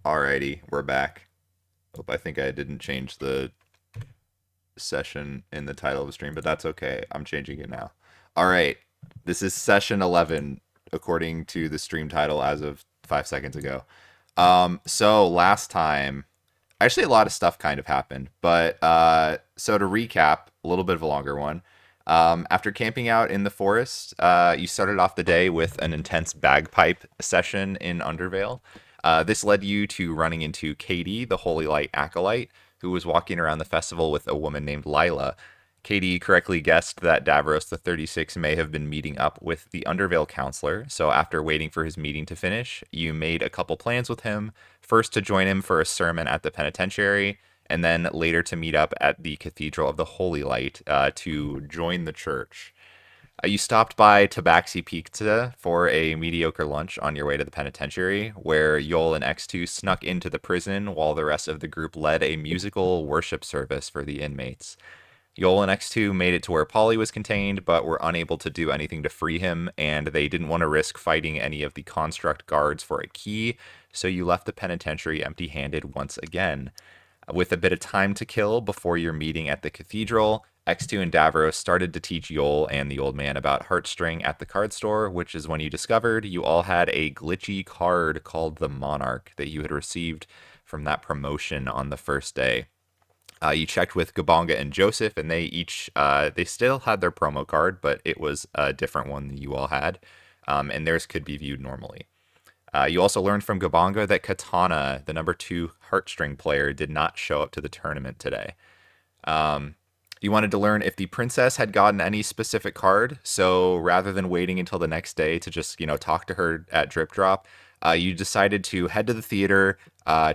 Alrighty, we're back. I think I didn't change the session in the title of the stream, but that's okay. I'm changing it now. All right, this is session 11, according to the stream title as of 5 seconds ago. So last time, actually, a lot of stuff kind of happened, but so to recap, a little bit of a longer one. After camping out in the forest, you started off the day with an intense bagpipe session in Undervale. This led you to running into Katie, the Holy Light acolyte, who was walking around the festival with a woman named Lila. Katie correctly guessed that Davros the 36 may have been meeting up with the Undervale counselor, so after waiting for his meeting to finish, you made a couple plans with him, first to join him for a sermon at the penitentiary, and then later to meet up at the Cathedral of the Holy Light to join the church. You stopped by Tabaxi Pizza for a mediocre lunch on your way to the penitentiary, where Yol and X2 snuck into the prison while the rest of the group led a musical worship service for the inmates. Yol and X2 made it to where Polly was contained, but were unable to do anything to free him, and they didn't want to risk fighting any of the construct guards for a key, so you left the penitentiary empty handed once again. With a bit of time to kill before your meeting at the cathedral, X2 and Davros started to teach Yol and the old man about Heartstring at the card store, which is when you discovered you all had a glitchy card called the Monarch that you had received from that promotion on the first day. You checked with Gabonga and Joseph, and they still had their promo card, but it was a different one than you all had, and theirs could be viewed normally. You also learned from Gabonga that Katana, the number 2 heartstring player, did not show up to the tournament today. You wanted to learn if the princess had gotten any specific card, so rather than waiting until the next day to just, talk to her at Drip Drop, you decided to head to the theater,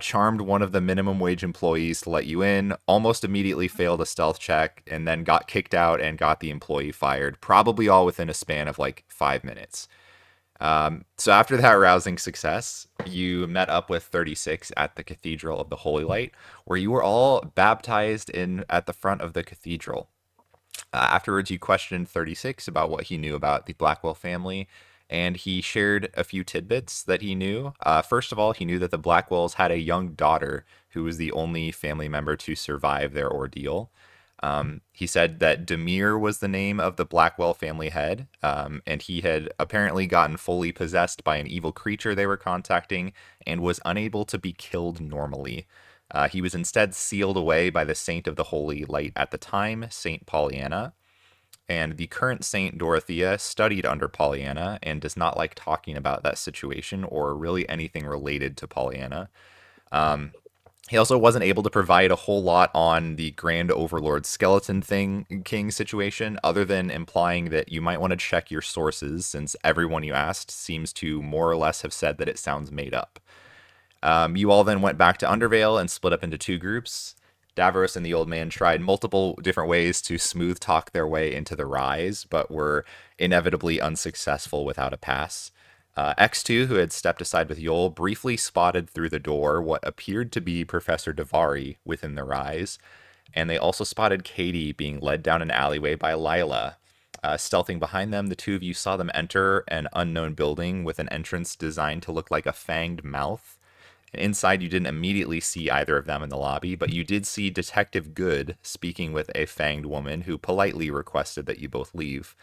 charmed one of the minimum wage employees to let you in, almost immediately failed a stealth check, and then got kicked out and got the employee fired, probably all within a span of like 5 minutes. So after that rousing success, you met up with 36 at the Cathedral of the Holy Light, where you were all baptized in at the front of the cathedral. Afterwards, you questioned 36 about what he knew about the Blackwell family, and he shared a few tidbits that he knew. First of all, he knew that the Blackwells had a young daughter who was the only family member to survive their ordeal. He said that Demir was the name of the Blackwell family head, and he had apparently gotten fully possessed by an evil creature they were contacting and was unable to be killed normally. He was instead sealed away by the saint of the Holy Light at the time, Saint Pollyanna. And the current Saint Dorothea studied under Pollyanna and does not like talking about that situation or really anything related to Pollyanna. Um, he also wasn't able to provide a whole lot on the Grand Overlord Skeleton King situation, other than implying that you might want to check your sources, since everyone you asked seems to more or less have said that it sounds made up. You all then went back to Undervale and split up into 2 groups. Davros and the old man tried multiple different ways to smooth talk their way into the rise, but were inevitably unsuccessful without a pass. X2, who had stepped aside with Yol, briefly spotted through the door what appeared to be Professor Davari within the rise, and they also spotted Katie being led down an alleyway by Lila. Stealthing behind them, the two of you saw them enter an unknown building with an entrance designed to look like a fanged mouth. Inside, you didn't immediately see either of them in the lobby, but you did see Detective Good speaking with a fanged woman who politely requested that you both leave.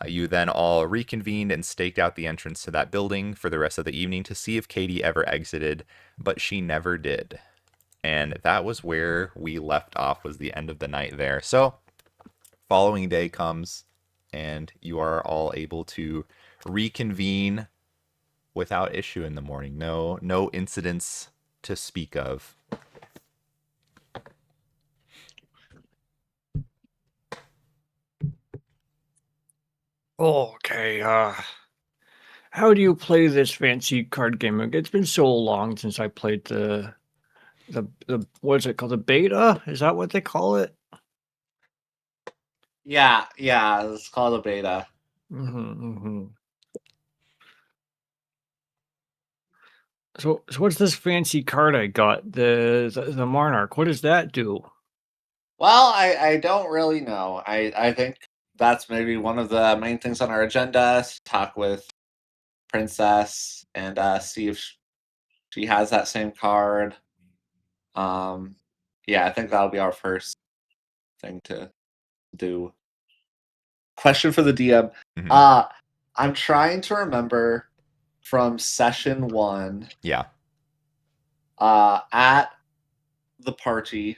You then all reconvened and staked out the entrance to that building for the rest of the evening to see if Katie ever exited, but she never did. And that was where we left off, was the end of the night there. So, following day comes, and you are all able to reconvene without issue in the morning. No incidents to speak of. Okay, how do you play this fancy card game? It's been so long since I played the what is it called? The beta? Is that what they call it? Yeah, it's called a beta. So what's this fancy card I got? The Monarch. What does that do? Well, I don't really know. I think that's maybe one of the main things on our agenda. Talk with Princess and see if She has that same card. Yeah, I think that'll be our first thing to do. Question for the DM. Mhm. I'm trying to remember from session 1. Yeah. At the party,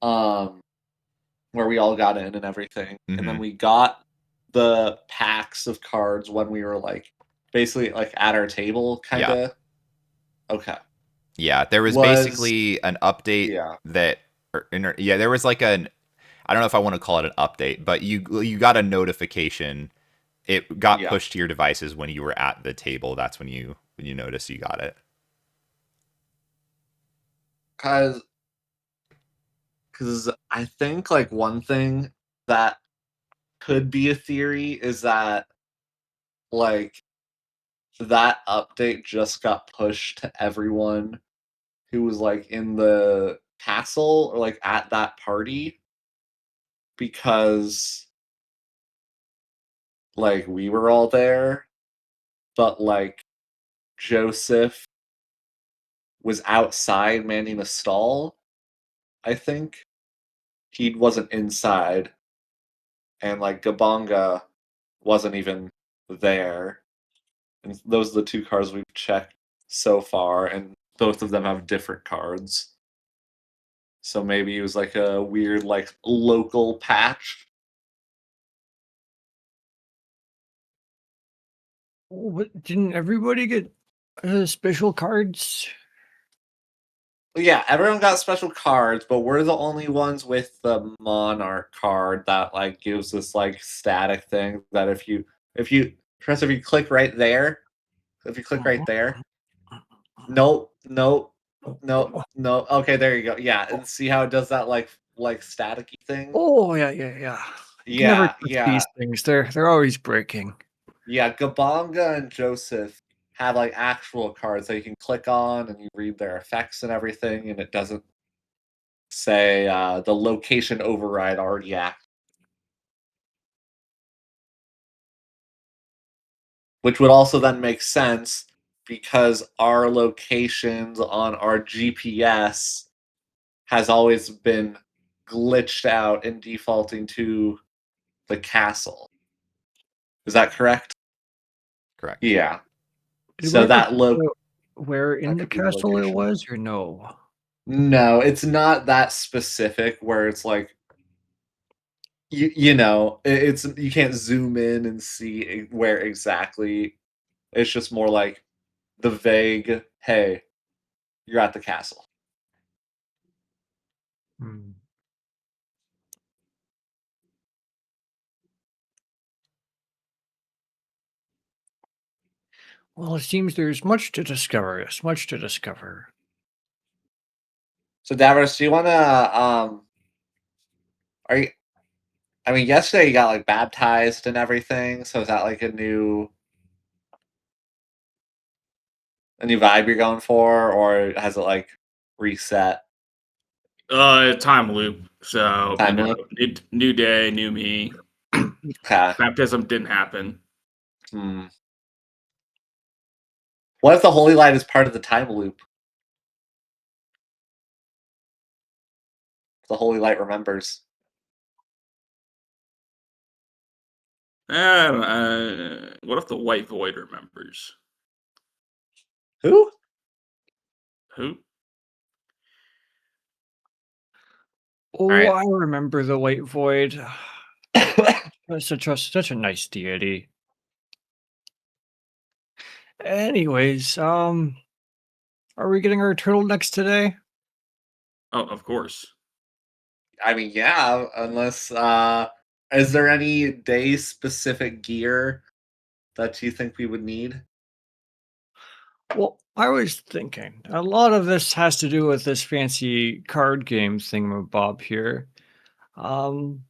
where we all got in and everything, and then Mhm. we got the packs of cards when we were like basically like at our table, kind Yeah. of. Okay. Yeah, there was Was basically an update yeah. that, yeah, there was like an, I don't know if I want to call it an update, but you got a notification. It got Yeah. pushed to your devices when you were at the table. That's when you noticed you got it. Cause I think like one thing that could be a theory is that like that update just got pushed to everyone who was like in the castle or like at that party because like we were all there, but like Joseph was outside manning a stall, I think. He wasn't inside, and like Gabonga wasn't even there. And those are the two cards we've checked so far, and both of them have different cards. So maybe it was like a weird like local patch. What, didn't everybody get special cards? Yeah, everyone got special cards, but we're the only ones with the Monarch card that like gives this like static thing that if you Chris, if you click right there, if you click right there, nope, nope, nope, no. Okay, there you go. Yeah, and see how it does that like staticky thing? Oh yeah, yeah, yeah. You can never Yeah, touch yeah, these things. They're always breaking. yeah. Gabonga and Joseph have like actual cards that you can click on and you read their effects and everything, and it doesn't say the location override already active, which would also then make sense because our locations on our GPS has always been glitched out and defaulting to the castle. Is that correct? Correct. Yeah. Did we So ever that find out where in that the could be the castle it location. was, or no? No, it's not that specific where it's like you know, it's you can't zoom in and see where exactly. It's just more like the vague, hey, you're at the castle. Hmm. Well, it seems there's much to discover. Yes, much to discover. So Davros, do you wanna are you I mean yesterday you got like baptized and everything, so is that like a new vibe you're going for, or has it like reset? Time loop. So Time loop? new day, new me. Okay. Baptism didn't happen. Hmm. What if the holy light is part of the time loop? The holy light remembers. What if the white void remembers? Who? Who? Oh, Alright. I remember the White Void. That's such a nice deity. Anyways, are we getting our turtlenecks today? Oh, of course. I mean, yeah, unless is there any day specific gear that you think we would need? Well, I was thinking a lot of this has to do with this fancy card game thingamabob here. Um,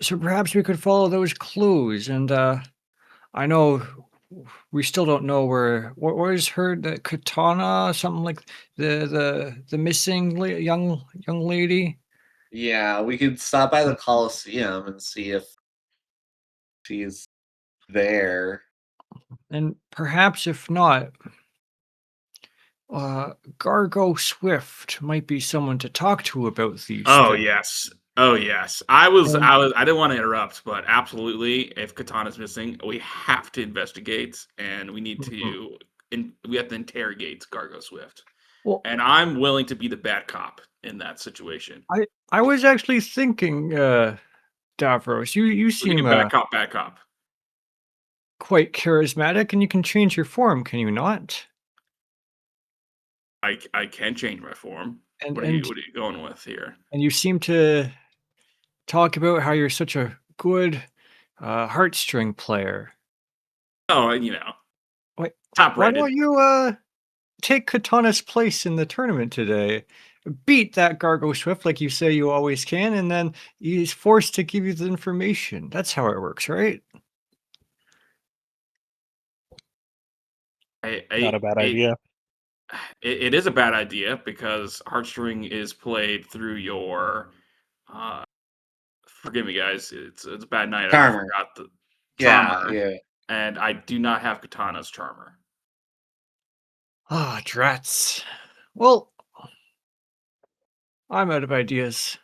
so perhaps we could follow those clues. And I know we still don't know what was her the katana, something like the missing young lady. Yeah, we could stop by the Coliseum and see if she's there. And perhaps if not, Gargo Swift might be someone to talk to about these Oh things. yes. Oh yes. I And didn't want to interrupt, but absolutely, if Katana's missing, we have to investigate and we need Mhm. to we have to interrogate Gargo Swift. Well, And I'm willing to be the bad cop in that situation. I was actually thinking, Davros, you We can do seem bad cop. quite charismatic, and you can change your form, can you not? I can change my form. And What are and you going with here? and you seem to talk about how you're such a good heartstring player. Oh, you know, Why, top why rated. don't you take Katana's place in the tournament today? Beat that Gargo Swift like you say you always can, and then he's forced to give you the information. That's how it works, right? Not a bad It, idea. it is a bad idea because heartstring is played through your uh forgive me guys, it's a bad night. I Charmer. forgot the Yeah, charmer, yeah. and I do not have Katana's charmer. Ah, drats. Well, I'm out of ideas.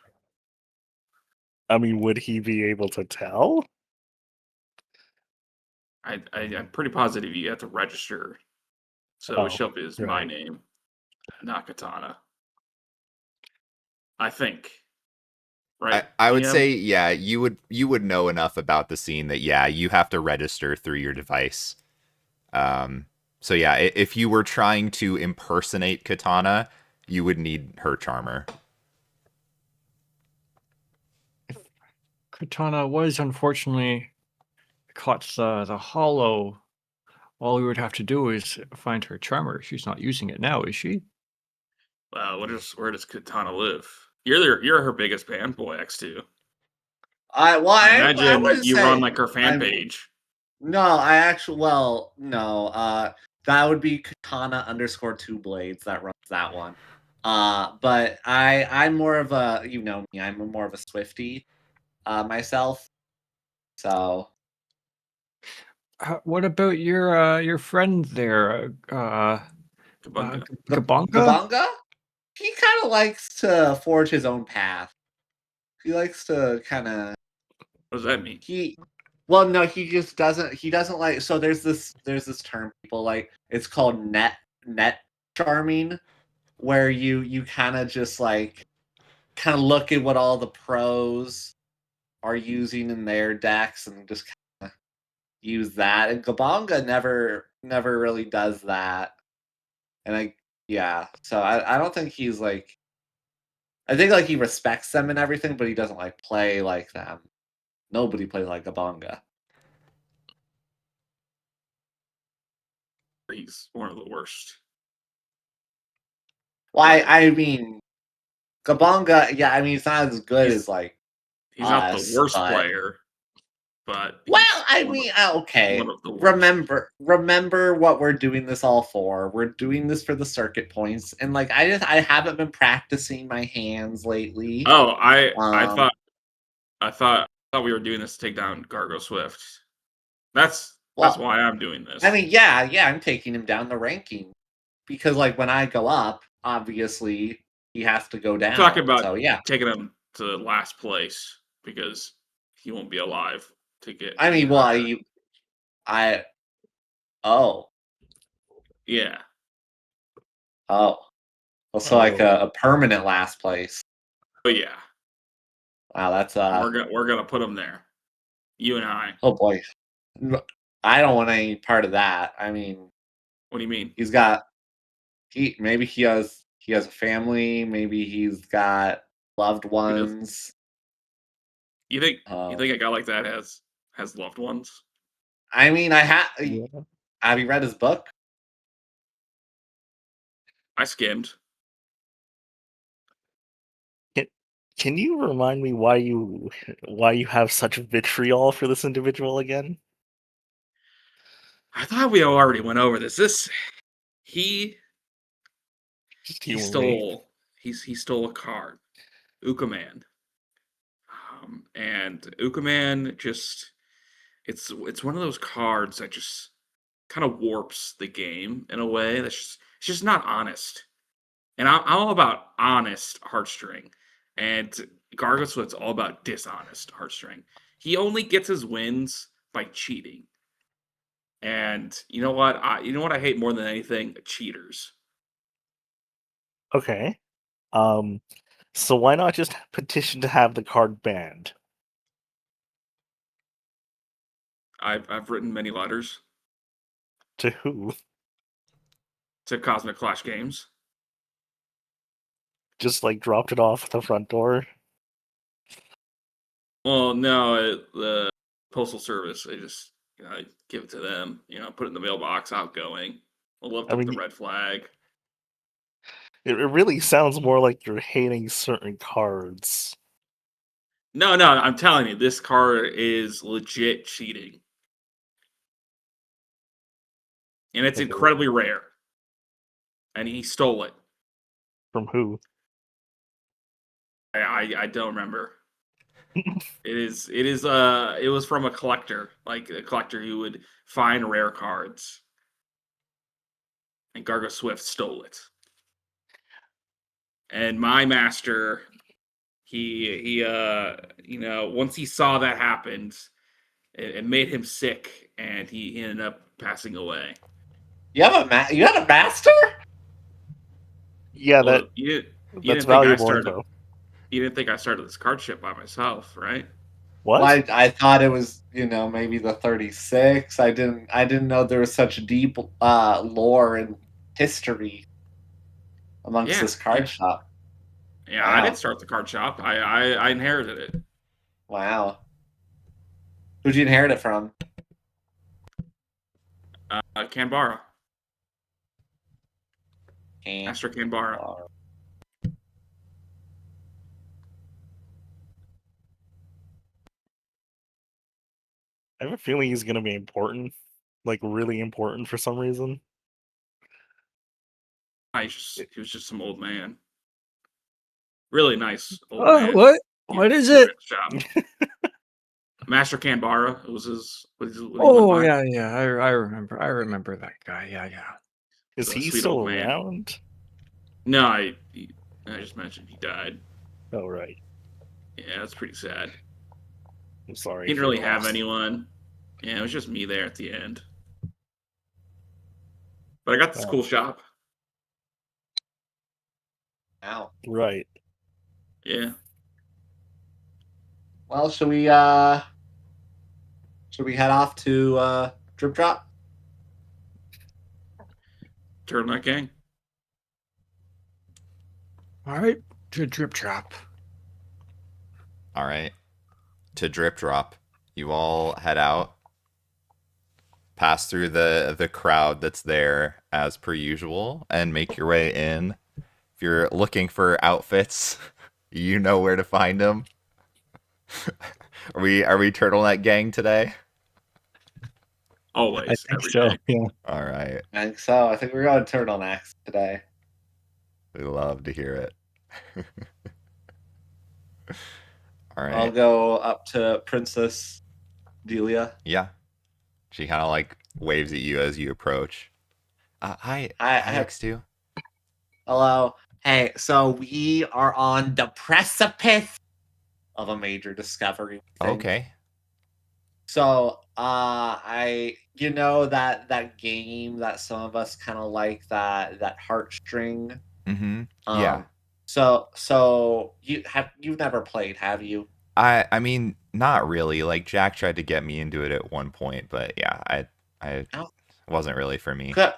I mean, would he be able to tell? I'm pretty positive you have to register. So Oh, Shelp is my right. name, not Katana. I think. Right? I would DM? say, yeah, you would know enough about the scene that, yeah, you have to register through your device. So yeah, if you were trying to impersonate Katana, you would need her charmer. Katana was unfortunately caught the hollow. All we would have to do is find her charmer. She's not using it now, is she? Where does Katana live? You're her biggest fanboy, X2. I I imagine wouldn't you were on say like her fan I'm page. no, I actually well, no, that would be Katana underscore two blades that runs that one. But I'm more of a you know me, I'm more of a Swifty, myself. So What about your friend there, Kabunga. Gabonka? Gabanga, he kind of likes to forge his own path. He likes to kind of What does that mean? he well no he doesn't like so there's this term people like it's called net charming where you kind of just like kind of look at what all the pros are using in their decks and just kind of use that and Gabonga never really does that and so I don't think he's like I think like he respects them and everything but he doesn't like play like them. Nobody plays like Gabonga. He's one of the worst. Well, But I mean, Gabonga, yeah, I mean, he's not as good he's as like he's not the us, worst but player, but well, he's I mean, one okay. of the worst. Remember what we're doing this all for. We're doing this for the circuit points, and like I haven't been practicing my hands lately. Oh, Um, I thought we were doing this to take down Gargo Swift. That's well, why I'm doing this. I mean, yeah, I'm taking him down the ranking because like when I go up, obviously he has to go I'm talking down. about So yeah, taking him to last place because he won't be alive to get I any mean, well, higher. I oh Yeah. oh. Also, like Oh, a permanent last place. Oh yeah. Wow, that's We're gonna put him there. You and I. oh boy. I don't want any part of that. I mean, What do you mean? he's got maybe he has a family, maybe he's got loved He does. ones. You Um, think a guy like that has loved ones? I mean, yeah. have you read his book? I skimmed. Can, can you remind me why you have such vitriol for this individual again? I thought we already went over this. He Just he humor me. he stole a card. Ukaman. And Ukaman just it's one of those cards that just kind of warps the game in a way that's it's just not honest. And I'm all about honest heartstring, and Gargoyle's all about dishonest heartstring. He only gets his wins by cheating. And you know what? I hate more than anything? Cheaters. Okay. So why not just petition to have the card banned? I've written many letters To who? to Cosmic Clash Games. Just like dropped it off at the front door? Well, no, the postal service. I give it to them. Put it in the mailbox, outgoing. I lift I up the mean, red flag. it really sounds more like you're hating certain cards. No, I'm telling you, this card is legit cheating, and it's Okay. incredibly rare. And he stole it. From who? I don't remember. It was from a collector, like a collector who would find rare cards. And Gargo Swift stole it. And my master, once he saw that happened, it made him sick, and he ended up passing away. You have a master? Yeah, Well, you that's didn't think I valuable started. info. You didn't think I started this card ship by myself, right? What? Well, I thought it was, maybe the 36. I didn't know there was such deep lore and history amongst Yeah, this card shop. yeah. I Wow. didn't start the card shop. I inherited it. Wow. Who'd you inherit it from? Canberra, And Master Canberra. I have a feeling he's gonna be important. Like really important for some reason. He was just some old man. Really nice old Oh, man. what? He What was is doing it? his job. Master Canberra. It was what he went Oh, by. yeah. I remember. I remember that guy. Yeah. Is The he sweet still old man. around? No, I just mentioned he died. Oh right. Yeah, that's pretty sad. I'm sorry. He didn't for really your have loss. anyone. Yeah, it was just me there at the end. But I got this Oh. cool shop. wow. Right. Yeah. Well, should we head off to Drip Drop? Turtleneck Gang. All right. To Drip Drop. All right. To Drip Drop. You all head out. Pass through the crowd that's there as per usual and make your way in. If you're looking for outfits, you know where to find them. Are we turtleneck gang today? Always. I think Every so. day. Yeah. All right. I think so. I think we're going turtlenecks today. We love to hear it. All right. I'll go up to Princess Delia. Yeah. She kind of like waves at you as you approach. Hi, Hi, X2. hello. Hey, so we are on the precipice of a major discovery. I think. Okay. So, that game that some of us kind of like, that heartstring. Mm-hmm. Yeah. So you've never played, have you? I mean, not really. Like Jack tried to get me into it at one point, but yeah, I Oh. wasn't really for me. Can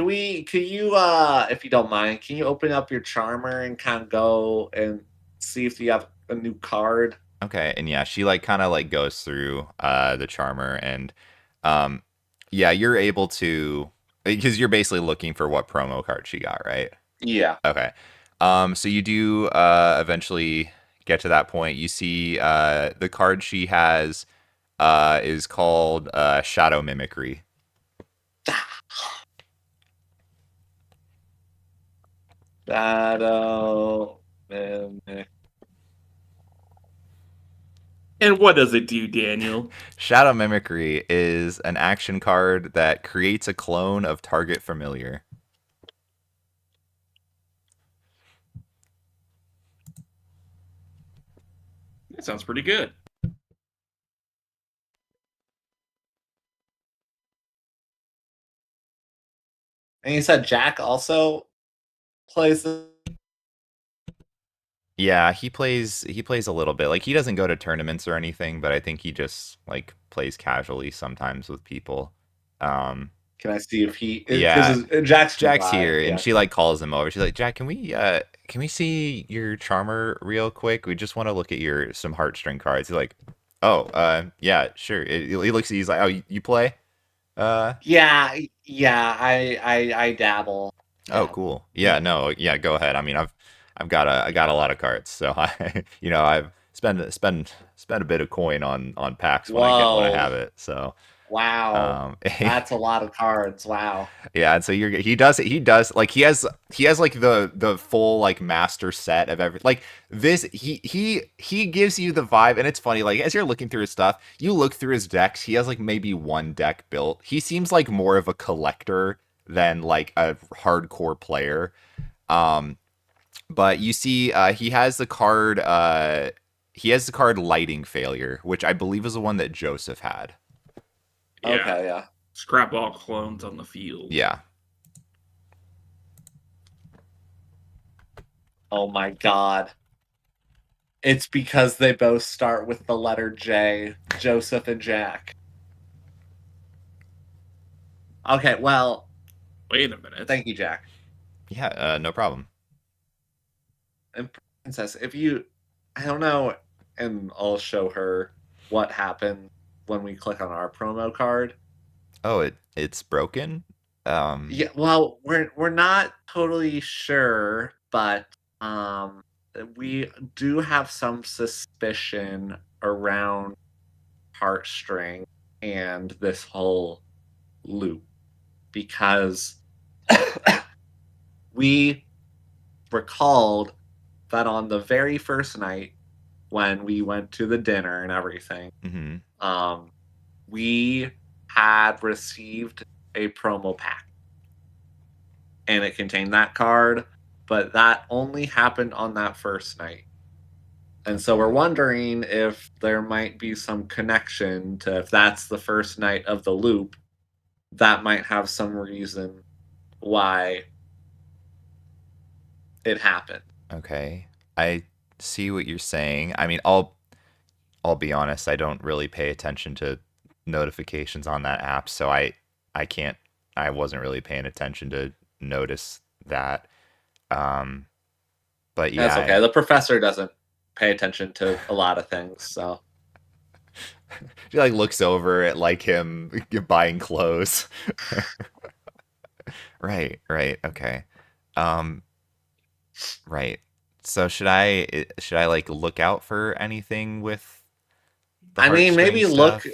you, if you don't mind, can you open up your charmer and kind of go and see if you have a new card? Okay, and yeah, she like kind of like goes through the charmer and um yeah, you're able to because you're basically looking for what promo card she got, right? Yeah. Okay. So you do eventually get to that point. You see the card she has is called Shadow Mimicry. Shadow Mimic. And what does it do, Daniel? Shadow Mimicry is an action card that creates a clone of target familiar. That sounds pretty good. And you said Jack also plays the. Yeah, he plays a little bit. Like he doesn't go to tournaments or anything, but I think he just like plays casually sometimes with people. Um Can I see if he? yeah, Because Jack's Jack's nearby. here and Yeah. she like calls him over. She's like, "Jack, can we see your charmer real quick? We just want to look at your some heartstring cards." He's like, "Oh, yeah, sure." He looks he's like, "Oh, you play?" Yeah, yeah. I dabble. Oh, Dabble. cool. Yeah, no, yeah, go ahead. I mean, I got a lot of cards, so I I've spend a bit of coin on packs when I Whoa! have it. So, Wow, um, that's a lot of cards. Wow. yeah, and so he does like he has like the full like master set of every like this he gives you the vibe, and it's funny like as you're looking through his stuff, you look through his decks, he has like maybe one deck built. He seems like more of a collector than like a hardcore player. Um, but you see, he has the card Lighting Failure, which I believe is the one that Joseph had. Yeah. Okay, yeah. Scrap all clones on the field. Yeah. Oh my god. It's because they both start with the letter J, Joseph and Jack. Okay, well, Wait a minute. thank you, Jack. Yeah, no problem. And Princess, if you, I don't know, and I'll show her what happened when we click on our promo card. Oh, it's broken. Yeah, well, we're not totally sure, but we do have some suspicion around Heartstring and this whole loop because we recalled that on the very first night when we went to the dinner and everything, hmm we had received a promo pack and it contained that card, but that only happened on that first night. And so we're wondering if there might be some connection to if that's the first night of the loop, that might have some reason why it happened. Okay. I see what you're saying. I mean, I'll be honest, I don't really pay attention to notifications on that app, so I can't I wasn't really paying attention to notice that. Um, but That's yeah, okay. The professor doesn't pay attention to a lot of things, so she like looks over at like him buying clothes. Right, right, okay. Um, right. So should I like look out for anything with the I mean, heartstring maybe look stuff?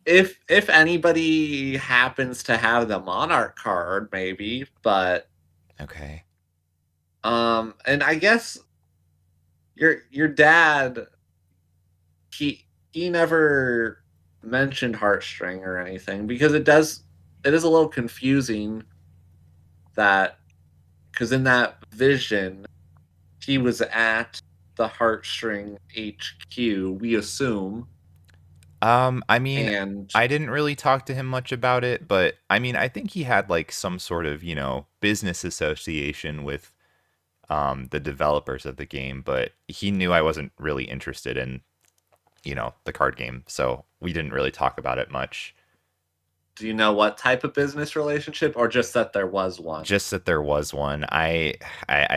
if anybody happens to have the Monarch card, maybe. But Okay. and I guess your dad he never mentioned Heartstring or anything because it is a little confusing that because in that vision he was at the Heartstring HQ, we assume, I mean, and I didn't really talk to him much about it, but I mean, I think he had like some sort of, business association with the developers of the game, but he knew I wasn't really interested in, the card game, so we didn't really talk about it much. do you know what type of business relationship, or just that there was one? Just that there was one. I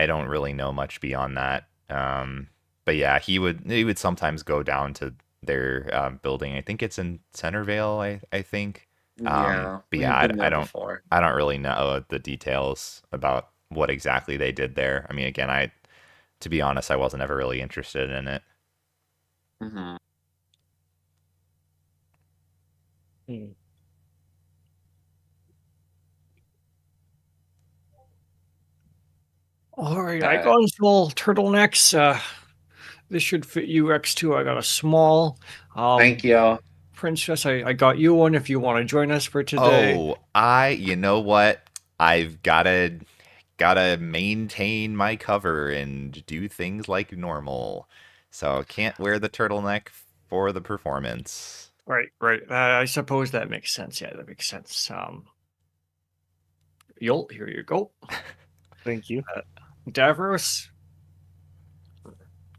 don't really know much beyond that. But yeah, he would sometimes go down to their building. I think it's in Centerville. I think. Yeah, But yeah, we've been there before. I don't really know the details about what exactly they did there. I mean, again, to be honest, I wasn't ever really interested in it. Hmm. Hmm. All right, Okay. icons, well, turtlenecks. this should fit you X2. I got a small. Thank you. Princess, I got you one if you want to join us for today. Oh, you know what? I've gotta maintain my cover and do things like normal. So can't wear the turtleneck for the performance. Right. I suppose that makes sense. Yeah, that makes sense. Yolt, here you go. Thank you. Davros,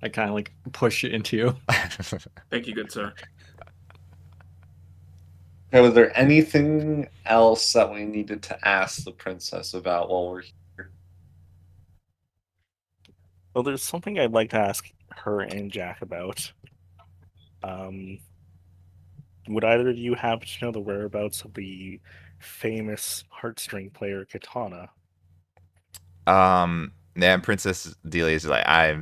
I kind of like push it into you. Thank you, good sir. Okay, was there anything else that we needed to ask the princess about while we're here? Well, there's something I'd like to ask her and Jack about. Would either of you happen to know the whereabouts of the famous heartstring player Katana? Yeah, Princess Delia's like, I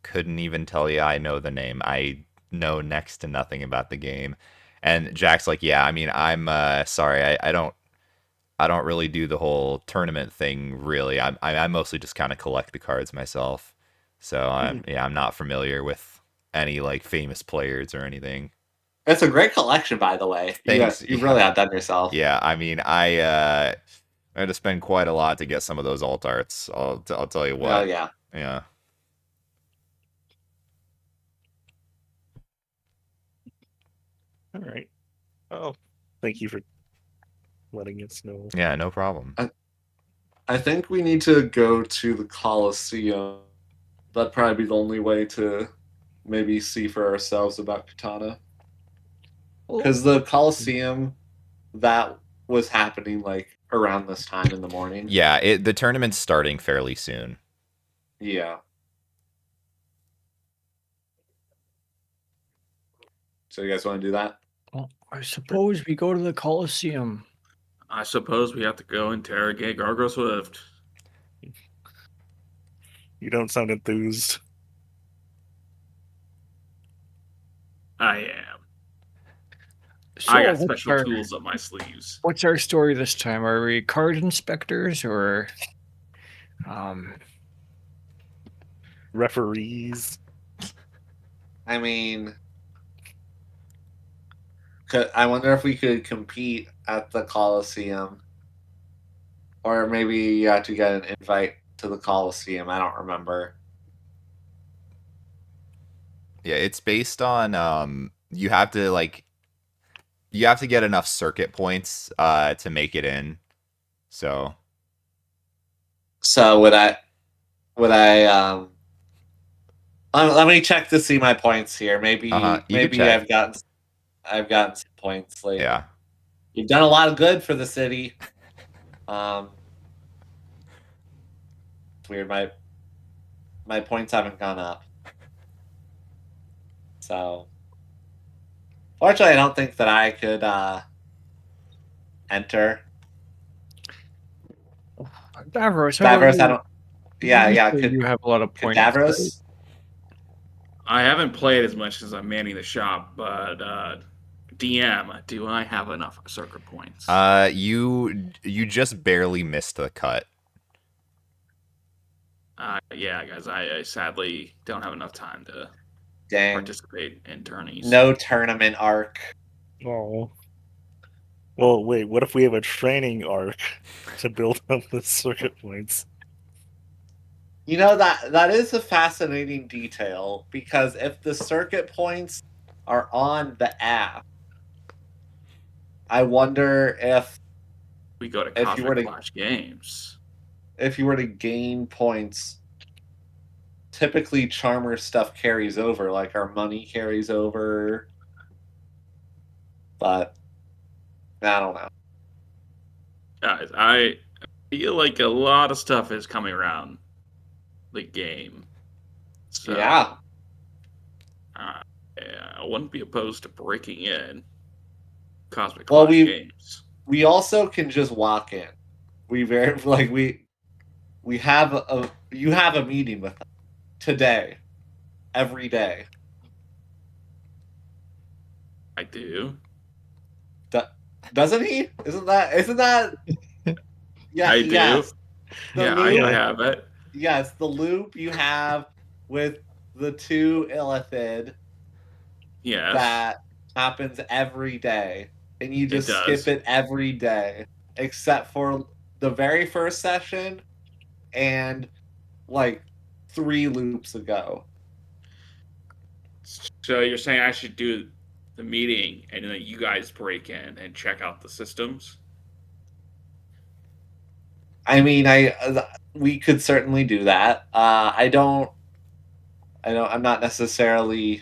couldn't even tell you I know the name. I know next to nothing about the game. And Jack's like, yeah, I mean, I'm sorry, I don't really do the whole tournament thing. Really, I mostly just kind of collect the cards myself. So I'm not familiar with any like famous players or anything. It's a great collection, by the way. Thanks. You really outdone yourself. Yeah, I mean, I had to spend quite a lot to get some of those alt arts. I'll tell you what. Oh yeah. Yeah. All right. Oh, thank you for letting us know. Yeah, no problem. I think we need to go to the Colosseum. That'd probably be the only way to maybe see for ourselves about Katana. Because the Colosseum, that was happening like around this time in the morning. Yeah, the tournament's starting fairly soon. Yeah. So you guys want to do that? Well, I suppose we go to the Colosseum. I suppose we have to go interrogate Gargoyle Swift. You don't sound enthused. I am. So I got what's special our- tools up my sleeves. What's our story this time? Are we card inspectors or Referees. I mean, I wonder if we could compete at the Colosseum. Or maybe you have to get an invite to the Colosseum. I don't remember. Yeah, it's based on you have to get enough circuit points to make it in. So So let me check to see my points here. Maybe you can maybe check. I've gotten some points lately. Yeah. You've done a lot of good for the city. It's weird. My points haven't gone up. So fortunately, I don't think that I could enter. Davros? Davros, I don't. Yeah, You yeah. say you have a lot of Could points. Davros? I haven't played as much as I'm manning the shop, but DM, do I have enough circuit points? You just barely missed the cut. Yeah, guys, I sadly don't have enough time to Dang. participate in tourneys. No tournament arc. Oh. Well, wait, what if we have a training arc to build up the circuit points? You know, that is a fascinating detail, because if the circuit points are on the app, I wonder if We go to if you were Cosmic to- Flash Games. if you were to gain points, typically Charmer stuff carries over, like our money carries over. But I don't know. Guys, I feel like a lot of stuff is coming around the game. So, Yeah. yeah, I wouldn't be opposed to breaking in Cosmic Well, Flash Games. We also can just walk in. We have you have a meeting with them today, every day. I do. Doesn't he? Isn't that? Yeah, I do. yes. The Yeah, loop, I have it. yes, the loop you have with the 2 illithid Yes, that happens every day, and you it just does. skip it every day, except for the very first session and like 3 loops ago. So you're saying I should do the meeting and then you guys break in and check out the systems? I mean, we could certainly do that. I'm not necessarily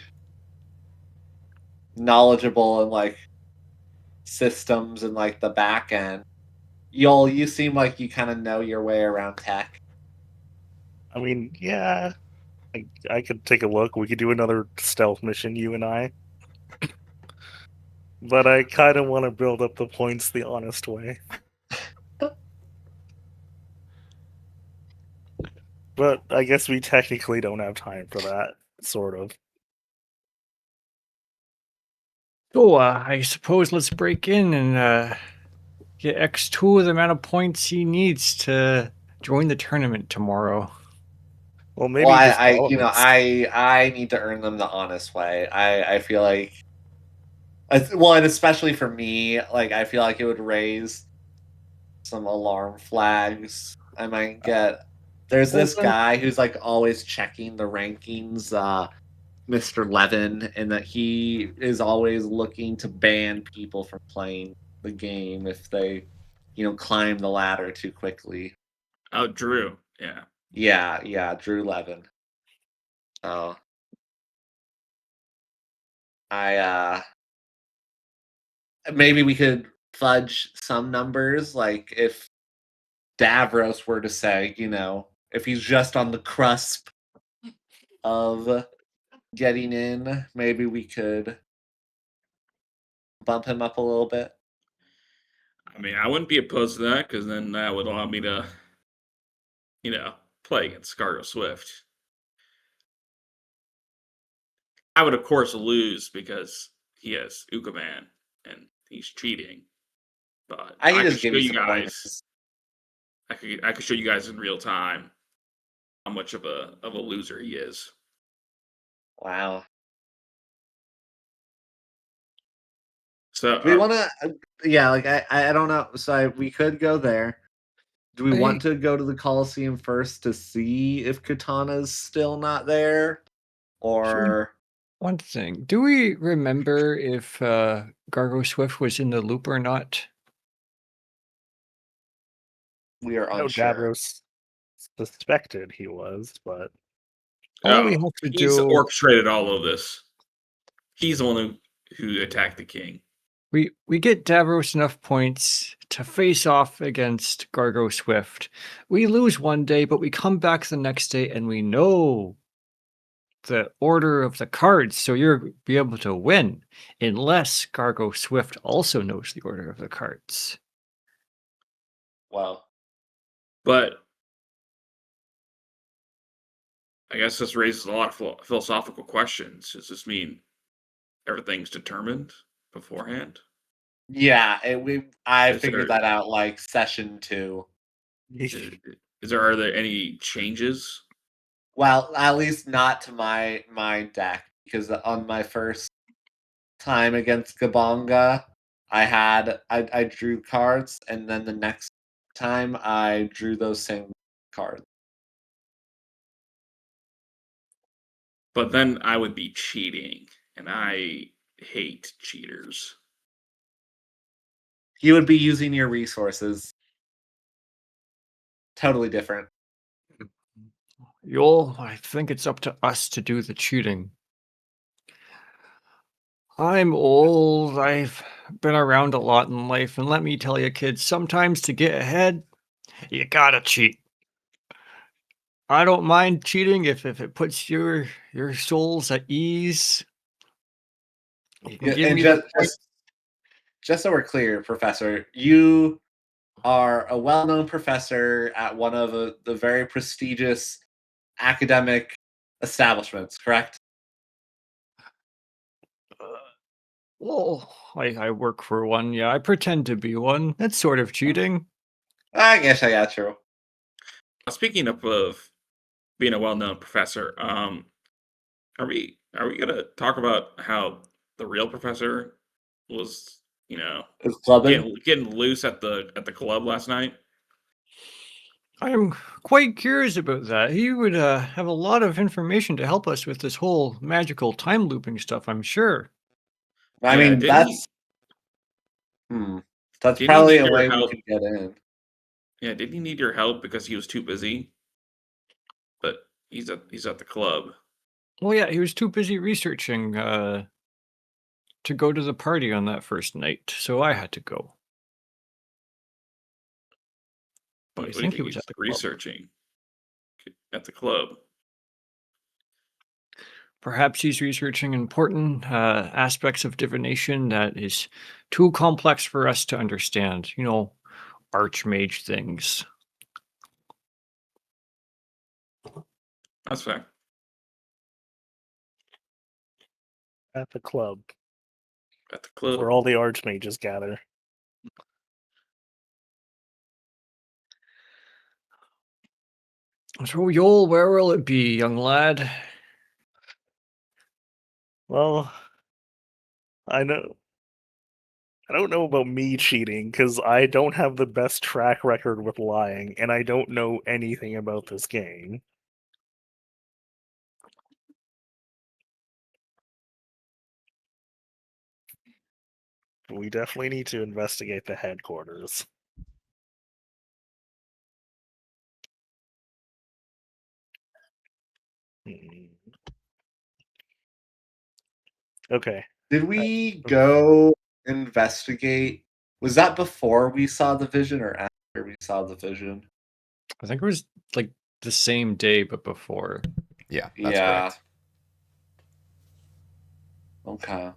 knowledgeable in like systems and like the back end. You seem like you kind of know your way around tech. I mean, yeah, I could take a look. We could do another stealth mission, you and I. But I kind of want to build up the points the honest way. But I guess we technically don't have time for that, sort of. So I suppose let's break in and get X2 of the amount of points he needs to join the tournament tomorrow. Well, maybe Well, just all of us. I need to earn them the honest way. I feel like, well, and especially for me, like I feel like it would raise some alarm flags. I might get. There's Well, this then- guy who's like always checking the rankings, Mr. Levin, and that he is always looking to ban people from playing the game if they, climb the ladder too quickly. Oh, Drew. Yeah. Yeah, Drew Levin. So I maybe we could fudge some numbers, like if Davros were to say, if he's just on the cusp of getting in, maybe we could bump him up a little bit. I mean, I wouldn't be opposed to that because then that would allow me to, play against Scargo Swift. I would, of course, lose because he has Ukaman and he's cheating. But I can could just give show you you some guys. points. I could show you guys in real time how much of a loser he is. Wow. So Do we want to? Yeah, like I don't know. So we could go there. Do we Hey. want to go to the Coliseum first to see if Katana's still not there, or One thing, do we remember if Gargo Swift was in the loop or not? we are I know unsure? Davros suspected he was, but All we have to he's do, orchestrated all of this. He's the one who attacked the king. we get Davros enough points to face off against Gargo Swift. We lose one day, but we come back the next day and we know the order of the cards, so you'll be able to win, unless Gargo Swift also knows the order of the cards. Well, But I guess this raises a lot of philosophical questions. Does this mean everything's determined beforehand? yeah, I Is figured there- that out like session 2. Are there any changes? Well, at least not to my deck, because on my first time against Gabonga, I drew cards, and then the next time I drew those same cards. But then I would be cheating, and I hate cheaters. You would be using your resources. Totally different. I think it's up to us to do the cheating. I'm old. I've been around a lot in life, and let me tell you, kids, sometimes to get ahead, you gotta cheat. I don't mind cheating if it puts your souls at ease. You can Yeah, give and me the just so we're clear, Professor, you are a well-known professor at one of the very prestigious academic establishments, correct? Well, I work for one. Yeah, I pretend to be one. That's sort of cheating. I guess I got true. Speaking of being a well-known professor, Are we gonna talk about how the real professor was, Is clubbing? getting loose at the club last night? I'm quite curious about that. He would have a lot of information to help us with this whole magical time looping stuff, I'm sure. I Yeah, mean, didn't that's that's didn't he probably need a your way we help? could get in. Yeah, didn't he need your help because he was too busy? But he's at the club. Well, yeah, he was too busy researching to go to the party on that first night, so I had to go. But I What do you think he think was he's at the club. researching at the club? Perhaps he's researching important aspects of divination that is too complex for us to understand. Archmage things. That's fair. At the club, At the club. where all the archmages gather. So, Yol, where will it be, young lad? Well, I know. I don't know about me cheating because I don't have the best track record with lying, and I don't know anything about this game. We definitely need to investigate the headquarters. Hmm. Okay. Did we go investigate? Was that before we saw the vision or after we saw the vision? I think it was like the same day, but before. Yeah, that's Yeah. correct. Okay.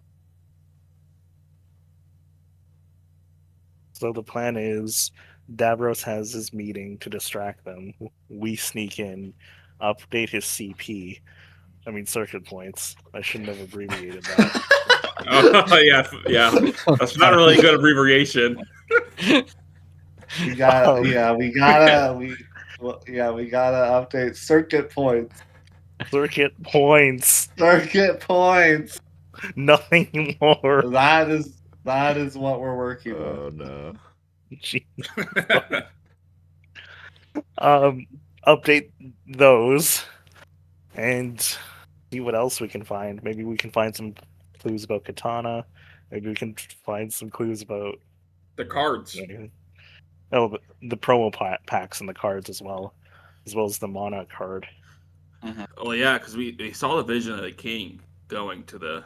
So the plan is Davros has his meeting to distract them. We sneak in, update his CP. I mean, circuit points. I shouldn't have abbreviated that. Oh yeah. That's not really a good abbreviation. We got Um, we gotta update circuit points. Circuit points. Circuit points. Nothing more. That is what we're working with. Oh no. Gee. Update those and see what else we can find. Maybe we can find some clues about Katana. Maybe we can find some clues about The cards. anything. Oh, the promo packs and the cards as well as the Monarch card. Oh yeah, because we saw the vision of the king going to the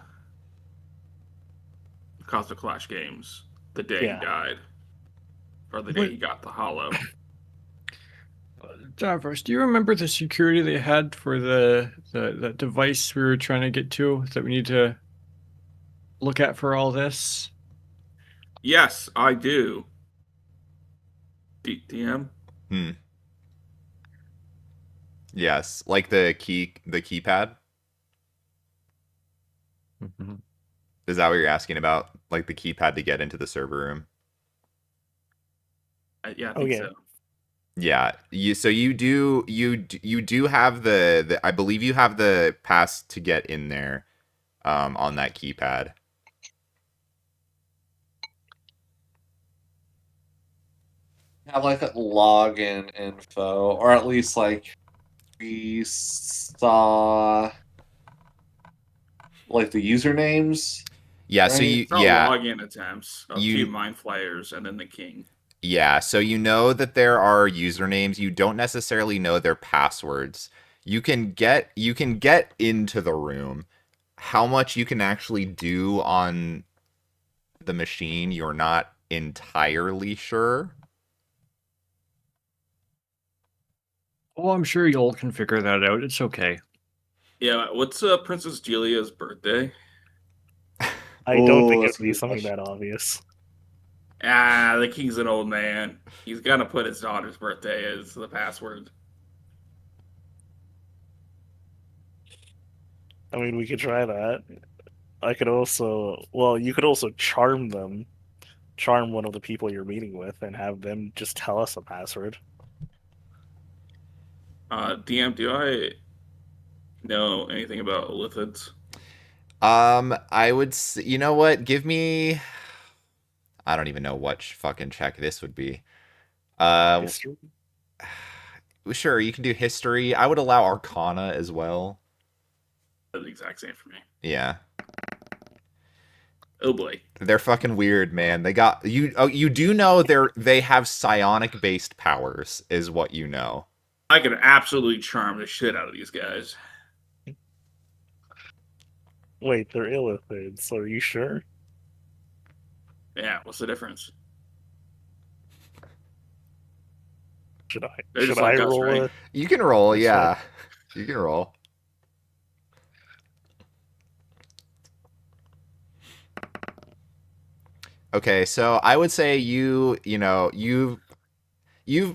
Cosmic Clash games the day he Yeah. died, or the day he got the hollow. Davros, do you remember the security they had for the device we were trying to get to that we need to look at for all this? Yes, I do. DM. Yes, like the keypad. Mm-hmm. Is that what you're asking about? Like the keypad to get into the server room? Yeah, I Oh think yeah. so. Yeah. You do have the I believe you have the pass to get in there on that keypad. Have like a login info, or at least like we saw like the usernames. Yeah, so Right? It's all login attempts. A few mind flayers and then the king. Yeah, so you know that there are usernames. You don't necessarily know their passwords. You can get into the room. How much you can actually do on the machine, you're not entirely sure. Oh, I'm sure Yol can figure that out. It's okay. Yeah, what's Princess Julia's birthday? I don't think it That's would a be good something question. that obvious. The king's an old man. He's gonna put his daughter's birthday as the password. I mean, we could try that. I could also, well, you could also charm them, charm one of the people you're meeting with, and have them just tell us a password. DM, do I know anything about lithids? I would. You know what? Give me. I don't even know what fucking check this would be. Uh, History? sure, you can do history. I would allow Arcana as well. They're the exact same for me. Yeah. Oh boy. They're fucking weird, man. They got you. Oh, you do know they have psionic based powers, is what you know. I could absolutely charm the shit out of these guys. Wait, they're illithids. Are you sure? Yeah, what's the difference? Should I They're should just I like us, roll right? a You can roll, check? yeah. You can roll. Okay, so I would say you've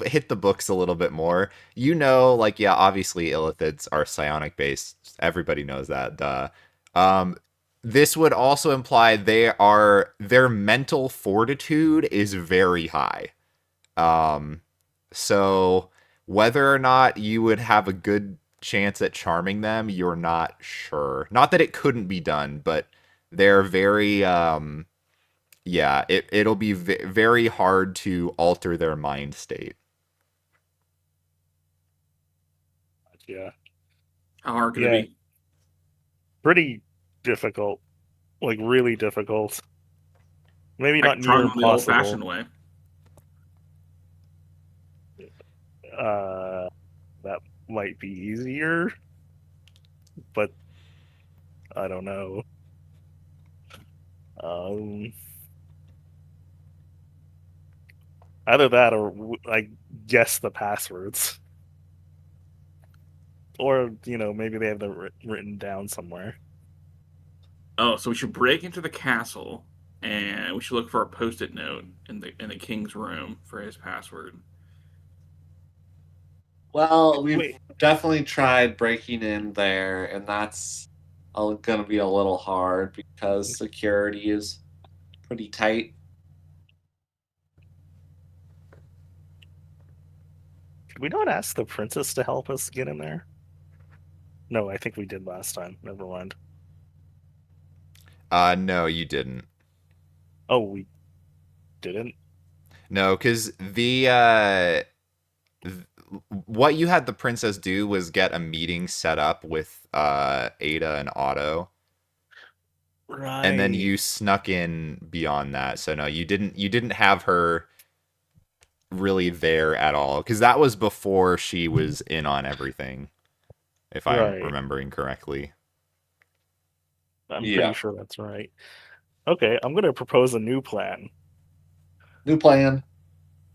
hit the books a little bit more. You know, like, yeah, obviously illithids are psionic based. Everybody knows that, duh. Um, this would also imply their mental fortitude is very high. Um, so whether or not you would have a good chance at charming them, you're not sure. Not that it couldn't be done, but they're very yeah, it'll be very hard to alter their mind state. Yeah. How hard could it Yeah. be? Pretty difficult. Like really difficult. Maybe I not can charm near them the old-fashioned impossible. way. That might be easier, but I don't know. Um, Either that or I guess the passwords, or maybe they have them written down somewhere. Oh, so we should break into the castle, and we should look for a post-it note in the king's room for his password. Well, we've Wait, definitely tried breaking in there, and that's going to be a little hard because security is pretty tight. could we not ask the princess to help us get in there? No, I think we did last time. Never mind. No, you didn't. Oh, we didn't. No, because what you had the princess do was get a meeting set up with Ada and Otto, and then Right. you snuck in beyond that. So no, you didn't have her really there at all, because that was before she was in on everything, if I'm Right. remembering correctly. I'm pretty Yeah. sure that's right. Okay, I'm going to propose a new plan. New plan.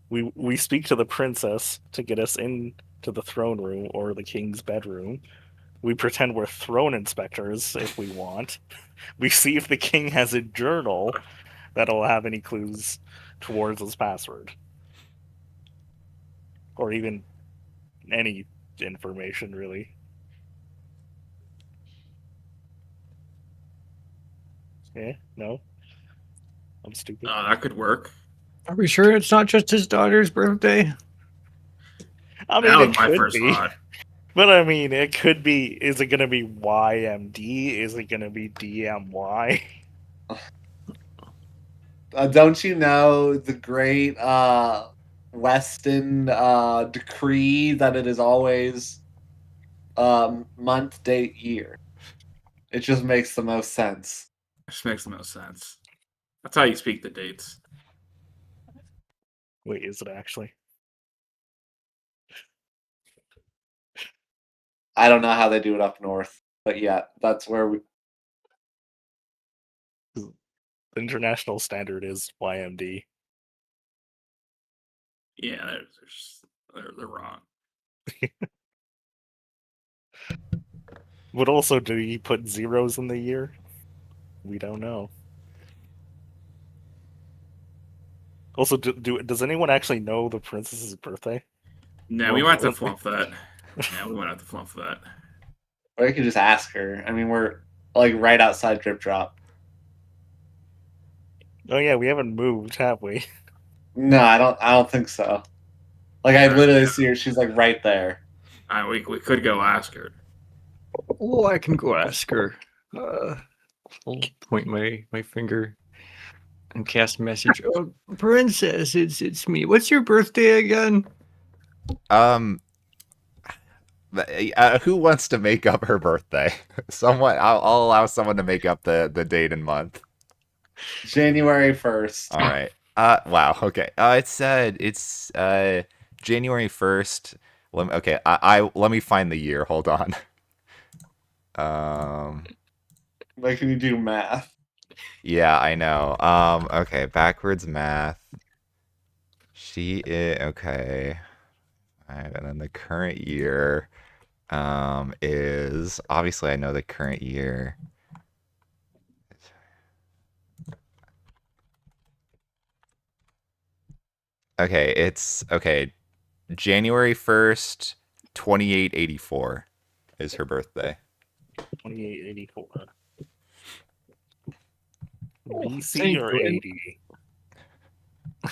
We speak to the princess to get us into the throne room or the king's bedroom. We pretend we're throne inspectors if we want. We see if the king has a journal that'll have any clues towards his password. Or even any information, really. Yeah? No? I'm stupid. That could work. Are we sure it's not just his daughter's birthday? I That mean, was it my could first be. thought. But I mean, it could be. Is it going to be YMD? Is it going to be DMY? Don't you know the great Weston decree that it is always month, date, year? It just makes the most sense. This makes the most sense. That's how you speak the dates. Wait, is it actually? I don't know how they do it up north, but yeah, that's where we. The international standard is YMD. Yeah, they're wrong. But also, do you put zeros in the year? We don't know. Also, does anyone actually know the princess's birthday? No, More we might have to importantly. flump that. Yeah, we might have to flump that. Or you could just ask her. I mean, we're like right outside Drip Drop. Oh yeah, we haven't moved, have we? No, I don't. I don't think so. Like I Sure, literally yeah. see her. She's like right there. We could go ask her. Oh, I can go ask her. I'll point my finger and cast a message. Oh, princess, it's me. What's your birthday again? Um, who wants to make up her birthday? Someone, I'll allow someone to make up the date and month. January 1st. All right. Wow. Okay. It's January 1st. Okay. I let me find the year. Hold on. Making you do math. Yeah, I know. Okay. Backwards math. She is okay. All right, and then the current year, is obviously I know the current year. Okay, it's okay. January 1st, 2884 is her birthday. 2884. Oh, BC thank or you. AD?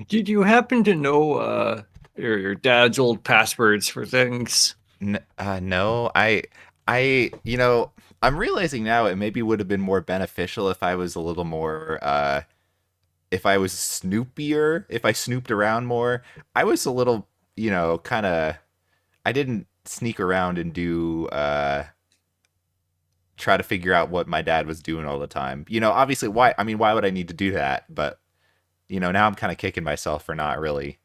Did you happen to know your dad's old passwords for things? No, you know, I'm realizing now it maybe would have been more beneficial if I was a little more, if I was snoopier, if I snooped around more. I was a little, you know, kind of, I didn't sneak around and do, try to figure out what my dad was doing all the time. You know, obviously, why would I need to do that? But, you know, now I'm kind of kicking myself for not really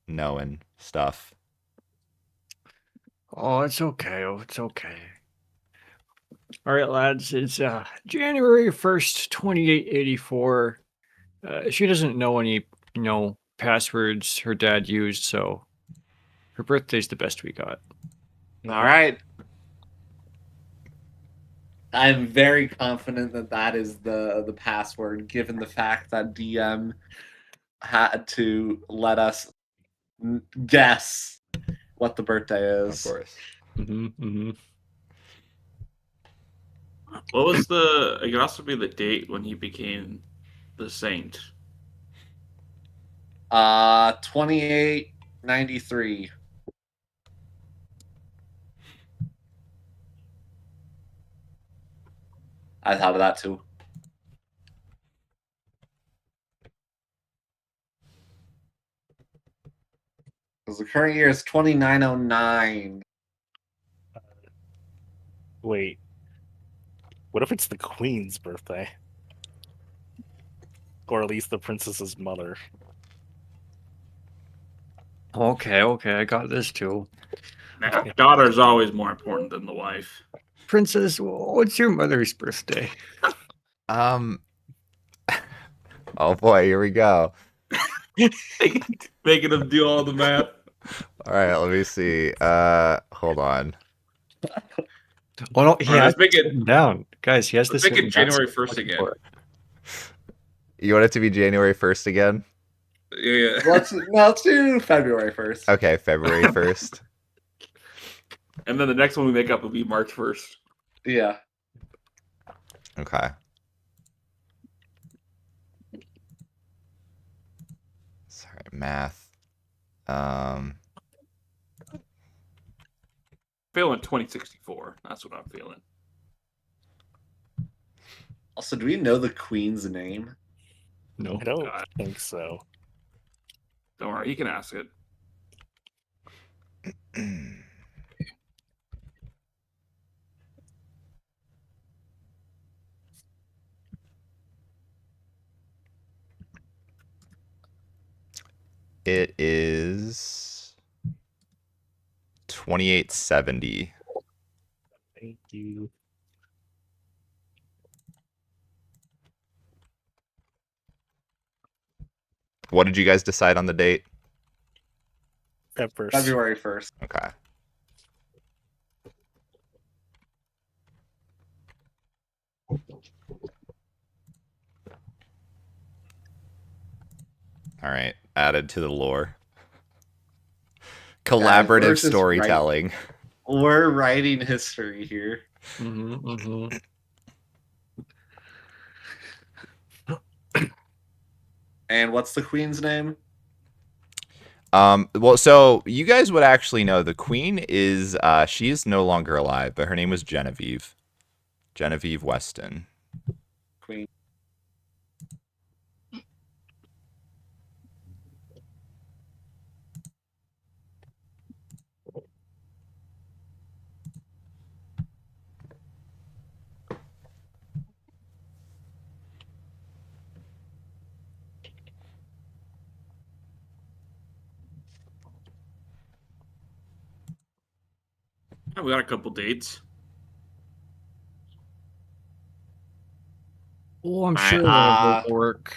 knowing stuff. Oh, it's okay. Oh, it's okay. All right, lads. It's January 1st, 2884. She doesn't know any, passwords her dad used, so her birthday's the best we got. All right. I'm very confident that that is the password, given the fact that DM had to let us guess what the birthday Of is. course. What was the? It could also be the date when he became the saint. 2893. I thought of that too. Because the current year is 2909. Wait. What if it's the queen's birthday? Or at least the princess's mother. Okay, I got this too. Now, daughter's always more important than the wife. Princess, what's your mother's birthday? Um. Oh boy, here we go. Making him do all the math. All right, let me see. Hold on. Oh no, he All right, has let's make this it- written down, guys. He has let's this make it written down, January so I'm 1st looking again. for it. You want it to be January 1st again? Yeah. Let's do February 1st. Okay, February 1st. And then the next one we make up will be March 1st. Yeah. Okay. Sorry, math. Feeling 2064. That's what I'm feeling. Also, do we know the queen's name? No. I don't God. think so. Don't worry, he can ask it. It is 2870. Thank you. What did you guys decide on the date? February 1st. Okay. All right, added to the lore. Guys, we're Collaborative just storytelling. We're writing history here. And what's the queen's name? Well, so you guys would actually know the queen is she is no longer alive, but her name was Genevieve. Genevieve Weston. Queen. Yeah, we got a couple dates. Oh, I'm Alright, sure that'll work.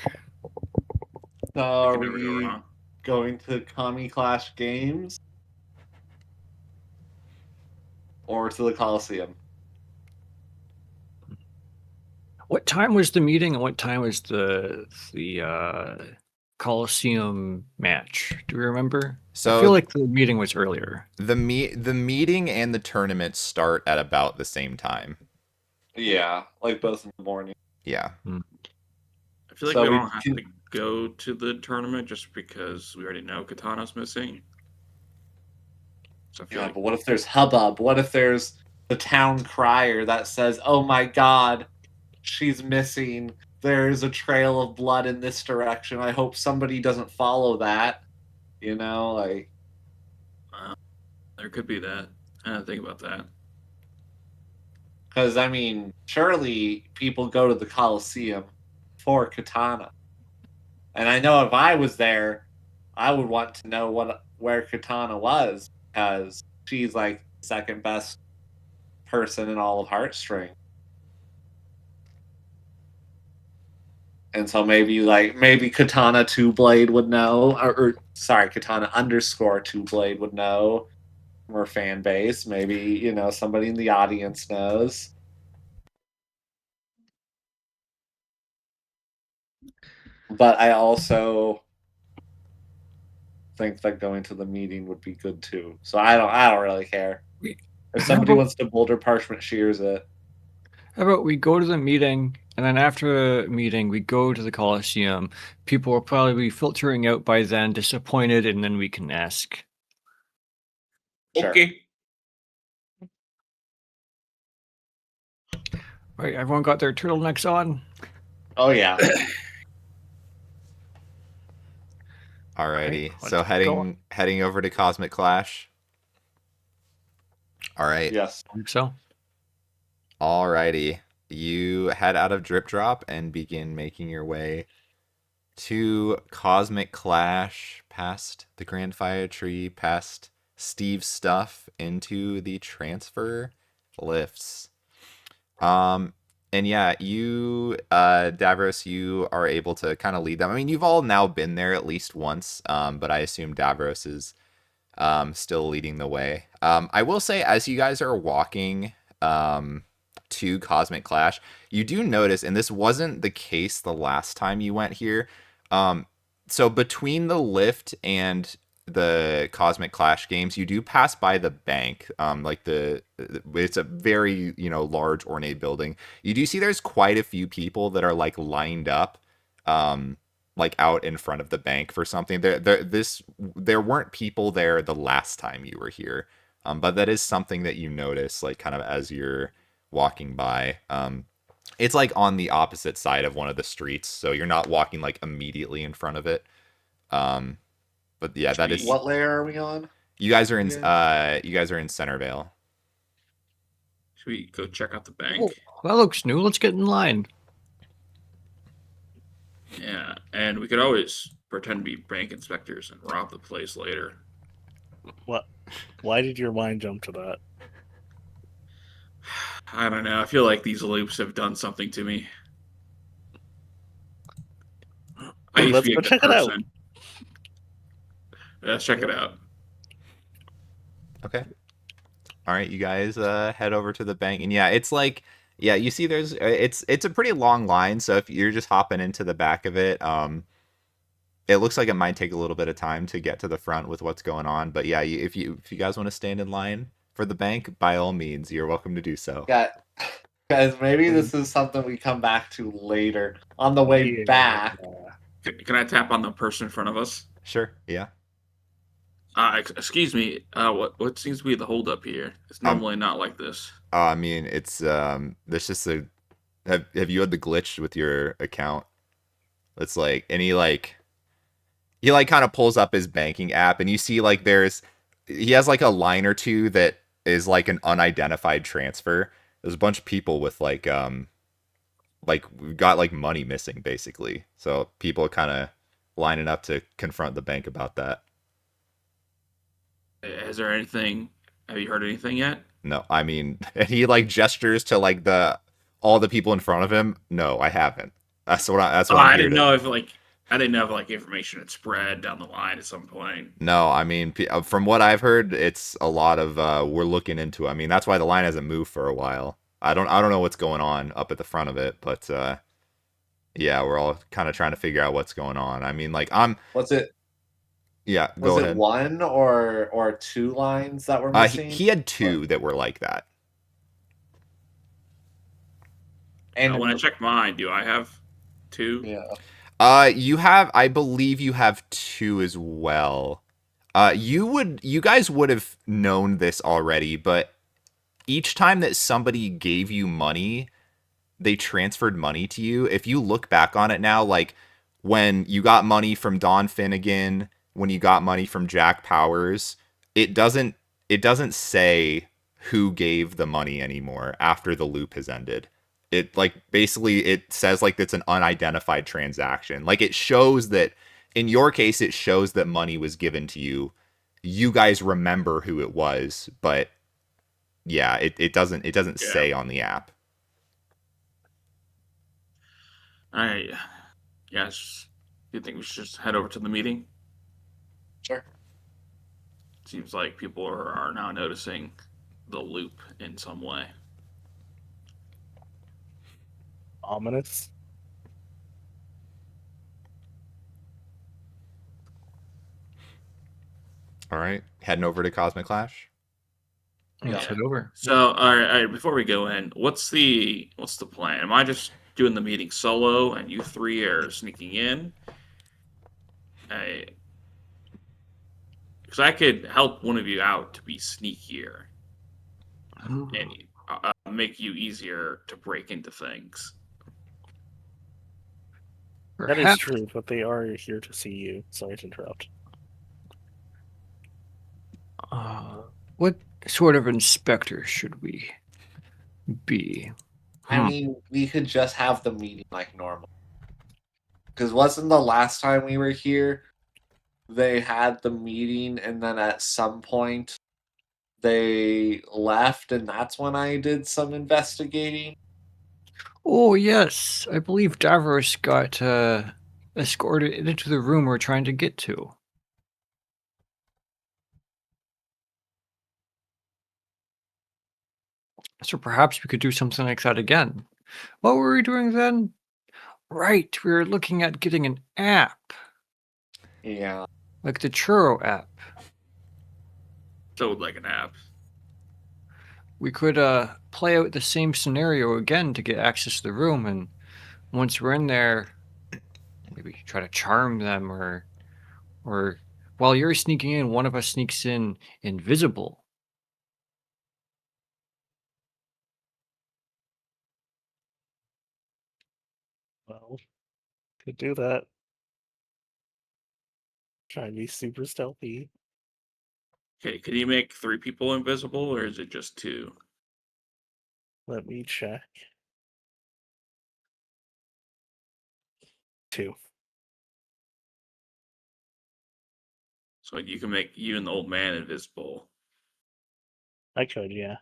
So It are can never go we wrong. going to Commie Clash Games or to the Coliseum? What time was the meeting and what time was the Coliseum match? Do we remember? I feel So like the meeting was earlier. the meeting and the tournament start at about the same time. Yeah, like both in the morning. Yeah. I feel like So we we don't have can- to go to the tournament just because we already know Katana's missing. So I feel Yeah, like but what if there's hubbub? What if there's the town crier that says, "Oh my God, she's missing. There's a trail of blood in this direction. I hope somebody doesn't follow that." You know, like there could be that. I didn't think about that. because I mean, surely people go to the Coliseum for Katana, and I know if I was there, I would want to know where Katana was because she's like the second best person in all of Heartstring. And so maybe Katana Two Blade would know, or sorry, Katana underscore Two Blade would know from her fan base. Maybe somebody in the audience knows. But I also think that going to the meeting would be good too. So I don't really care if How somebody about- wants to Boulder Parchment Shears it. How about we go to the meeting, and then after the meeting, we go to the Coliseum. People will probably be filtering out by then, disappointed, and then we can ask. Sure. Okay. Right, everyone got their turtlenecks on? Oh yeah. Alrighty. Right, So let's go. heading over to Cosmic Clash. All right. Yes. I think so. Alrighty. You head out of Drip Drop and begin making your way to Cosmic Clash, past the Grand Fire Tree, past Steve's stuff, into the transfer lifts. And yeah, you, Davros, you are able to kind of lead them. I mean, you've all now been there at least once, but I assume Davros is still leading the way. I will say, as you guys are walking to Cosmic Clash, you do notice, and this wasn't the case the last time you went here. So between the lift and the Cosmic Clash games, you do pass by the bank. It's a very large ornate building. You do see there's quite a few people that are like lined up. Like out in front of the bank for something. There weren't people there the last time you were here, but that is something that you notice, like kind of as you're walking by. It's like on the opposite side of one of the streets, so you're not walking like immediately in front of it. But yeah, that is. What layer are we on? You guys are in. Yeah. You guys are in Centervale. Should we go check out the bank? Oh, that looks new. Let's get in line. Yeah, and we could always pretend to be bank inspectors and rob the place later. What? Why did your mind jump to that? I don't know. I feel like these loops have done something to me. I used Let's to be go a good check it out. person. Let's check it out. Okay. All right, you guys head over to the bank, and yeah, it's like, yeah, you see, there's it's a pretty long line, so if you're just hopping into the back of it, it looks like it might take a little bit of time to get to the front with what's going on, but yeah, if you guys want to stand in line for the bank, by all means, you're welcome to do so. Guys, maybe this is something we come back to later on the way Yeah. back. Can I tap on the person in front of us? Sure, yeah. Excuse me. What seems to be the holdup here? It's normally not like this. I mean, it's there's just a have you had the glitch with your account? It's like, and he like kind of pulls up his banking app, and you see like he has like a line or two that is like an unidentified transfer. There's a bunch of people with like we've got like money missing basically. So people are kind of lining up to confront the bank about that. Is there anything? Have you heard anything yet? No, I mean, and he like gestures to like all the people in front of him. No, I haven't. That's what I'm I here didn't to. know if information had spread down the line at some point. No, I mean, from what I've heard, it's a lot of we're looking into. I mean, that's why the line hasn't moved for a while. I don't know what's going on up at the front of it, but yeah, we're all kind of trying to figure out what's going on. I mean, like Was it yeah, was go it ahead. one or two lines that were He, missing? he had two that were like that. And When I check mine, do I have two? yeah, You have, I believe you have two as well. You guys would have known this already, but each time that somebody gave you money, they transferred money to you. If you look back on it now, like when you got money from Don Finnegan, when you got money from Jack Powers, it doesn't say who gave the money anymore after the loop has ended. It like basically it says like it's an unidentified transaction. Like it shows that in your case it shows that money was given to you. You guys remember who it was, but yeah, it doesn't say on the app. All right. Yes. Do you think we should just head over to the meeting? sure. Seems like people are now noticing the loop in some way. Ominous. All right, heading over to Cosmic Clash. Let's head over. So, all right, before we go in, what's the plan? Am I just doing the meeting solo and you three are sneaking in? Because I could help one of you out to be sneakier and make you easier to break into things. That is Perhaps true, but they are here to see you. Sorry to interrupt. what sort of inspector should we be? I mean, we could just have the meeting like normal. Because wasn't the last time we were here, they had the meeting and then at some point they left, and that's when I did some investigating. Oh yes, I believe Davros got escorted into the room we're trying to get to. So perhaps we could do something like that again. What were we doing then? Right, we were looking at getting an app, Yeah. like the Churro app. So, like an app. We could play out the same scenario again to get access to the room, and once we're in there, maybe try to charm them, or while you're sneaking in, one of us sneaks in invisible. Well, could do that. Try and be super stealthy. Okay, can you make 3 people invisible, or is it just 2? Let me check. 2. So you can make you and the old man invisible, I could, yeah.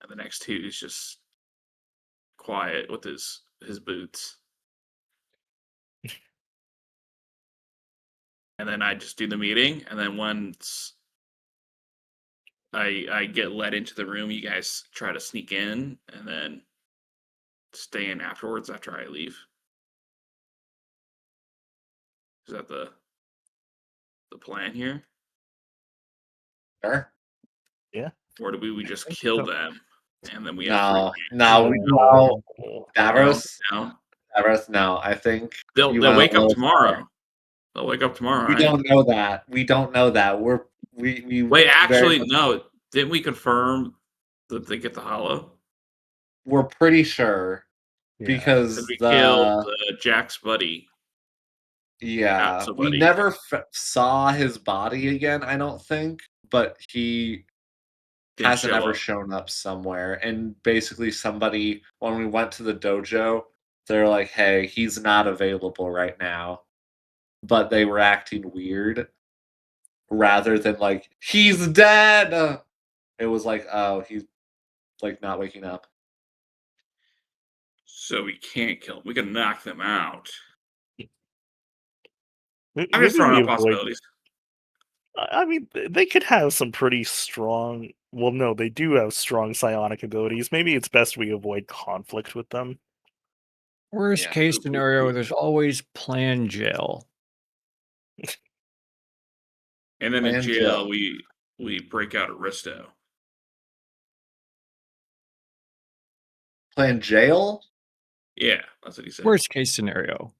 and the next 2 is just quiet with his boots. And then I just do the meeting, and then once I get let into the room, you guys try to sneak in, and then stay in afterwards after I leave. Is that the plan here? Sure. Or do we just think kill so. them and then we have No, free no, no. game? Davros, No? Davros, no. I think They'll you went a wake up little tomorrow. far. I'll wake up tomorrow, We right? don't know that. We don't know that. We Wait, very actually, much- no. Didn't we confirm that they get the hollow? we're pretty sure Yeah. because Because we killed the Jack's buddy. yeah, so we buddy. never saw his body again, I don't think, but he Didn't hasn't show ever up. shown up somewhere. And basically, somebody, when we went to the dojo, they're like, hey, he's not available right now. But they were acting weird rather than like, he's dead. It was like, oh, he's like not waking up. So we can't kill them. We can knock them out. I'm Maybe just throwing we out avoid. possibilities. I mean, they could have some pretty strong. Well, no, they do have strong psionic abilities. Maybe it's best we avoid conflict with them. Worst Yeah. case scenario, there's always plan jail. And then in Plan jail, jail. we break out Aristo. Plan jail? Yeah, that's what he said. Worst case scenario.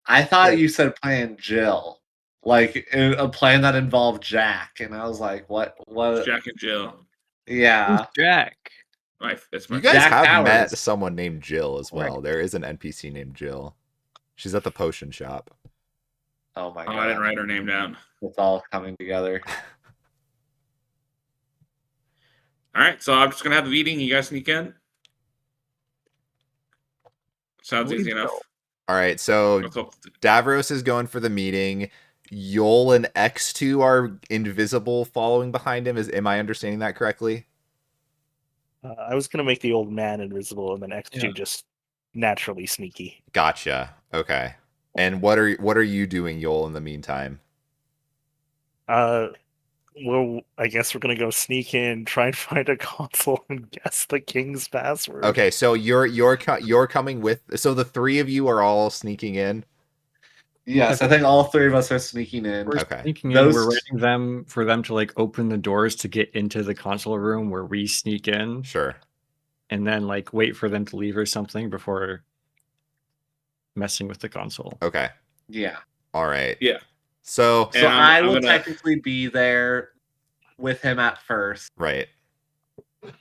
I thought Yeah. you said plan Jill. Like a plan that involved Jack. And I was like, what? What? Jack and Jill. Yeah. Who's Jack? That's my You guys Jack have Powers. met someone named Jill as well. Right. There is an NPC named Jill. She's at the potion shop. Oh my Oh, I didn't god. write her name down. It's all coming together. All right, so I'm just gonna have the meeting. You guys sneak in. Sounds Believe easy enough. so. All right, so Let's hope- Davros is going for the meeting. Yol and X2 are invisible following behind him. Am I understanding that correctly? I was gonna make the old man invisible, and then X2 Yeah. just naturally sneaky. Gotcha. Okay. And what are you doing, Yol, in the meantime? Well, I guess we're gonna go sneak in, try and find a console, and guess the king's password. Okay, so you're coming with. So the three of you are all sneaking in. Yes, I think all three of us are sneaking in. We're Okay. sneaking in. Those- We're waiting them for them to like open the doors to get into the console room where we sneak in, Sure. and then like wait for them to leave or something before messing with the console. Okay. Yeah. All right. Yeah. So So And I I'm will gonna- technically be there with him at first right.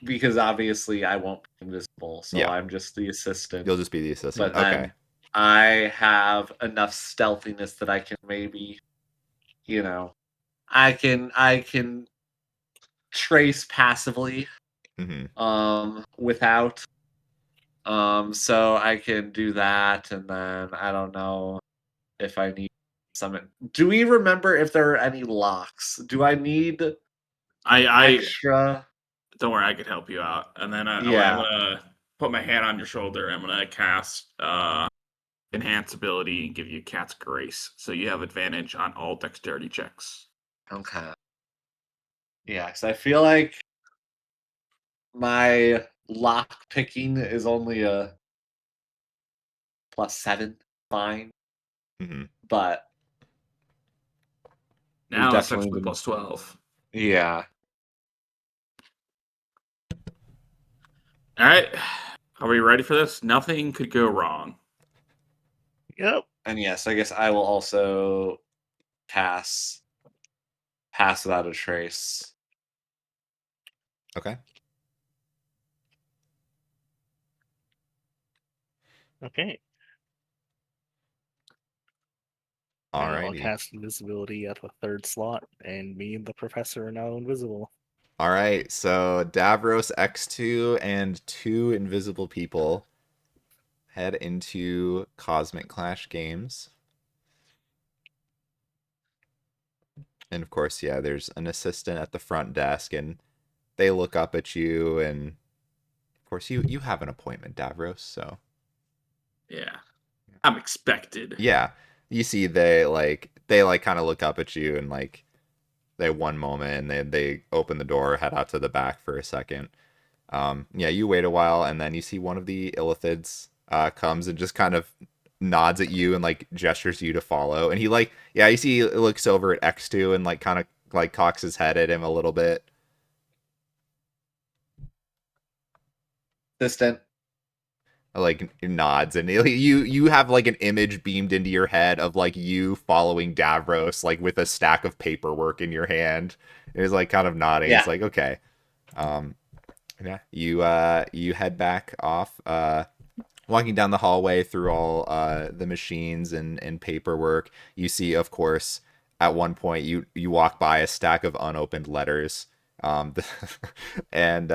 because obviously I won't be invisible, so Yeah. I'm just the assistant. You'll just be the assistant. But then Okay. I have enough stealthiness that I can maybe, I can trace passively, without. So I can do that, and then I don't know if I need some. Do we remember if there are any locks? Do I need I extra? don't worry, I could help you out. And then I'm Yeah. gonna put my hand on your shoulder. I'm gonna cast enhance ability and give you cat's grace, so you have advantage on all dexterity checks. Okay. Yeah, because I feel like my lock picking is only a +7. Fine, but Now it's definitely actually been- plus 12. yeah. All right, are we ready for this? Nothing could go wrong. Yep. And yes, I guess I will also pass without a trace. Okay. Okay. All And I'll right. cast invisibility at the third slot, and me and the professor are now invisible. All right. So Davros, X2, and 2 invisible people head into Cosmic Clash Games. And of course, yeah, there's an assistant at the front desk, and they look up at you, and of course, you have an appointment, Davros. So Yeah, I'm expected. yeah, you see they kind of look up at you, and like they one moment, and they open the door, head out to the back for a second. Yeah, you wait a while, and then you see one of the illithids comes and just kind of nods at you and like gestures you to follow. And he you see he looks over at X2 and like kind of like cocks his head at him a little bit. Assistant. like nods, and you have like an image beamed into your head of like you following Davros like with a stack of paperwork in your hand. It was like kind of nodding. Yeah. It's like, okay. Yeah, you head back off, walking down the hallway through all the machines and paperwork. You see, of course, at one point you walk by a stack of unopened letters. And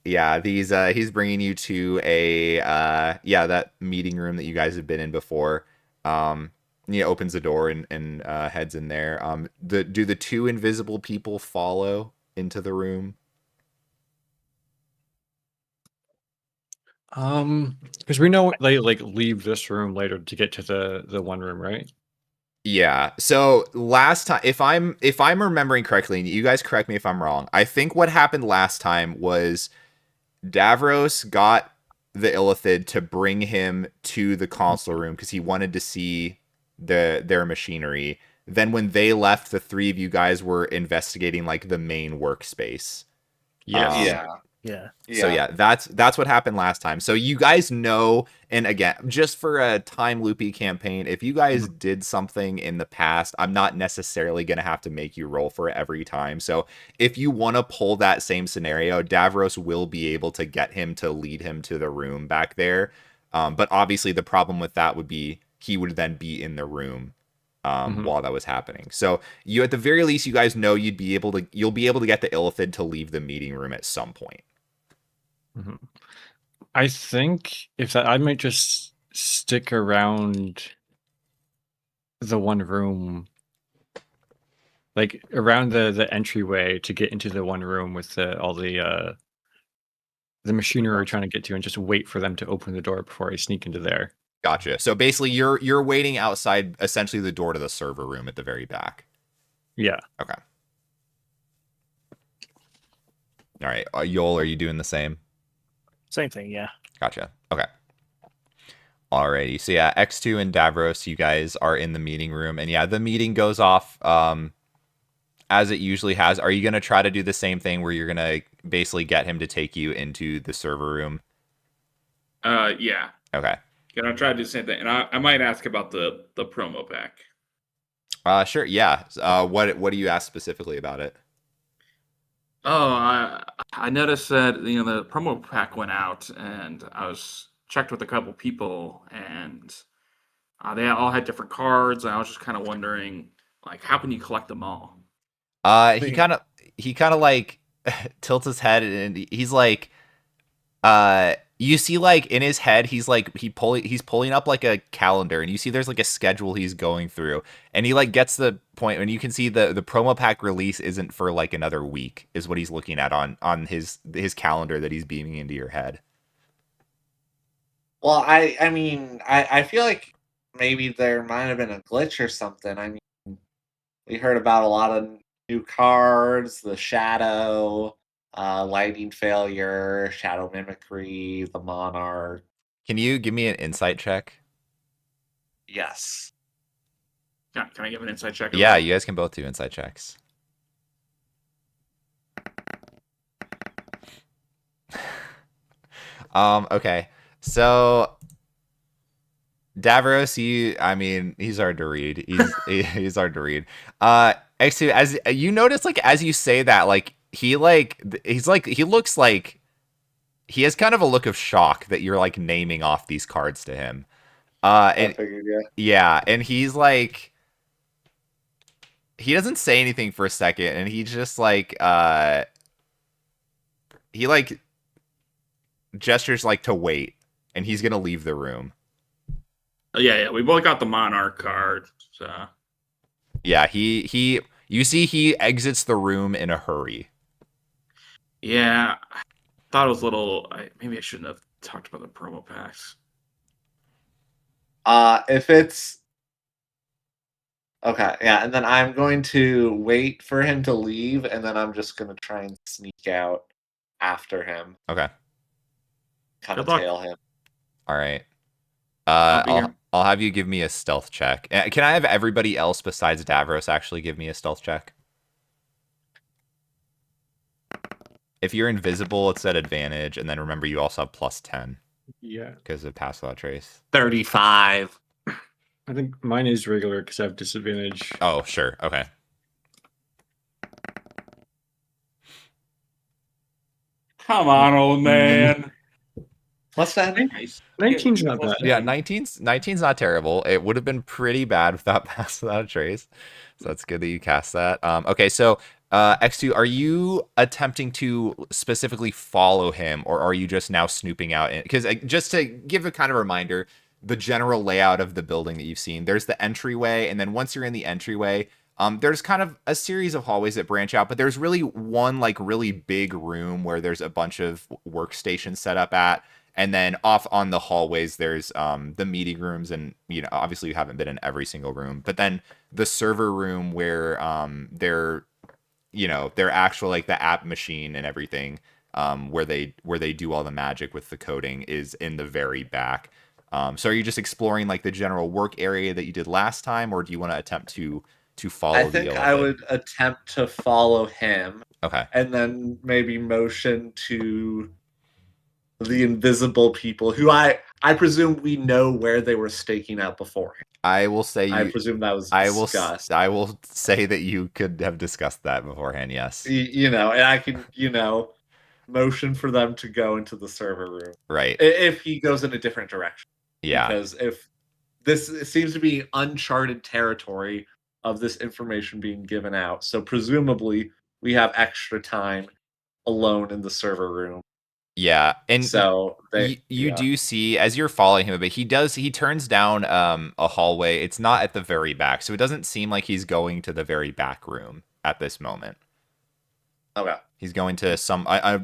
yeah, these he's bringing you to a that meeting room that you guys have been in before. He opens the door and heads in there. Do the two invisible people follow into the room? Because we know they like leave this room later to get to the one room, right? Yeah. So last time, if I'm remembering correctly, and you guys correct me if I'm wrong, I think what happened last time was Davros got the Illithid to bring him to the console room because he wanted to see their machinery. Then when they left, the three of you guys were investigating like the main workspace. Yes. Yeah. Yeah. So yeah, that's what happened last time. So you guys know, and again, just for a time loopy campaign, if you guys did something in the past, I'm not necessarily gonna have to make you roll for it every time. So if you want to pull that same scenario, Davros will be able to get him to lead him to the room back there. But obviously the problem with that would be he would then be in the room while that was happening. So you, at the very least, you guys know you'll be able to get the Illithid to leave the meeting room at some point. I think if that, I might just stick around the one room, like around the entryway to get into the one room with all the machinery we're trying to get to, and just wait for them to open the door before I sneak into there. Gotcha. So basically, you're waiting outside, essentially the door to the server room at the very back. Yeah. Okay. All right, Yol, are you doing the same? Same thing, yeah. Gotcha. Okay. Alrighty. So yeah, X2 and Davros, you guys are in the meeting room, and yeah, the meeting goes off as it usually has. Are you gonna try to do the same thing where you're gonna basically get him to take you into the server room? Yeah. Okay. Gonna try to do the same thing, and I might ask about the promo pack. Sure. Yeah. What do you ask specifically about it? Oh, I noticed that the promo pack went out, and I was checked with a couple people, and they all had different cards. And I was just kind of wondering, like, how can you collect them all? He kind of like tilts his head and he's like, you see like in his head he's pulling up like a calendar, and you see there's like a schedule he's going through, and he like gets the point, and you can see the promo pack release isn't for like another week is what he's looking at on his calendar that he's beaming into your head. Well, I mean, I feel like maybe there might have been a glitch or something. I mean, we heard about a lot of new cards, the Shadow, Lightning Failure, Shadow Mimicry, the Monarch. Can you give me an insight check? Yes. Yeah, can I give an inside check? as Yeah, well? you guys can both do insight checks. Okay. So Davros, I mean, he's hard to read. He's hard to read. X2, as you notice, like as you say that, like he looks like he has kind of a look of shock that you're like naming off these cards to him. I And figured, yeah. yeah, and he's like, he doesn't say anything for a second, and he just like he like gestures like to wait, and he's gonna leave the room. Yeah, we both got the Monarch card. So Yeah, you see he exits the room in a hurry. yeah, I thought it was a little. Maybe I shouldn't have talked about the promo packs. If it's okay, yeah, and then I'm going to wait for him to leave, and then I'm just gonna try and sneak out after him, Okay. kind of Good luck. tail him. All right. I'll be here. I'll have you give me a stealth check. Can I have everybody else besides Davros actually give me a stealth check? If you're invisible, it's at advantage, and then remember you also have +10. Yeah, because of pass without trace. 35. I think mine is regular because I have disadvantage. Oh, sure. Okay. Come on, old man. What's that? Nice. 19's Yeah, not plus bad. Yeah, 10. 19's not terrible. It would have been pretty bad without pass without a trace. So that's good that you cast that. Okay, so X2, are you attempting to specifically follow him, or are you just now snooping out? Because just to give a kind of reminder, the general layout of the building that you've seen, there's the entryway, and then once you're in the entryway, there's kind of a series of hallways that branch out, but there's really one like really big room where there's a bunch of workstations set up at. And then off on the hallways, there's the meeting rooms, and obviously you haven't been in every single room. But then the server room where their actual like the app machine and everything, where they do all the magic with the coding is in the very back. So are you just exploring like the general work area that you did last time, or do you want to attempt to follow I the think illithid? I would attempt to follow him Okay. and then maybe motion to the invisible people who I presume we know where they were staking out beforehand. I will say I you. presume that was I discussed. I will say that you could have discussed that beforehand. Yes. And I can, motion for them to go into the server room. Right. If he goes in a different direction. Yeah. Because if this seems to be uncharted territory of this information being given out. So presumably we have extra time alone in the server room. Yeah, and So you do see as you're following him a bit, he turns down a hallway. It's not at the very back, so it doesn't seem like he's going to the very back room at this moment. Okay. He's going to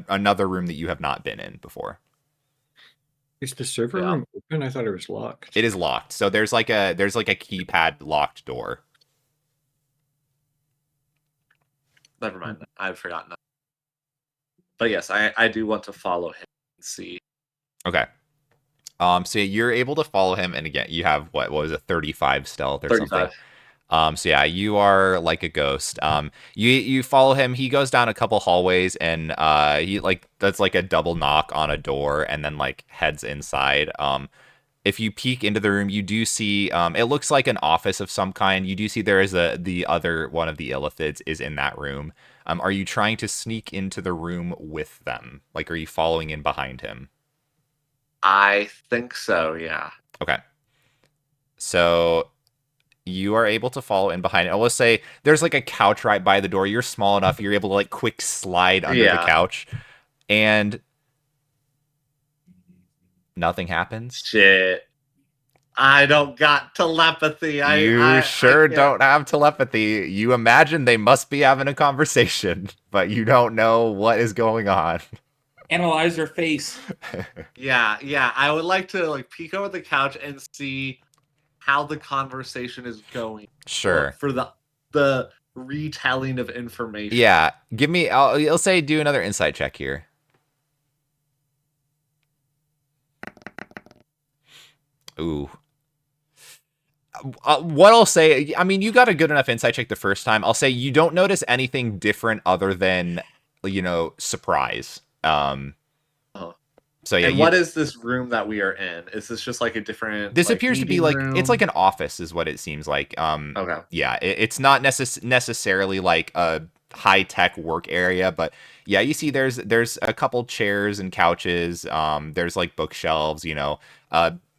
another room that you have not been in before. Is the server room open? I thought it was locked. It is locked. So there's like a keypad locked door. Never mind. I've forgotten that. But yes, I do want to follow him and see. Okay. So you're able to follow him, and again, you have what was it, 35 stealth or 35. something. So yeah, you are like a ghost. You follow him. He goes down a couple hallways, and he like does like a double knock on a door, and then like heads inside. If you peek into the room, you do see it looks like an office of some kind. You do see there is the other one of the illithids is in that room. Are you trying to sneak into the room with them? Like, are you following in behind him? I think so, yeah. Okay. So you are able to follow in behind it. I will say there's like a couch right by the door. You're small enough. You're able to like quick slide under the couch, and nothing happens. Shit. I don't got telepathy. You sure don't have telepathy. You imagine they must be having a conversation, but you don't know what is going on. Analyze their face. Yeah. I would like to like peek over the couch and see how the conversation is going. Sure. For the retelling of information. Yeah. Give me. I'll say do another insight check here. Ooh. What I'll say, I mean, you got a good enough insight check the first time. I'll say you don't notice anything different other than, surprise. So yeah. And what is this room that we are in? Is this just like a different? This like, appears to be like room? it's like an office, is what it seems like. Okay. Yeah, it's not necessarily like a high tech work area, but yeah, you see, there's a couple chairs and couches. There's like bookshelves.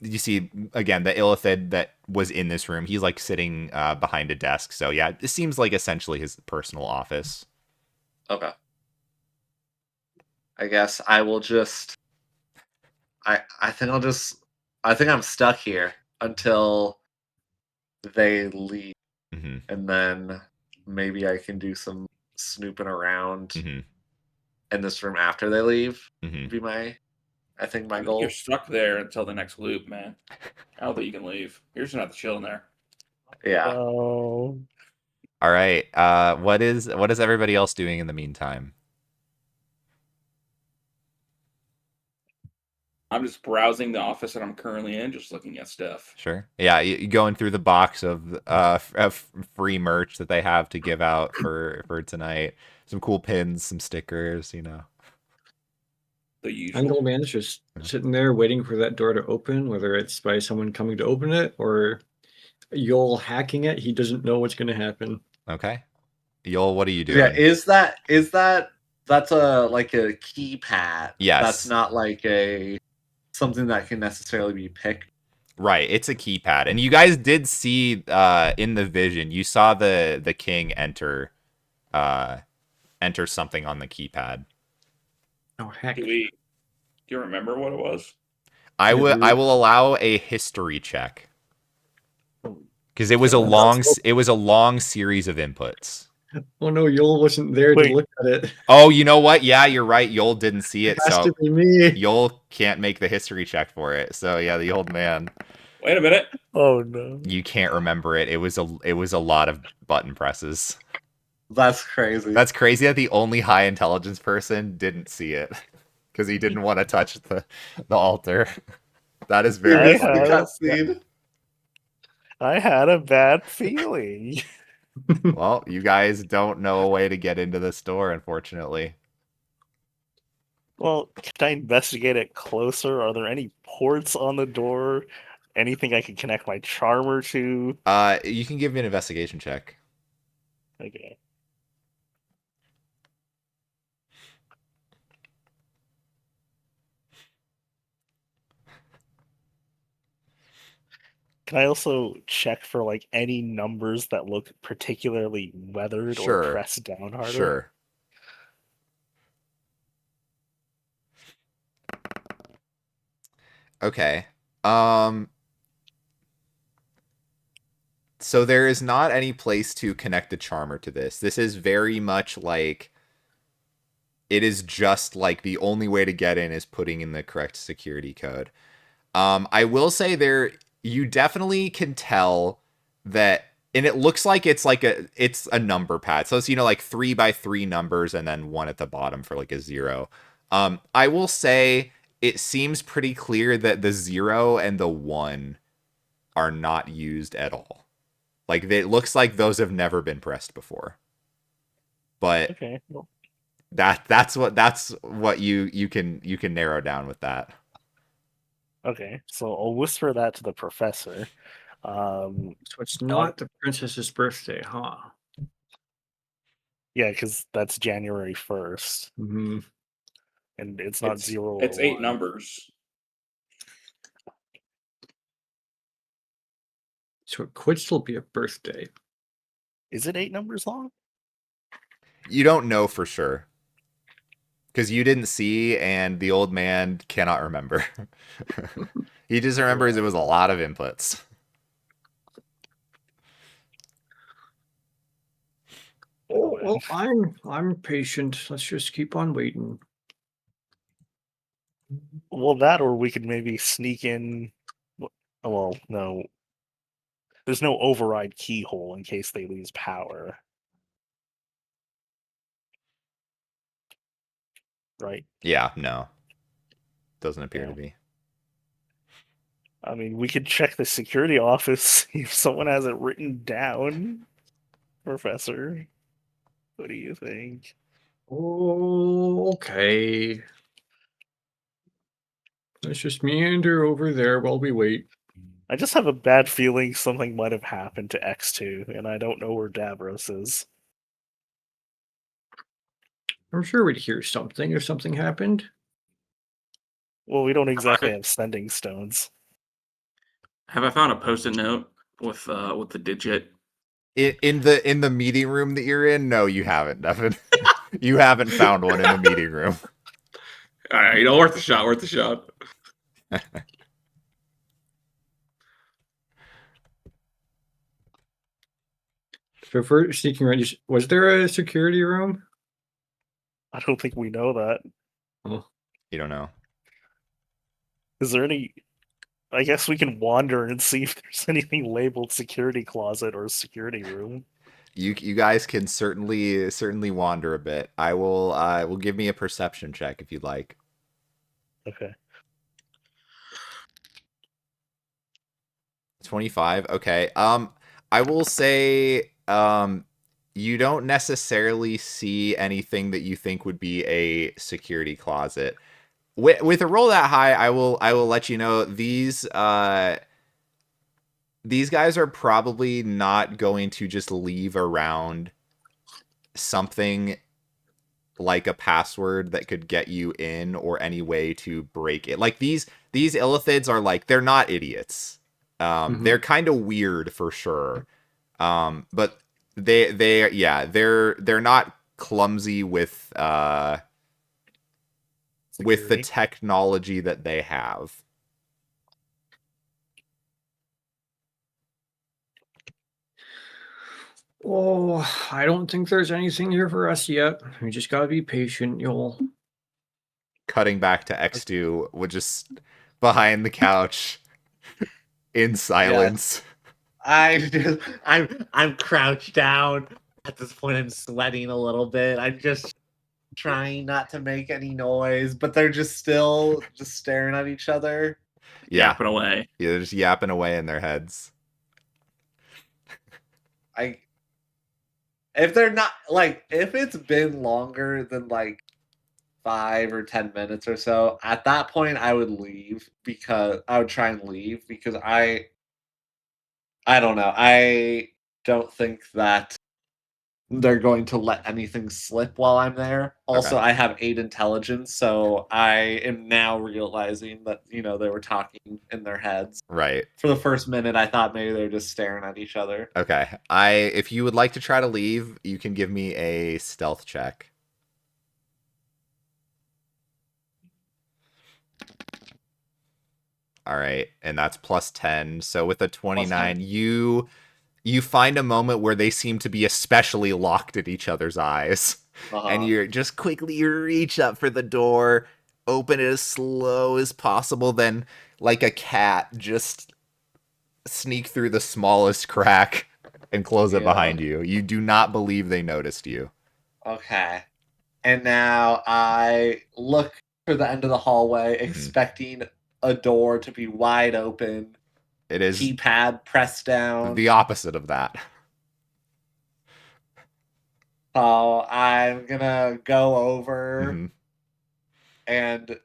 You see again the illithid that was in this room. He's like sitting behind a desk. So yeah, it seems like essentially his personal office. Okay. I guess I will just. I think I'm stuck here until they leave, and then maybe I can do some snooping around in this room after they leave. Be my goal. You're stuck there until the next loop, man. I don't think you can leave. You're just gonna have to chill in there. Yeah. Oh. All right. What is everybody else doing in the meantime? I'm just browsing the office that I'm currently in, just looking at stuff. Sure. Yeah, you going through the box of free merch that they have to give out for tonight. Some cool pins, some stickers, The And the usual. old man's just sitting there waiting for that door to open, whether it's by someone coming to open it or Yol hacking it. He doesn't know what's going to happen. Okay. Yol, what are you Yeah, doing? is that that's a like a keypad? Yes. That's not like a something that can necessarily be picked. Right, it's a keypad. And you guys did see in the vision, you saw the king enter something on the keypad. Oh, heck. Do you remember what it was? I Yeah, will allow a history check. Because it was a long series of inputs. Oh no, Yol wasn't there Wait. to look at it. Oh, you know what? Yeah, you're right. Yol didn't see it, It has so to be me. Yol can't make the history check for it. So yeah, the old man, Wait a minute. Oh no. you can't remember it. It was a lot of button presses. That's crazy. That's crazy that the only high intelligence person didn't see it because he didn't want to touch the altar. That is You very missed funny. the had- cutscene. I had a bad feeling. Well, you guys don't know a way to get into this door, unfortunately. Well, can I investigate it closer? Are there any ports on the door? Anything I can connect my charmer to? You can give me an investigation check. Okay. Can I also check for like any numbers that look particularly weathered Sure. or pressed down harder? Sure. Okay. So there is not any place to connect the charmer to this. This is very much like it is just like the only way to get in is putting in the correct security code. I will say you definitely can tell that, and it looks like it's a number pad. So it's like 3x3 numbers and then one at the bottom for like a 0. I will say it seems pretty clear that the 0 and the 1 are not used at all. Like it looks like those have never been pressed before. But Okay. Well, that's what you can narrow down with that. okay. So I'll whisper that to the professor. So it's not the princess's birthday, huh? Yeah, because that's January 1st, Mm-hmm. and it's not 0 or It's 8 1. numbers. So it could still be a birthday. Is it 8 numbers long? You don't know for sure. Because you didn't see, and the old man cannot remember. He just remembers it was a lot of inputs. Oh, well, I'm patient. Let's just keep on waiting. Well, that or we could maybe sneak in. Well, no. There's no override keyhole in case they lose power. Right? Yeah, no. Doesn't appear Yeah. to be. I mean, we could check the security office if someone has it written down. Professor, what do you think? Oh, okay. Let's just meander over there while we wait. I just have a bad feeling something might have happened to X2, and I don't know where Davros is. I'm sure we'd hear something if something happened. Well, we don't exactly have sending stones. Have I found a post-it note with the digit? In the meeting room that you're in, no, you haven't, Devin. You haven't found one in the meeting room. All right, worth a shot. Worth a shot. So for sneaking around, was there a security room? I don't think we know that. You don't know. Is there any? I guess we can wander and see if there's anything labeled security closet or security room. You guys can certainly wander a bit. I will give me a perception check if you'd like. Okay. 25. Okay. I will say you don't necessarily see anything that you think would be a security closet. with a roll that high, I will let you know these guys are probably not going to just leave around something like a password that could get you in or any way to break it. Like these illithids are like, they're not idiots. They're kind of weird for sure. But they're not clumsy with the Security. technology that they have. Oh, I don't think there's anything here for us yet. We just gotta be patient, y'all. Cutting back to X2, would just behind the couch in silence. I'm crouched down. At this point, I'm sweating a little bit. I'm just trying not to make any noise, but they're just still just staring at each other. Yapping away. Yeah, they're just yapping away in their heads. If they're not like, if it's been longer than like 5 or 10 minutes or so, at that point I would leave, because I would try and leave, because I don't know. I don't think that they're going to let anything slip while I'm there. Also, Okay. I have 8 intelligence, so I am now realizing that, they were talking in their heads. Right. For the first minute, I thought maybe they're just staring at each other. Okay. If you would like to try to leave, you can give me a stealth check. All right, and that's plus 10. So with a 29, you find a moment where they seem to be especially locked at each other's eyes. And you're just quickly reach up for the door, open it as slow as possible, then like a cat just sneak through the smallest crack and close it behind you. You do not believe they noticed you. Okay. And now I look for the end of the hallway, expecting a door to be wide open. It is keypad pressed down. the opposite of that. So I'm gonna go over and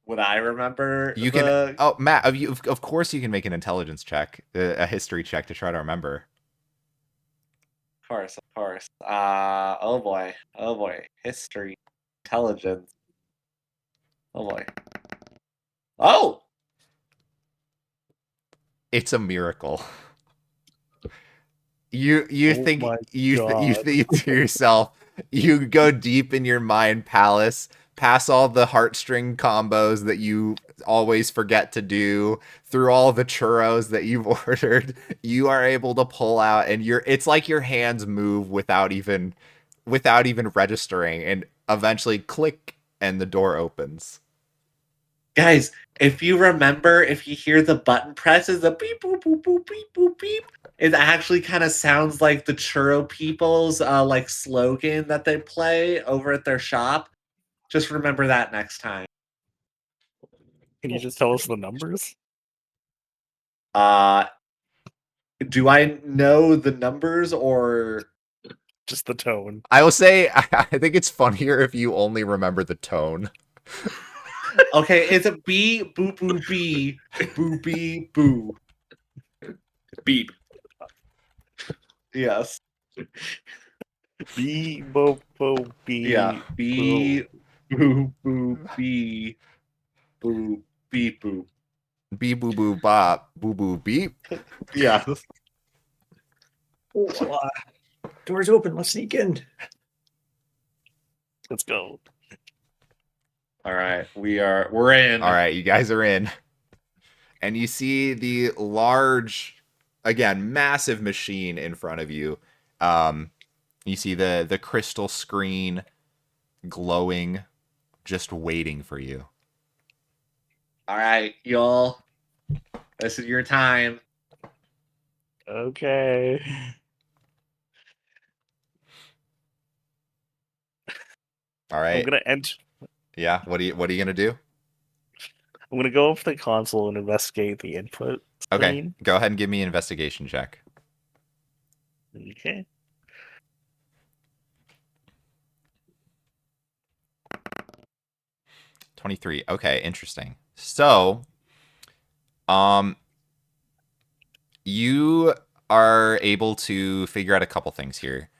would I remember you can Matt, of course you can make an intelligence check, a history check to try to remember. Of course. Oh boy. History, intelligence. Oh boy. Oh! It's a miracle. You Oh think my you God. think to yourself, you go deep in your mind palace, pass all the heartstring combos that you always forget to do, through all the churros that you've ordered, you are able to pull out, and it's like your hands move without even registering, and eventually click and the door opens. Guys, if you remember, if you hear the button presses, the beep boop boop boop beep boop beep, it actually kind of sounds like the Churro People's like slogan that they play over at their shop. Just remember that next time. Can you just tell us the numbers? Do I know the numbers or Just the tone. I will say, I think it's funnier if you only remember the tone. okay? It's a B boo boo B boo B boo. Beep. Yes. B bo bo B. Yeah. B boo boo B boo beep boo. Beep boo boo bop boo boo beep. Yeah. Oh, doors open. Let's sneak in. Let's go. All right, we're in. All right, you guys are in. And you see the large, again, massive machine in front of you. You see the crystal screen glowing, just waiting for you. All right, y'all. This is your time. Okay. All right. I'm gonna enter. Yeah. What are you gonna do? I'm gonna go up to the console and investigate the input Okay. screen. Go ahead and give me an investigation check. Okay. 23. Okay, interesting. So, you are able to figure out a couple things here.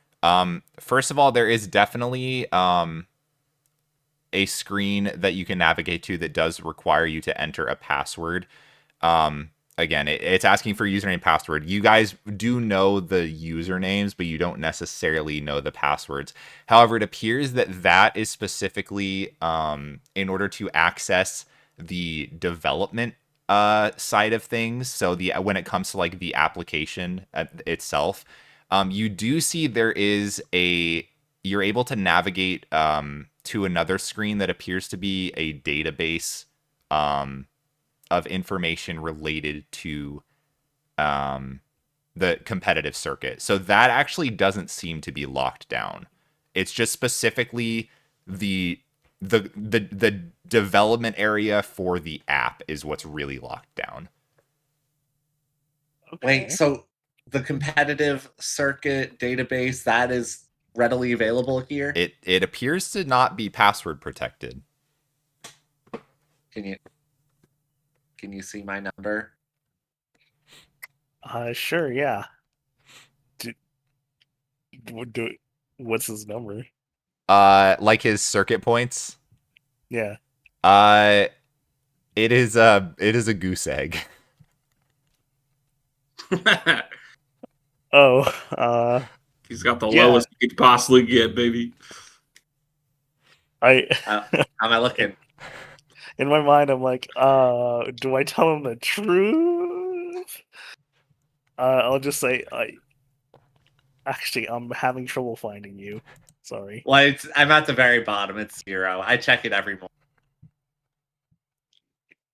First of all, there is definitely a screen that you can navigate to that does require you to enter a password. Again, it's asking for username and password. You guys do know the usernames, but you don't necessarily know the passwords. However, it appears that that is specifically in order to access the development side of things. So when it comes to like the application itself, you do see there is you're able to navigate to another screen that appears to be a database of information related to the competitive circuit. So that actually doesn't seem to be locked down. It's just specifically the development area for the app is what's really locked down. Okay. Wait, so the competitive circuit database, that is readily available here? It appears to not be password protected. Can you see my number? Sure, yeah. What's his number? Like his circuit points. Yeah. It is a goose egg. Oh, He's got the Yeah. lowest you could possibly get, baby. I How am I looking? in my mind I'm like, do I tell him the truth? I'll just say actually I'm having trouble finding you. Sorry. Well, I'm at the very bottom. It's 0. I check it every morning.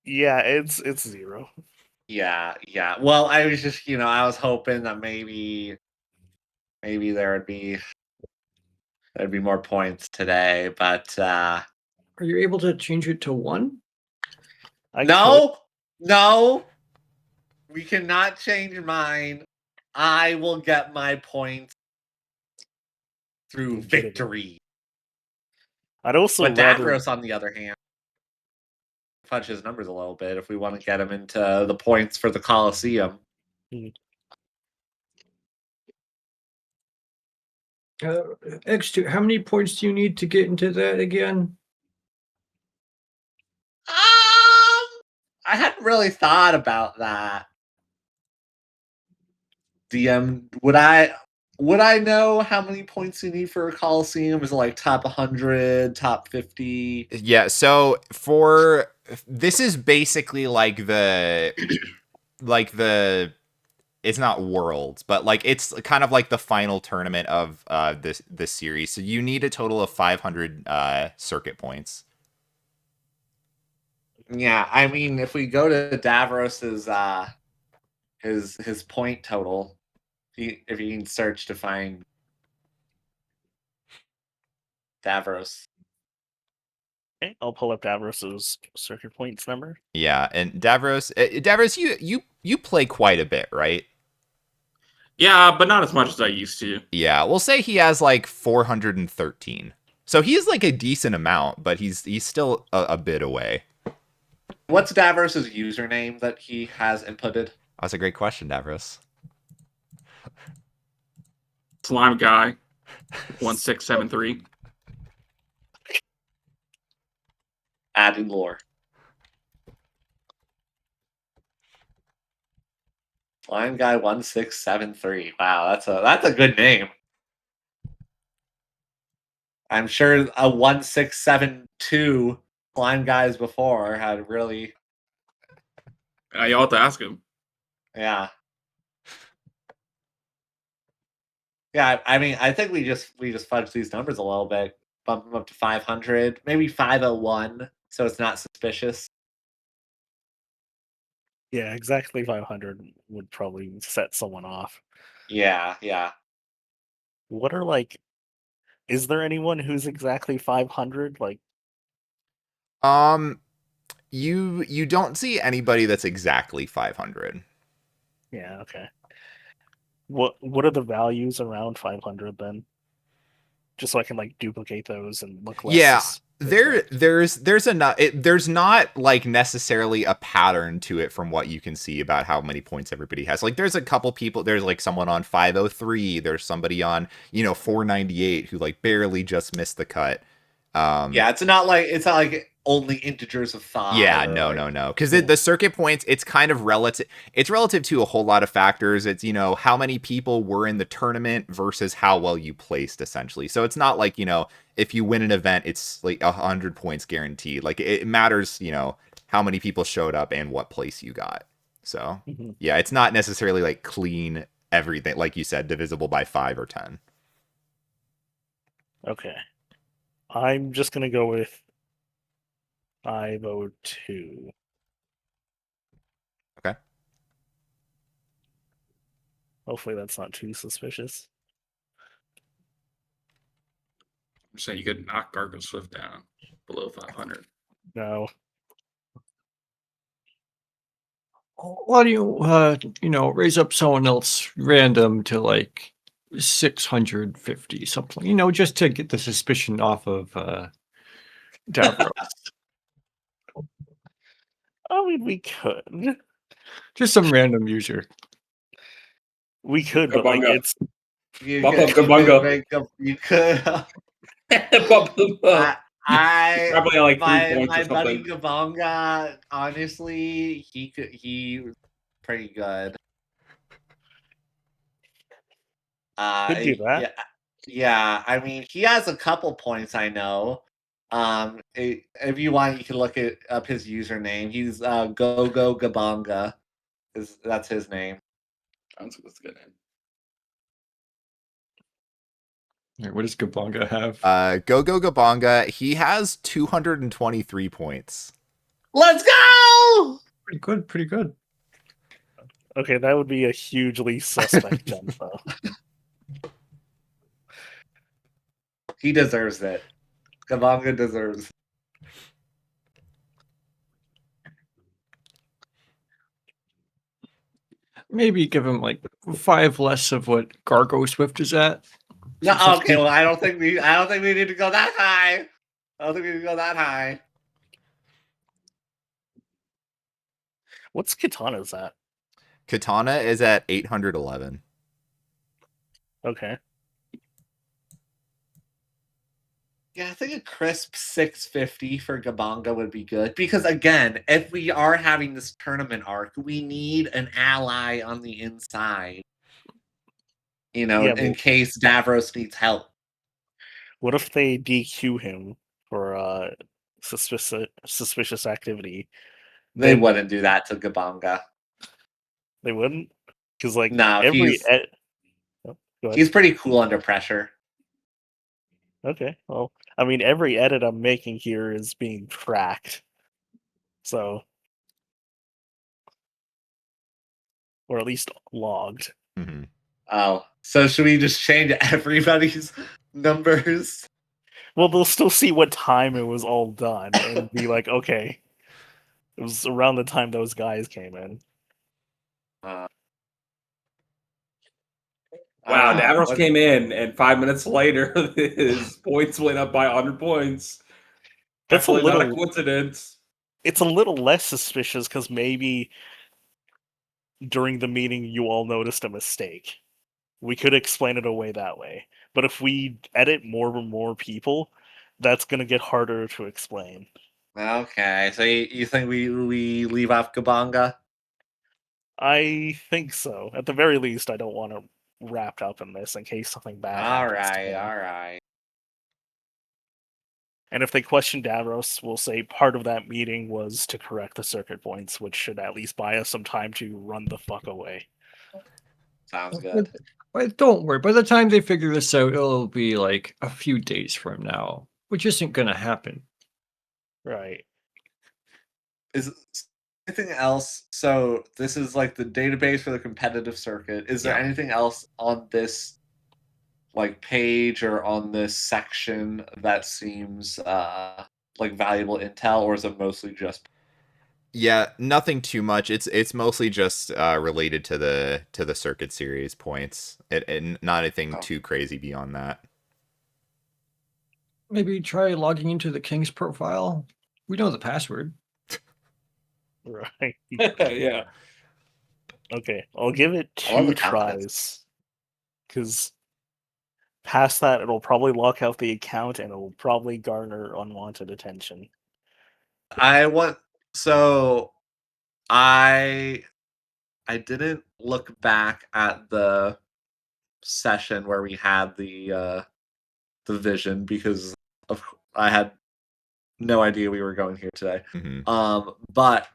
Yeah, it's 0. Yeah. Well, I was just, I was hoping that maybe there'd be more points today, but Are you able to change it to 1? no, we cannot change mine. I will get my points through Legitimate. victory. I'd also But rather Davros, on the other hand, fudge his numbers a little bit if we want to get him into the points for the Coliseum. X2, how many points do you need to get into that again? I hadn't really thought about that. DM, would I know how many points you need for a Coliseum? Is it like top 100, top 50? Yeah, so this is basically like the it's not worlds, but like it's kind of like the final tournament of this series. So you need a total of 500 circuit points. Yeah, I mean, if we go to Davros's his point total, if you can search to find Davros. Okay, I'll pull up Davros's circuit points number. Yeah, and Davros, you play quite a bit, right? Yeah, but not as much as I used to. Yeah, we'll say he has like 413. So he's like a decent amount, but he's still a bit away. What's Davros's username that he has inputted? That's a great question, Davros. Slime guy, 1673. Adding lore. Slime guy 1673. Wow, that's a good name. I'm sure a 1672 slime guys before had really, Y'all have to ask him. yeah. Yeah, I mean, I think we just fudged these numbers a little bit, bump them up to 500, maybe 501, so it's not suspicious. Yeah, exactly 500 would probably set someone off. Yeah. What are like? Is there anyone who's exactly 500? Like, You don't see anybody that's exactly 500. yeah, okay. What are the values around 500 then? Just so I can like duplicate those and look less. Yeah. there's not like necessarily a pattern to it from what you can see about how many points everybody has. Like there's a couple people, there's like someone on 503, there's somebody on 498 who like barely just missed the cut. Yeah, it's not like only integers of 5. Yeah, or no. Because the circuit points, it's kind of relative. It's relative to a whole lot of factors. It's, how many people were in the tournament versus how well you placed, essentially. So it's not like, if you win an event, it's like 100 points guaranteed. Like it matters, how many people showed up and what place you got. So, yeah, it's not necessarily like clean everything, like you said, divisible by 5 or 10. Okay. I'm just going to go with 502. Okay. Hopefully that's not too suspicious. I'm saying you could knock Gargo Swift down below 500. No. Why do you, raise up someone else random to like 650 something, just to get the suspicion off of Davros. I mean, we could. Just some random user. We could, but like Kabunga. it's You Bump could- up Kabunga. you could. Bump them up. I Probably like 3 my points my or buddy something. Gabonga, honestly, he was pretty good. Could do that. Yeah. I mean, he has a couple points. I know. If you want, you can look up his username. He's Go Gabonga. That's his name. That's a good name. Right, what does Gabonga have? Go Gabonga, he has 223 points. Let's go! Pretty good. Okay, that would be a hugely suspect jump, though. He deserves it. Gabonga deserves. Maybe give him like 5 less of what Gargo Swift is at. No, So okay. Well, I don't think we need to go that high. I don't think we need to go that high. What's Katana's at? Katana is at 811. Okay. Yeah, I think a crisp 650 for Gabonga would be good. Because again, if we are having this tournament arc, we need an ally on the inside. Yeah, in but- case Davros needs help. What if they DQ him for suspicious activity? They Then- wouldn't do that to Gabonga. They wouldn't? Because like No, every he's- Oh, go ahead. He's pretty cool under pressure. Okay, well, I mean, every edit I'm making here is being tracked. So, or at least logged. Mm-hmm. Oh, so should we just change everybody's numbers? Well, they'll still see what time it was all done and be like, okay, it was around the time those guys came in. Wow, Davros what- came in, and 5 minutes later, his points went up by 100 points. That's a Definitely not a little- coincidence. It's a little less suspicious because maybe during the meeting you all noticed a mistake. We could explain it away that way. But if we edit more and more people, that's going to get harder to explain. Okay, so you think we leave off Gabonga? I think so. At the very least, I don't want to wrapped up in this in case something bad happens to him. All right. And if they question Davros, we'll say part of that meeting was to correct the circuit points, which should at least buy us some time to run the fuck away. Sounds good. But don't worry. By the time they figure this out, it'll be like a few days from now, which isn't going to happen. Right. Is anything else? So this is like the database for the competitive circuit. Is there Yeah. anything else on this like page or on this section that seems like valuable intel, or is it mostly just? Yeah, nothing too much. It's mostly just related to the circuit series points. And not anything Oh. too crazy beyond that. maybe try logging into the king's profile. We know the password. Right. Yeah. Okay, I'll give it I love 2 the confidence. tries. Because past that, it'll probably lock out the account and it'll probably garner unwanted attention. So I didn't look back at the session where we had the vision because I had no idea we were going here today. But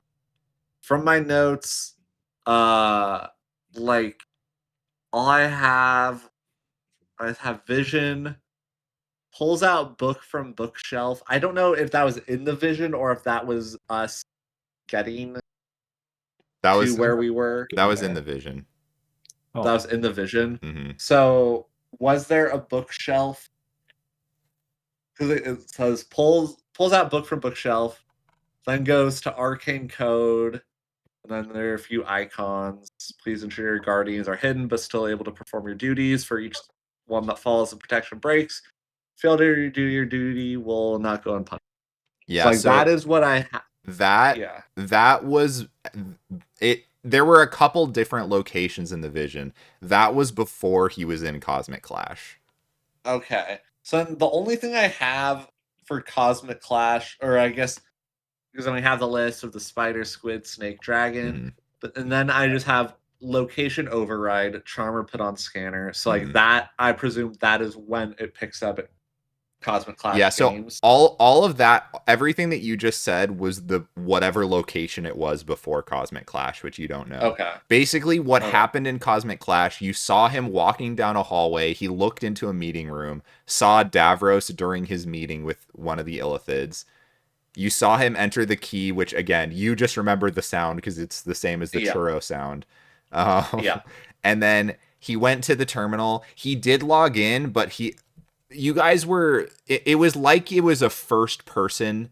from my notes, like all I have vision, pulls out book from bookshelf. I don't know if that was in the vision or if that was us getting That to was where we were. that was in the vision. Oh, That was in the vision. Mm-hmm. So was there a bookshelf? Because it says pulls out book from bookshelf, then goes to arcane code, and then there are a few icons. Please ensure your guardians are hidden but still able to perform your duties. For each one that falls, the protection breaks. Fail to do your duty will not go unpunished. Yeah, So that is what I that yeah. that was it. There were a couple different locations in the vision. That was before he was in Cosmic Clash. Okay. So the only thing I have for Cosmic Clash, or I guess because I only have the list of the spider, squid, snake, dragon, and then I just have location override, charmer put on scanner. So like that, I presume that is when it picks up at Cosmic Clash Yeah, so games. all of that, everything that you just said was the whatever location it was before Cosmic Clash, which you don't know. Okay. Basically, what Okay. happened in Cosmic Clash, you saw him walking down a hallway. He looked into a meeting room, saw Davros during his meeting with one of the Illithids. You saw him enter the key, which again, you just remembered the sound because it's the same as the Yeah. churro sound. Yeah. And then he went to the terminal. He did log in, but you guys were, it was like it was a first person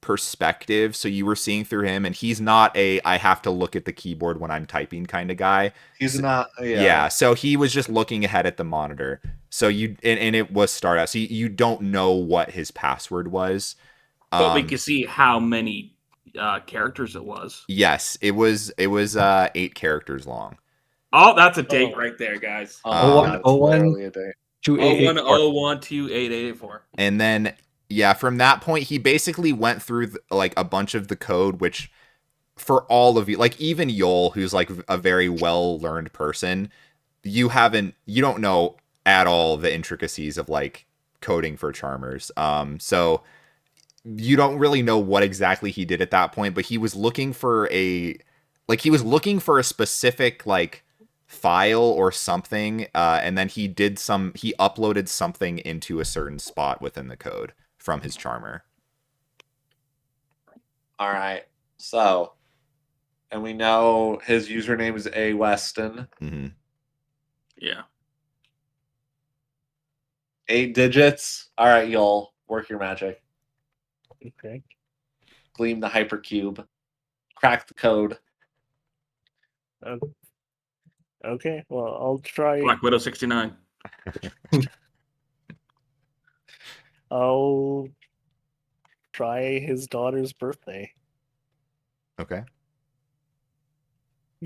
perspective, so you were seeing through him, and he's not I have to look at the keyboard when I'm typing kind of guy. He's not. Yeah, so he was just looking ahead at the monitor. So and it was start out. So you don't know what his password was. But we could see how many characters it was. Yes, it was 8 characters long. Oh, that's a date right there, guys. Yeah, it's literally a day. 2884. And then yeah, from that point he basically went through like a bunch of the code, which for all of you, like even Yol, who's like a very well learned person, you don't know at all the intricacies of like coding for charmers. So you don't really know what exactly he did at that point, but he was looking for a specific like file or something, and then he uploaded something into a certain spot within the code from his charmer. All right. So, and we know his username is A Weston. Mm-hmm. Yeah. 8 digits. All right, y'all. Work your magic. Okay. Gleam the hypercube. Crack the code. Okay, well, I'll try. Black Widow 69. I'll try his daughter's birthday. Okay.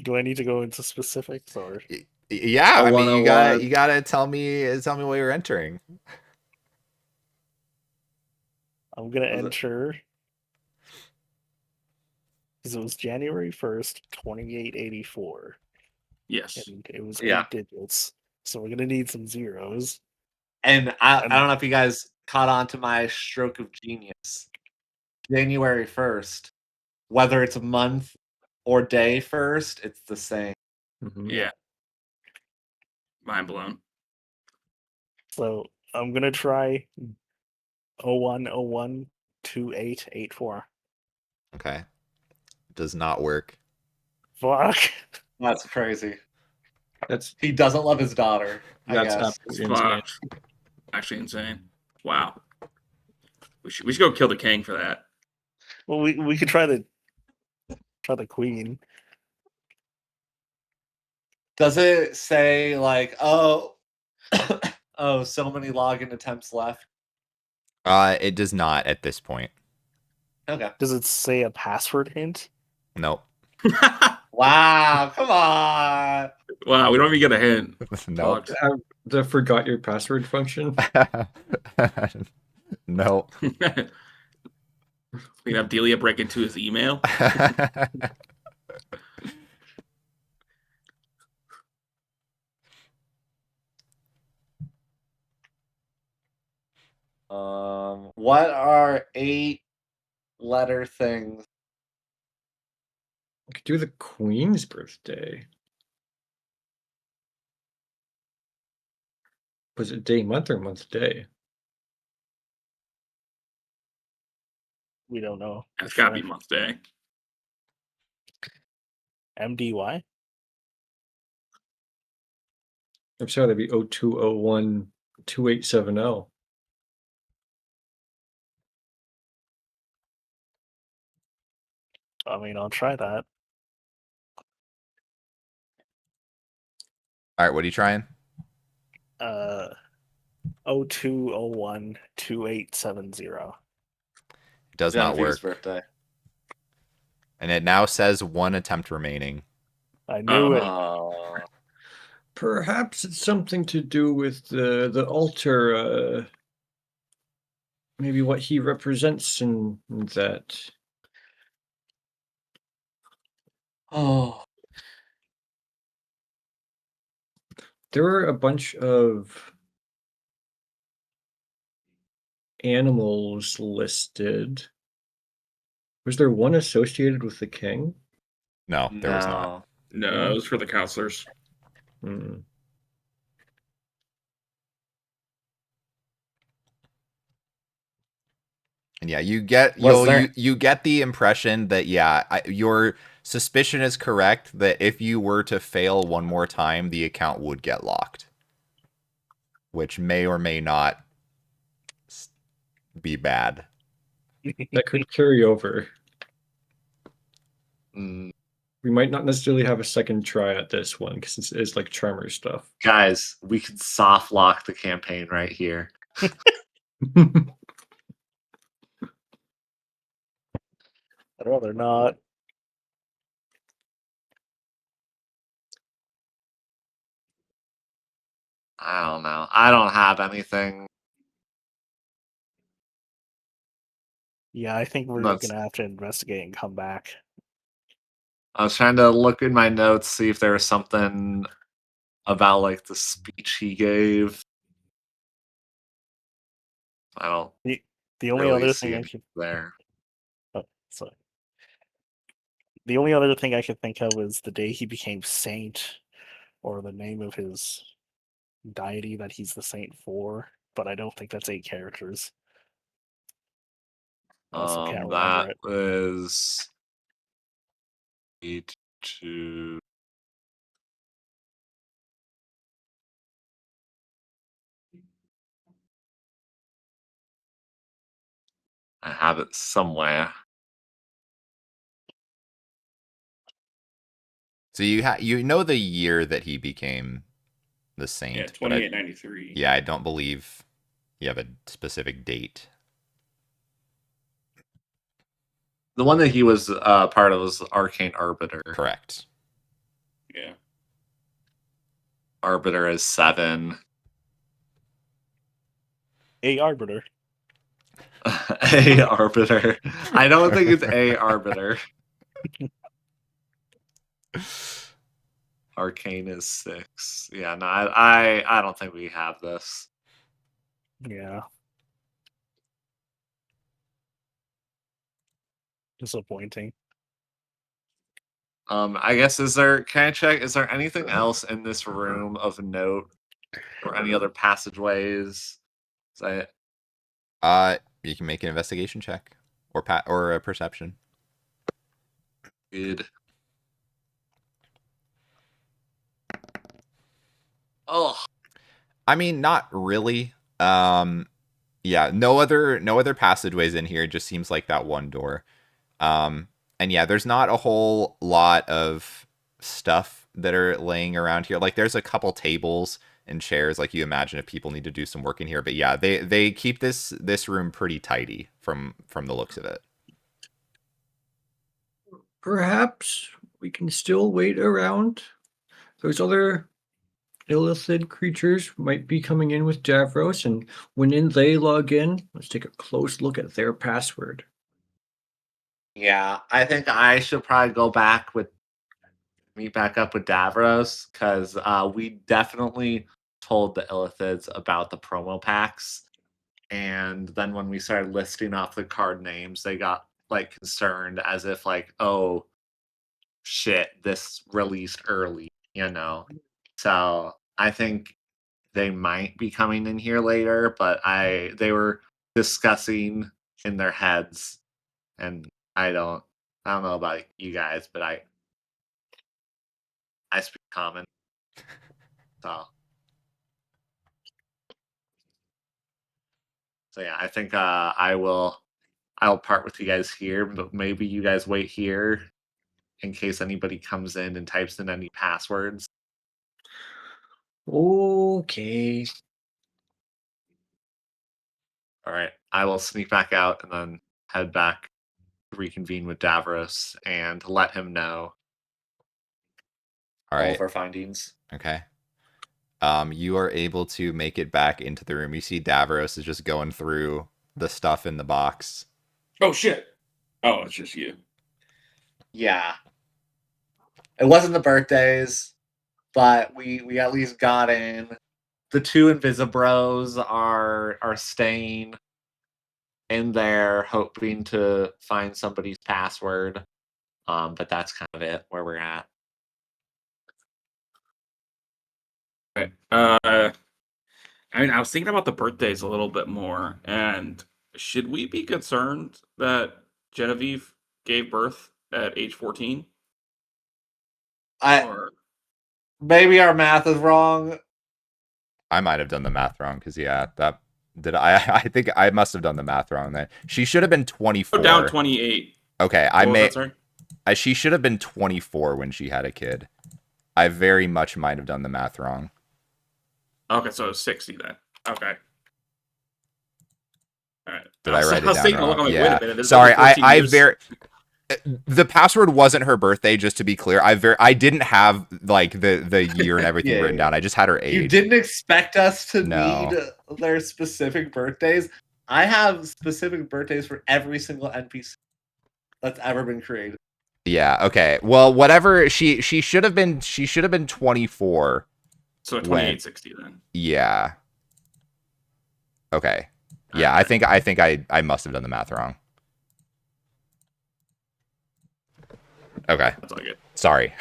Do I need to go into specifics or? Yeah, I mean, you 101. gotta tell me what you're entering. I'm gonna Was it- enter because it was January 1st, 2884, Yes. and it was Yeah. 8 digits. So we're gonna need some zeros. And I don't know if you guys caught on to my stroke of genius. January 1st, whether it's a month or day first, it's the same. Yeah. Mind blown. So I'm gonna try 01012884. Okay. Does not work. Fuck. That's crazy. That's He doesn't love his daughter. I that's guess. absolutely insane. Fucked. Actually insane. Wow. We should go kill the king for that. Well, we could try the queen. Does it say like, oh, oh, so many login attempts left? It does not at this point. Okay. Does it say a password hint? Nope. Wow, come on. Wow, we don't even get a hint. Nope. Fucked. Have the forgot your password function. Nope. We can have Delia break into his email. What are 8-letter things? I could do the Queen's birthday. Was it day, month, or month, day? We don't know. It's gotta be month day. MDY? I'm sorry, that'd be 0201 2870. I mean, I'll try that. All right, what are you trying? 0201 2870. Does not Genevieve's work. birthday. And it now says 1 attempt remaining. I knew it. Oh. Perhaps it's something to do with the altar, maybe what he represents in that. Oh. There were a bunch of animals listed. Was there one associated with the king? No, there was not. No, it was for the counselors. Hmm. And yeah, you get Was there- you get the impression that your suspicion is correct that if you were to fail one more time, the account would get locked, which may or may not be bad. That could carry over. Mm. We might not necessarily have a second try at this one because it's like charmer stuff. Guys, we could soft lock the campaign right here. I'd rather not. I don't know. I don't have anything. Yeah, I think we're That's- gonna have to investigate and come back. I was trying to look in my notes, see if there was something about like the speech he gave. I don't The only really other see thing I anything could there. sorry. The only other thing I could think of is the day he became saint, or the name of his deity that he's the saint for. But I don't think that's 8 characters. I also can't remember That it. was 8 to. I have it somewhere. So you know the year that he became the saint. Yeah, but 2893. yeah, I don't believe you have a specific date. The one that he was part of was Arcane Arbiter. Correct. Yeah. Arbiter is 7. A Arbiter. A Arbiter. I don't think it's A Arbiter. Arcane is 6. Yeah, no, I don't think we have this. Yeah. Disappointing. I guess can I check, is there anything else in this room of note? Or any other passageways? Is that You can make an investigation check or a perception. good? Oh, I mean, not really. Yeah, no other passageways in here. It just seems like that one door. And yeah, there's not a whole lot of stuff that are laying around here. Like there's a couple tables and chairs like you imagine if people need to do some work in here. But yeah, they keep this room pretty tidy from the looks of it. Perhaps we can still wait around. Those other illithid creatures might be coming in with Davros, and when they log in, let's take a close look at their password. Yeah, I think I should probably meet back up with Davros, because we definitely told the Illithids about the promo packs, and then when we started listing off the card names, they got like concerned, as if like, oh shit, this released early, you know. So I think they might be coming in here later, but they were discussing in their heads, and I don't know about you guys, but I speak common. So yeah, I think I'll part with you guys here, but maybe you guys wait here in case anybody comes in and types in any passwords. Okay. All right, I will sneak back out and then head back to reconvene with Davros and let him know All all right. of our findings. Okay. You are able to make it back into the room. You see Davros is just going through the stuff in the box. Oh shit! Oh, it's just you. Yeah, it wasn't the birthdays, but we at least got in. The two Invisibros are staying in there, hoping to find somebody's password. But that's kind of it where we're at. Okay. I mean, I was thinking about the birthdays a little bit more, and should we be concerned that Genevieve gave birth at age 14? Or Maybe our math is wrong. I might have done the math wrong because that did I think I must have done the math wrong then. She should have been 24. down 28. Okay, she should have been 24 when she had a kid. I very much might have done the math wrong. Okay, so it was 60 then. Okay. All right. Did I write it down taking a wrong? look, I'm like, Yeah. wait a minute. there's Sorry, only 14 years. the password wasn't her birthday, just to be clear. I didn't have like the year and everything Yeah, written down. I just had her age. You didn't expect us to No. need their specific birthdays. I have specific birthdays for every single NPC that's ever been created. Yeah, okay. Well, whatever, she should have been 24. So 2860 then. Yeah. Okay. Yeah, I think I must have done the math wrong. Okay. That's all good. Sorry.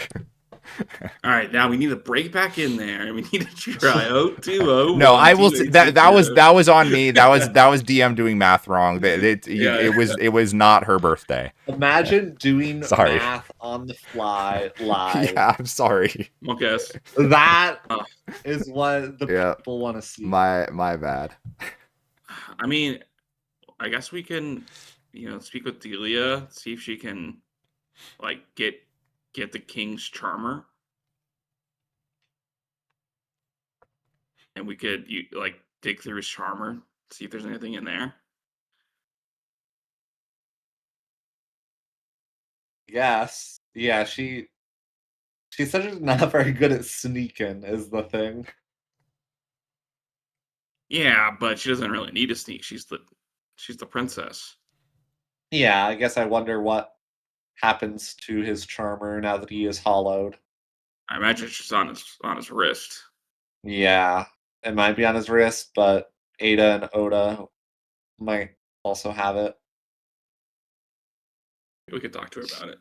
All right, now we need to break back in there. We need to try 020. No, I will. That was on me. That was DM doing math wrong. It was not her birthday. Imagine doing math on the fly live. Yeah, I'm sorry. Okay. That is what the people want to see. My bad. I mean, I guess we can, speak with Delia, see if she can, like, get the king's charmer, and we could dig through his charmer, see if there's anything in there. Yes. Yeah, she's such not very good at sneaking is the thing. Yeah, but she doesn't really need to sneak. She's the princess. Yeah, I guess I wonder what happens to his charmer now that he is hollowed. I imagine it's just on his wrist. Yeah, it might be on his wrist, but Ada and Oda might also have it. We could talk to her about it.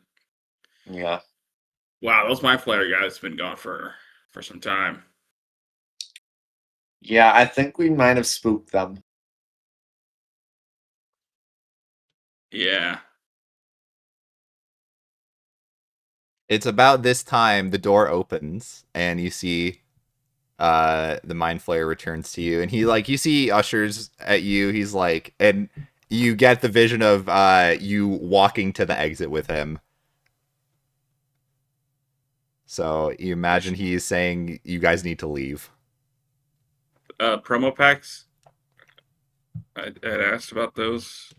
Yeah. Wow, those Mind Flayer guys have been gone for some time. Yeah, I think we might have spooked them. Yeah. It's about this time the door opens and you see the Mind Flayer returns to you, and you see ushers at you. He's like, and you get the vision of you walking to the exit with him. So you imagine he's saying you guys need to leave. promo packs. I had asked about those.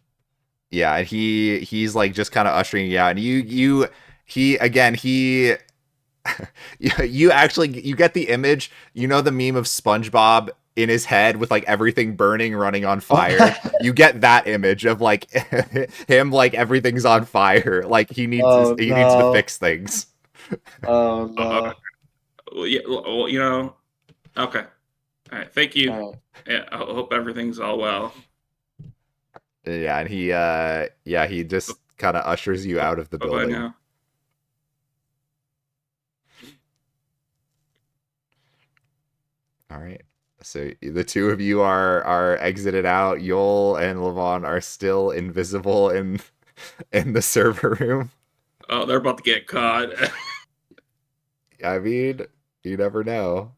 Yeah, and he's like just kind of ushering you out, and he you actually you get the image, you know, the meme of SpongeBob in his head with like everything burning, running on fire. You get that image of like him, like everything's on fire, like he needs Oh, he needs to no. fix things. Oh no. Well, yeah, well, you know. Okay. All right. Thank you. Oh, Yeah, I hope everything's all well. Yeah, and he just kind of ushers you out of the Bye bye building. now. All right. So the two of you are exited out. Yol and Levon are still invisible in the server room. Oh, they're about to get caught. I mean, you never know.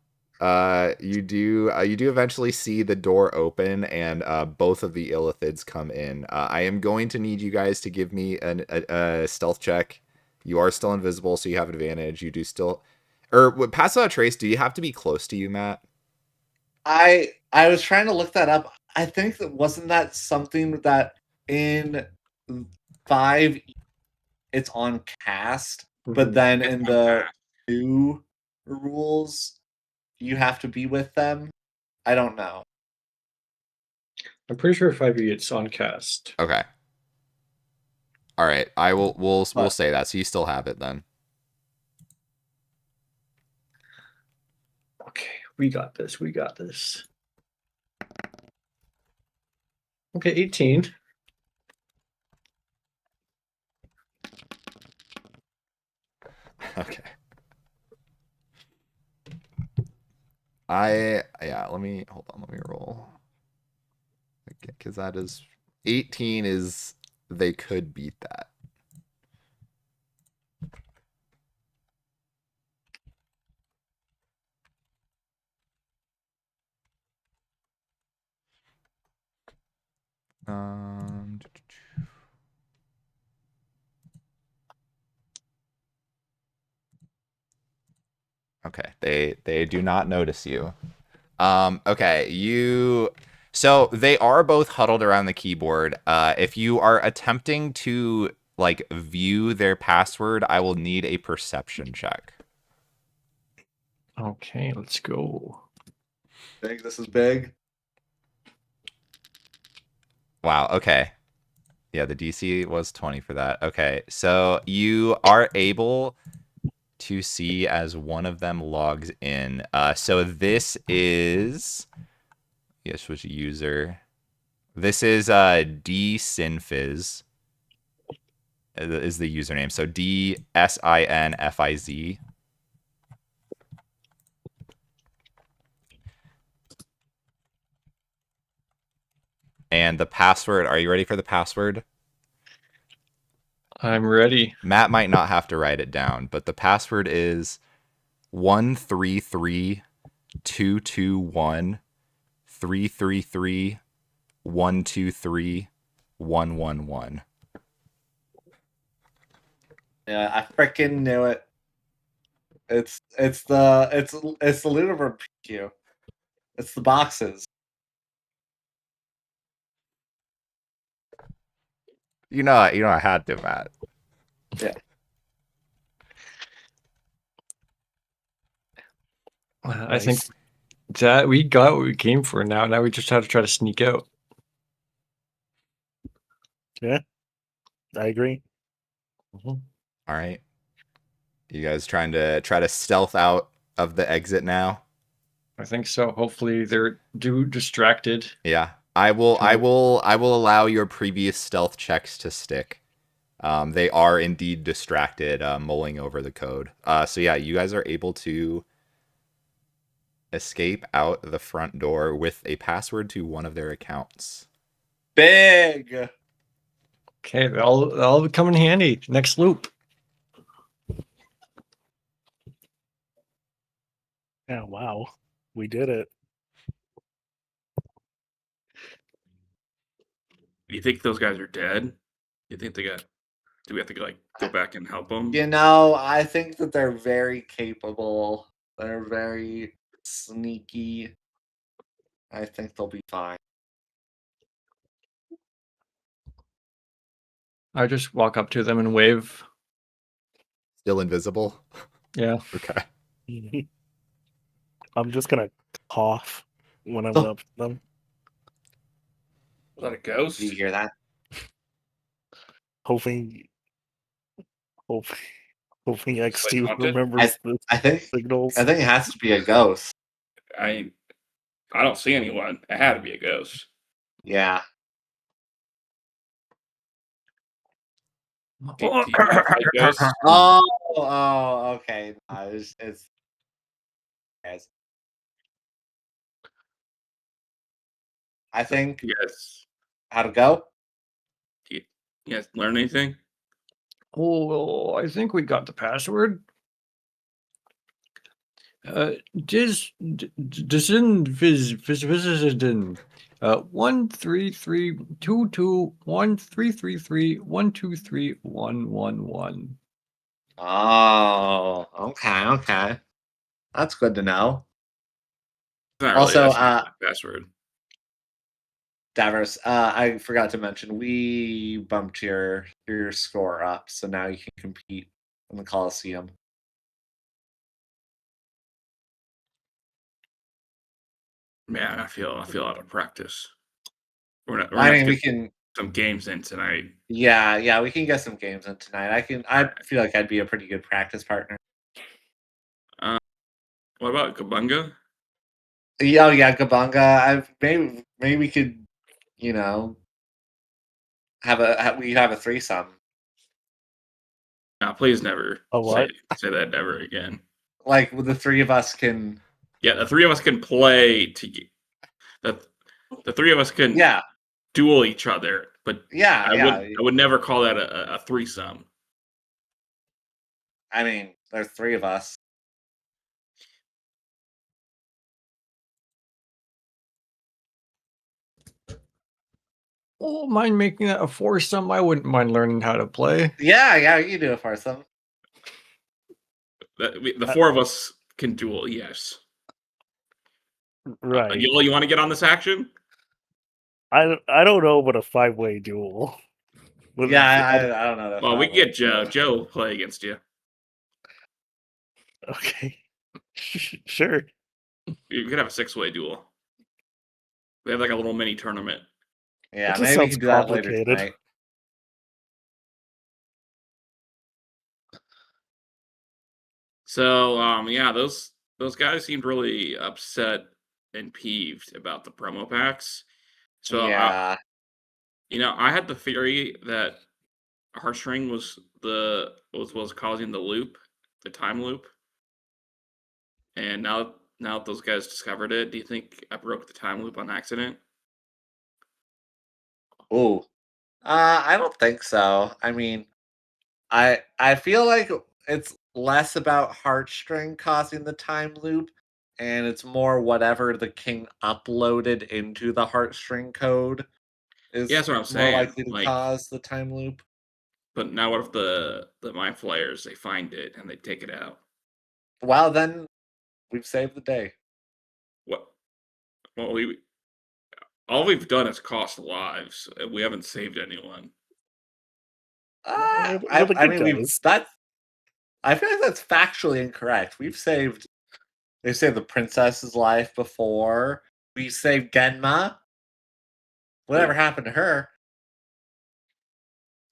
You do eventually see the door open and both of the Illithids come in. I am going to need you guys to give me a stealth check. You are still invisible, so you have advantage. You do still, or pass out a trace. Do you have to be close to you, Matt? I was trying to look that up. I think that wasn't that something that in 5 it's on cast, but then It's in on the cast. new rules you have to be with them. I don't know. I'm pretty sure 5e it's on cast. Okay. All right. We'll But- say that. So you still have it then. Okay, we got this. We got this. Okay, 18. Okay. Let me hold on. Let me roll. Okay, because that is 18 is they could beat that. Um, okay, they do not notice you. Okay, so they are both huddled around the keyboard. If you are attempting to like view their password, I will need a perception check. Okay, let's go. Big, this is big. Wow, okay. Yeah, the DC was 20 for that. Okay, so you are able to see as one of them logs in. So this is, yes, which user? This is D Sinfiz is the username. So DSINFIZ. And the password, are you ready for the password? I'm ready. Matt might not have to write it down, but the password is 133-221-333-123-111. Yeah, I freaking knew it. It's the Ludiver PQ. It's the boxes. You know I had to, Matt. Yeah. I think that we got what we came for now. Now we just have to try to sneak out. I agree. All right. You guys trying to stealth out of the exit now? I think so. Hopefully they're distracted. Yeah. I will allow your previous stealth checks to stick. They are indeed distracted, mulling over the code. So yeah, you guys are able to escape out the front door with a password to one of their accounts. Big. Okay, they'll come in handy. Next loop. Yeah, wow. We did it. You think those guys are dead? You think they got? Do we have to like go back and help them? You know, I think that they're very capable. They're very sneaky. I think they'll be fine. I just walk up to them and wave. Still invisible? Yeah. Okay. I'm just gonna cough when I'm Oh. up to them, Was that a ghost? Do you hear that? hoping It's like X2 haunted? remembers the I think signals. it has to be a ghost. I don't see anyone. It had to be a ghost. Yeah. Do you guys like ghosts? Oh, okay. No, it's guys. I think Yes. how to go. You guys learn anything? Oh, I think we got the password. Disin Visitin. 133221333123111. Oh, okay. That's good to know. It's not really, Also, that's not my password. Davros, I forgot to mention we bumped your score up, so now you can compete in the Coliseum. Man, I feel out of practice. We're I not mean, we getting can. some games in tonight. Yeah, we can get some games in tonight. I feel like I'd be a pretty good practice partner. What about Kabunga? Yeah, Gabanga. Maybe we could, we have a threesome. No, please never A what? say that ever again. Like the three of us can. Yeah, the three of us can play together. The three of us can Yeah, duel each other, but yeah. I would never call that a threesome. I mean, there's three of us. Oh, mind making that a foursome? I wouldn't mind learning how to play. Yeah, you do it for some. The four of us can duel. Yes. Right. You want to get on this action? I don't know about a 5-way duel. Yeah, I don't know. Well, we can get Joe. Joe will play against you. Okay. Sure. You could have a 6-way duel. We have like a little mini tournament. Yeah, That just maybe we sounds can do that later complicated. tonight. So, yeah, those guys seemed really upset and peeved about the promo packs. So, Yeah. I had the theory that Heartstring was causing the loop, the time loop. And now that those guys discovered it, do you think I broke the time loop on accident? Ooh. I don't think so. I mean, I feel like it's less about Heartstring causing the time loop, and it's more whatever the king uploaded into the Heartstring code is Yeah, that's what I'm more saying. likely to Like, cause the time loop. but now what if the Mind Flayers, they find it and they take it out? Well, then we've saved the day. What? Well, all we've done is cost lives. We haven't saved anyone. We're the I good mean, guys. I feel like that's factually incorrect. They saved the princess's life before. We saved Genma. Whatever happened to her?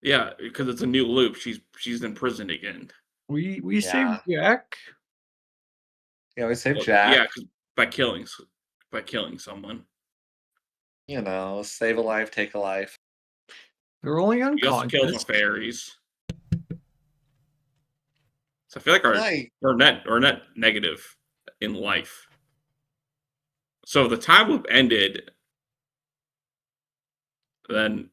Yeah, because it's a new loop. She's in prison again. We saved Jack. Yeah, we saved Well, Jack. yeah, 'cause by killing someone. Save a life, take a life. They're only We also killed unconscious. the fairies. So I feel like we're net negative in life. So if the time loop ended, then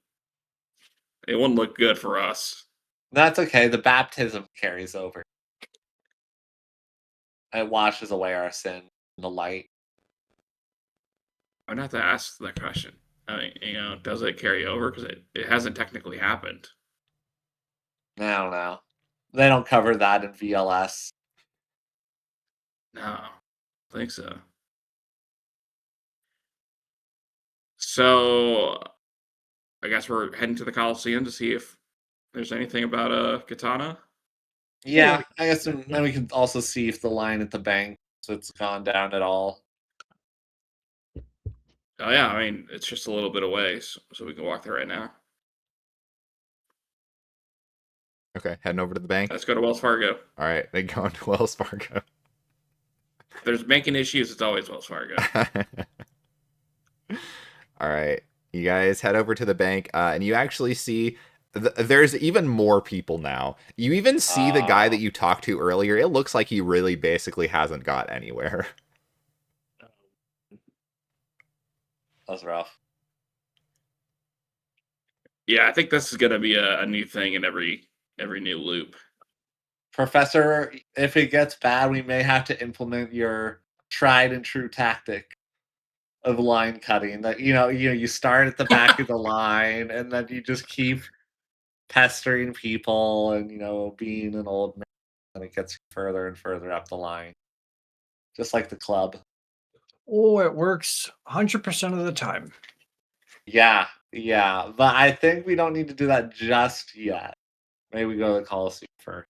it wouldn't look good for us. That's okay. The baptism carries over. It washes away our sin in the light. I'd have to ask that question. I mean, does it carry over? Because it hasn't technically happened. I don't know. They don't cover that in VLS. No, I think so. So I guess we're heading to the Coliseum to see if there's anything about Katana. Yeah, I guess then we can also see if the line at the bank so it's gone down at all. Oh yeah, I mean it's just a little bit away, so we can walk there right now. Okay, heading over to the bank. Let's go to Wells Fargo. All right, they going to Wells Fargo. If there's banking issues, it's always Wells Fargo. All right, you guys head over to the bank, and you actually see there's even more people now. You even see the guy that you talked to earlier. It looks like he really basically hasn't got anywhere. That's rough. Yeah, I think this is gonna be a new thing in every new loop. Professor, if it gets bad, we may have to implement your tried and true tactic of line cutting. That you start at the back of the line, and then you just keep pestering people, and being an old man, and it gets further and further up the line, just like the club. Oh, it works 100% of the time. Yeah, but I think we don't need to do that just yet. Maybe we go to the Coliseum first.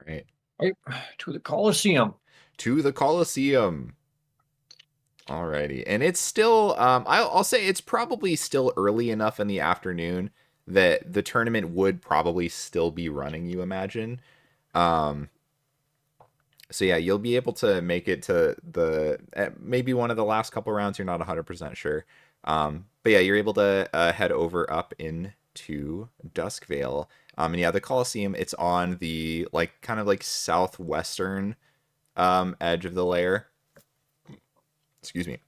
All right, Right to the Coliseum. to the Coliseum. Alrighty, and it's still I'll say it's probably still early enough in the afternoon that the tournament would probably still be running, you imagine. So yeah, you'll be able to make it to the maybe one of the last couple rounds. You're not 100% sure, but yeah, you're able to head over up into Duskvale. And yeah, the Coliseum, it's on the kind of southwestern edge of the layer. Excuse me.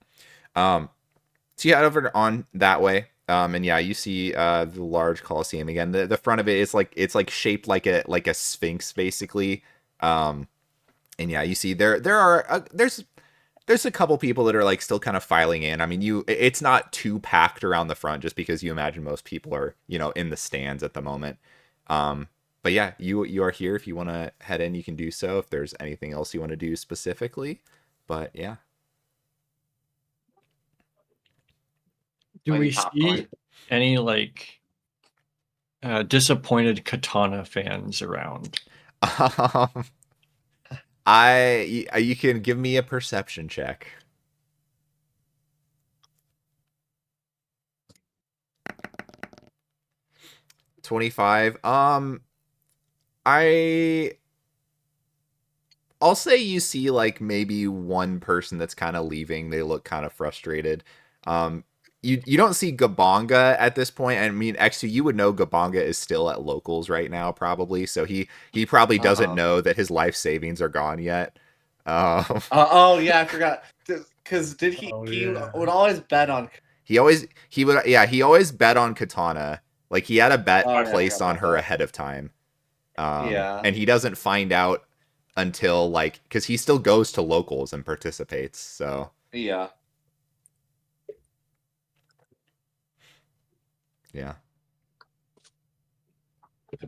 So you head over on that way. And yeah, you see the large Coliseum again. The front of it is it's shaped like a sphinx basically. And yeah, you see there's a couple people that are still kind of filing in. I mean, it's not too packed around the front just because you imagine most people are in the stands at the moment. But yeah, you are here. If you want to head in, you can do so. If there's anything else you want to do specifically, but yeah. Do Like we popcorn. see any disappointed Katana fans around? You can give me a perception check. 25. I'll say you see maybe one person that's kind of leaving. They look kind of frustrated. You don't see Gabonga at this point. I mean, actually, you would know Gabonga is still at locals right now, probably. So he probably doesn't know that his life savings are gone yet. Oh yeah, I forgot. Because he yeah. would always bet on. he always bet on Katana. Like he had a bet Oh, yeah, I placed forgot on about her that. ahead of time. Yeah. And he doesn't find out until because he still goes to locals and participates. So Yeah. yeah.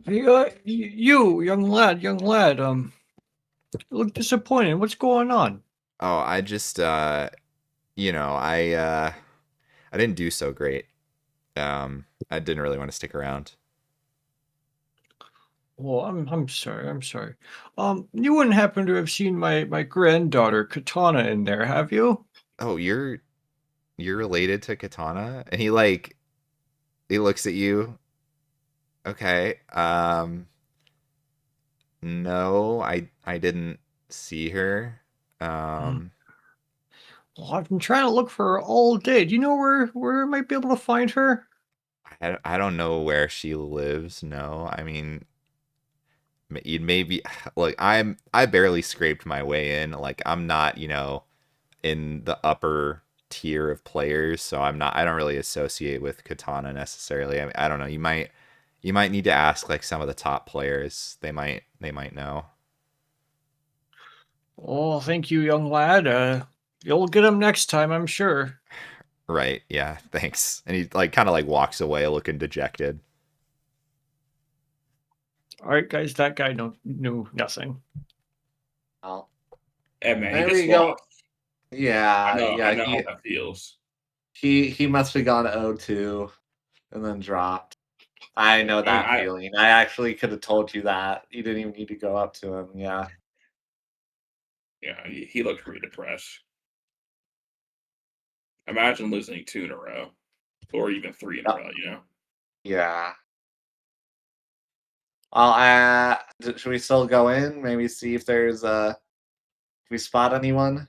Hey, you young lad, you look disappointed. What's going on? Oh, I just I didn't do so great. I didn't really want to stick around. Well, I'm sorry. I'm sorry. You wouldn't happen to have seen my granddaughter Katana in there, have you? Oh, you're related to Katana? And he looks at you. Okay. No, I didn't see her. Um Well, I've been trying to look for her all day. Do you know where I might be able to find her? I don't know where she lives. No. I mean, you'd maybe like I barely scraped my way in. Like I'm not, in the upper tier of players, so I don't really associate with Katana necessarily. I mean, I don't know. You might need to ask some of the top players. They might know. Oh, thank you, young lad. You'll get him next time, I'm sure. Right. Yeah. Thanks. And he kind of walks away looking dejected. All right, guys, that guy knew nothing. Well, Hey man, there he we just go. walked. Yeah, I know he how that feels. he must have gone 0-2 and then dropped. I know I mean, that feeling. I actually could have told you that. You didn't even need to go up to him. Yeah. he looked pretty depressed. Imagine losing 2 in a row, or even 3 in a Yep. row. Yeah. Well, should we still go in? Maybe see if there's can we spot anyone?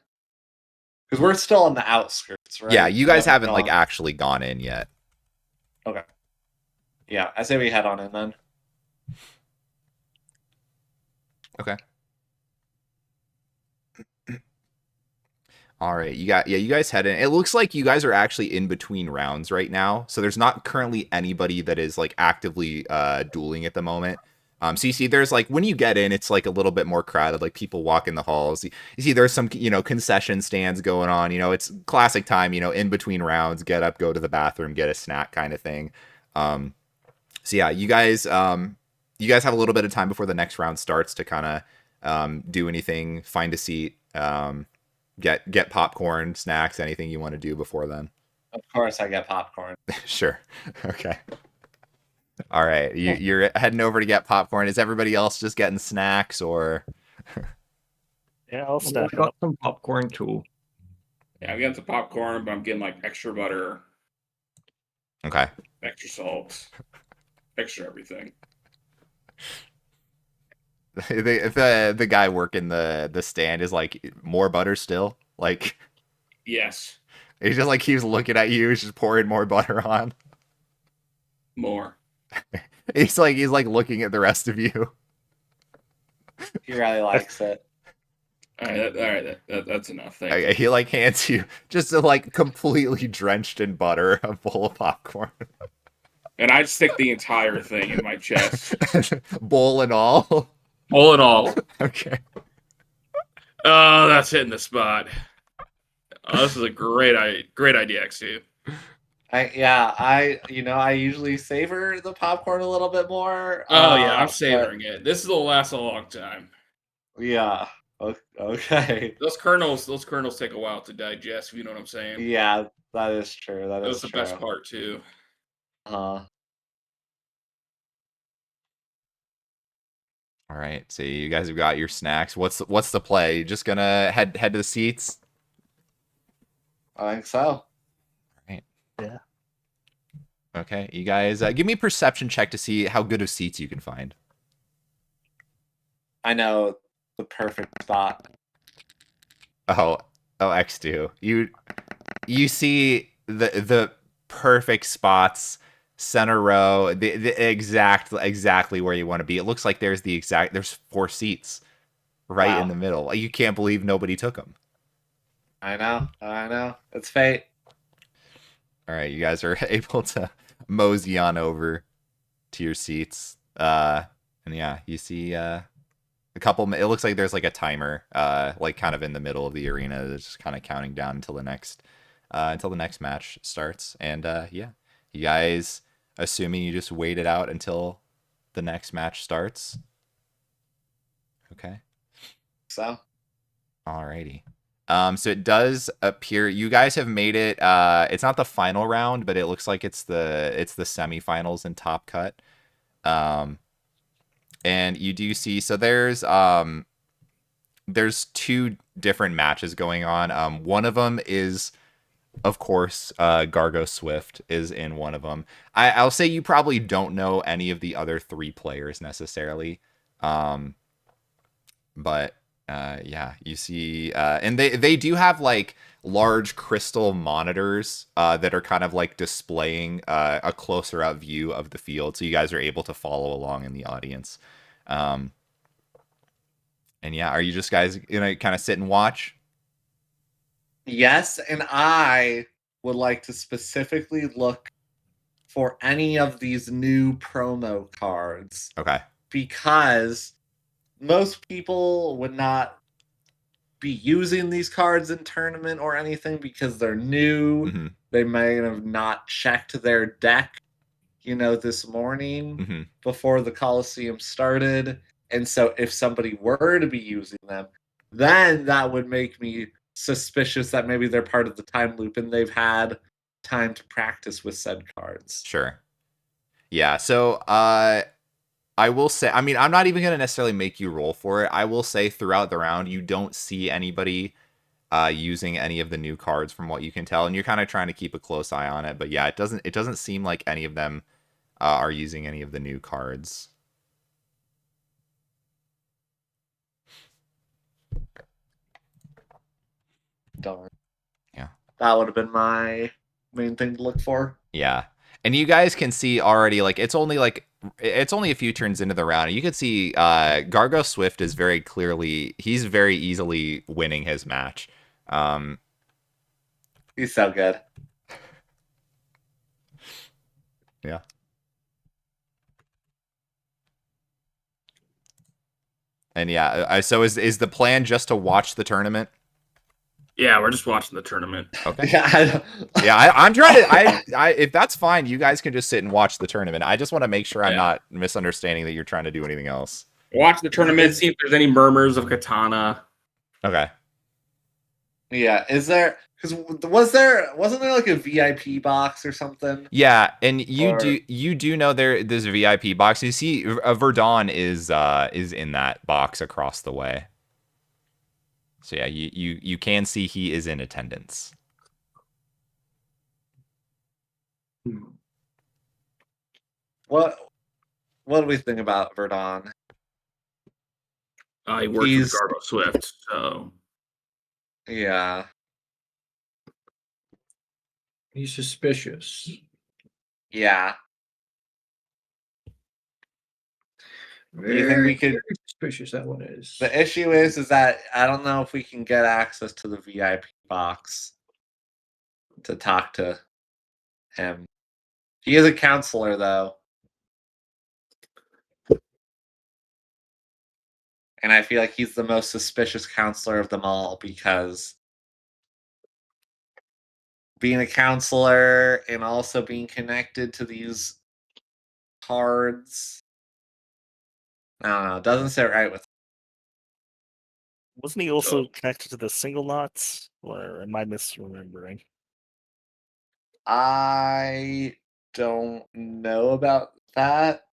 Because we're still on the outskirts, right? Yeah, you We guys haven't like gone. actually gone in yet. Okay. Yeah, I say we head on in then. Okay. All right, you guys head in. It looks like you guys are actually in between rounds right now, so there's not currently anybody that is like actively dueling at the moment. So you see, there's like when you get in, it's like a little bit more crowded. Like people walk in the halls. You see, there's some concession stands going on. It's classic time. In between rounds, get up, go to the bathroom, get a snack, kind of thing. So yeah, you guys have a little bit of time before the next round starts to kind of do anything, find a seat. Get popcorn, snacks, anything you want to do before then. Of course, I get popcorn. Sure. Okay. All right. You're heading over to get popcorn. Is everybody else just getting snacks or? Yeah, I'll I stack got up. some popcorn too. Yeah, I'm getting some popcorn, but I'm getting like extra butter, Okay. extra salt, extra everything. The guy working the stand is like, more butter still? Like, Yes, he just like keeps looking at you, he's just pouring more butter on. more. He's like looking at the rest of you. He really likes it. All right, that's enough. Thank you. He like hands you just a like completely drenched in butter a bowl of popcorn. And I'd stick the entire thing in my chest. Bowl and all. All in all. Okay. Oh, that's hitting the spot. Oh, this is a great idea, X2. I usually savor the popcorn a little bit more. Oh yeah, I'm But savoring it. This will last a long time. yeah. Okay. Those kernels take a while to digest. If you know what I'm saying. Yeah, that is true. That That is was the true. best part too. Uh, All right. So you guys have got your snacks. What's the play? You just gonna head to the seats? I think so. Right. Yeah. Okay. You guys give me a perception check to see how good of seats you can find. I know the perfect spot. Oh, X2. You see the perfect spots, center row, the exactly where you want to be. It looks like there's 4 seats right in Wow. the middle. Like, you can't believe nobody took them. I know. It's fate. All right, you guys are able to mosey on over to your seats. And yeah, you see a couple. It looks like there's like a timer, like kind of in the middle of the arena that's just kind of counting down until the next match starts. And yeah, you guys, assuming you just wait it out until the next match starts. Okay. So Alrighty. So it does appear you guys have made it. It's not the final round, but it looks like it's the semifinals in Top Cut. And you do see, so there's 2 different matches going on. One of them is, of course, Gargo Swift is in one of them. I'll say you probably don't know any of the other 3 players necessarily. But yeah, you see, and they do have like large crystal monitors that are kind of like displaying a closer up view of the field, so you guys are able to follow along in the audience. And yeah, are you just guys gonna kind of sit and watch? yes, and I would like to specifically look for any of these new promo cards Okay. because most people would not be using these cards in tournament or anything because they're new. Mm-hmm. They may have not checked their deck, this morning Mm-hmm. before the Coliseum started. And so if somebody were to be using them, then that would make me suspicious that maybe they're part of the time loop and they've had time to practice with said cards. Sure. Yeah. So I will say, I mean, I'm not even going to necessarily make you roll for it. I will say throughout the round, you don't see anybody using any of the new cards from what you can tell, and you're kind of trying to keep a close eye on it. But yeah, it doesn't seem like any of them are using any of the new cards. Darn. Yeah. That would have been my main thing to look for. Yeah. And you guys can see already, it's only a few turns into the round. And you can see Gargo Swift is he's very easily winning his match. He's so good. Yeah. And yeah, so is the plan just to watch the tournament? Yeah, we're just watching the tournament. Okay. Yeah, I'm trying to. If that's fine, you guys can just sit and watch the tournament. I just want to make sure I'm not misunderstanding that you're trying to do anything else. Watch the tournament, see if there's any murmurs of katana. Okay. Yeah, is there? Because wasn't there like a VIP box or something? Yeah, and you Or- do know there's a VIP box. You see, Verdon is in that box across the way. So yeah, you can see he is in attendance. What do we think about Verdon? He works with Garbo Swift, so Yeah. He's suspicious. Yeah. Very, Do you think we could? very suspicious that one is. The issue is that I don't know if we can get access to the VIP box to talk to him. He is a counselor, though. And I feel like he's the most suspicious counselor of them all because being a counselor and also being connected to these cards, I don't know, doesn't sit right with. Wasn't he also connected to the single knots? Or am I misremembering? I don't know about that.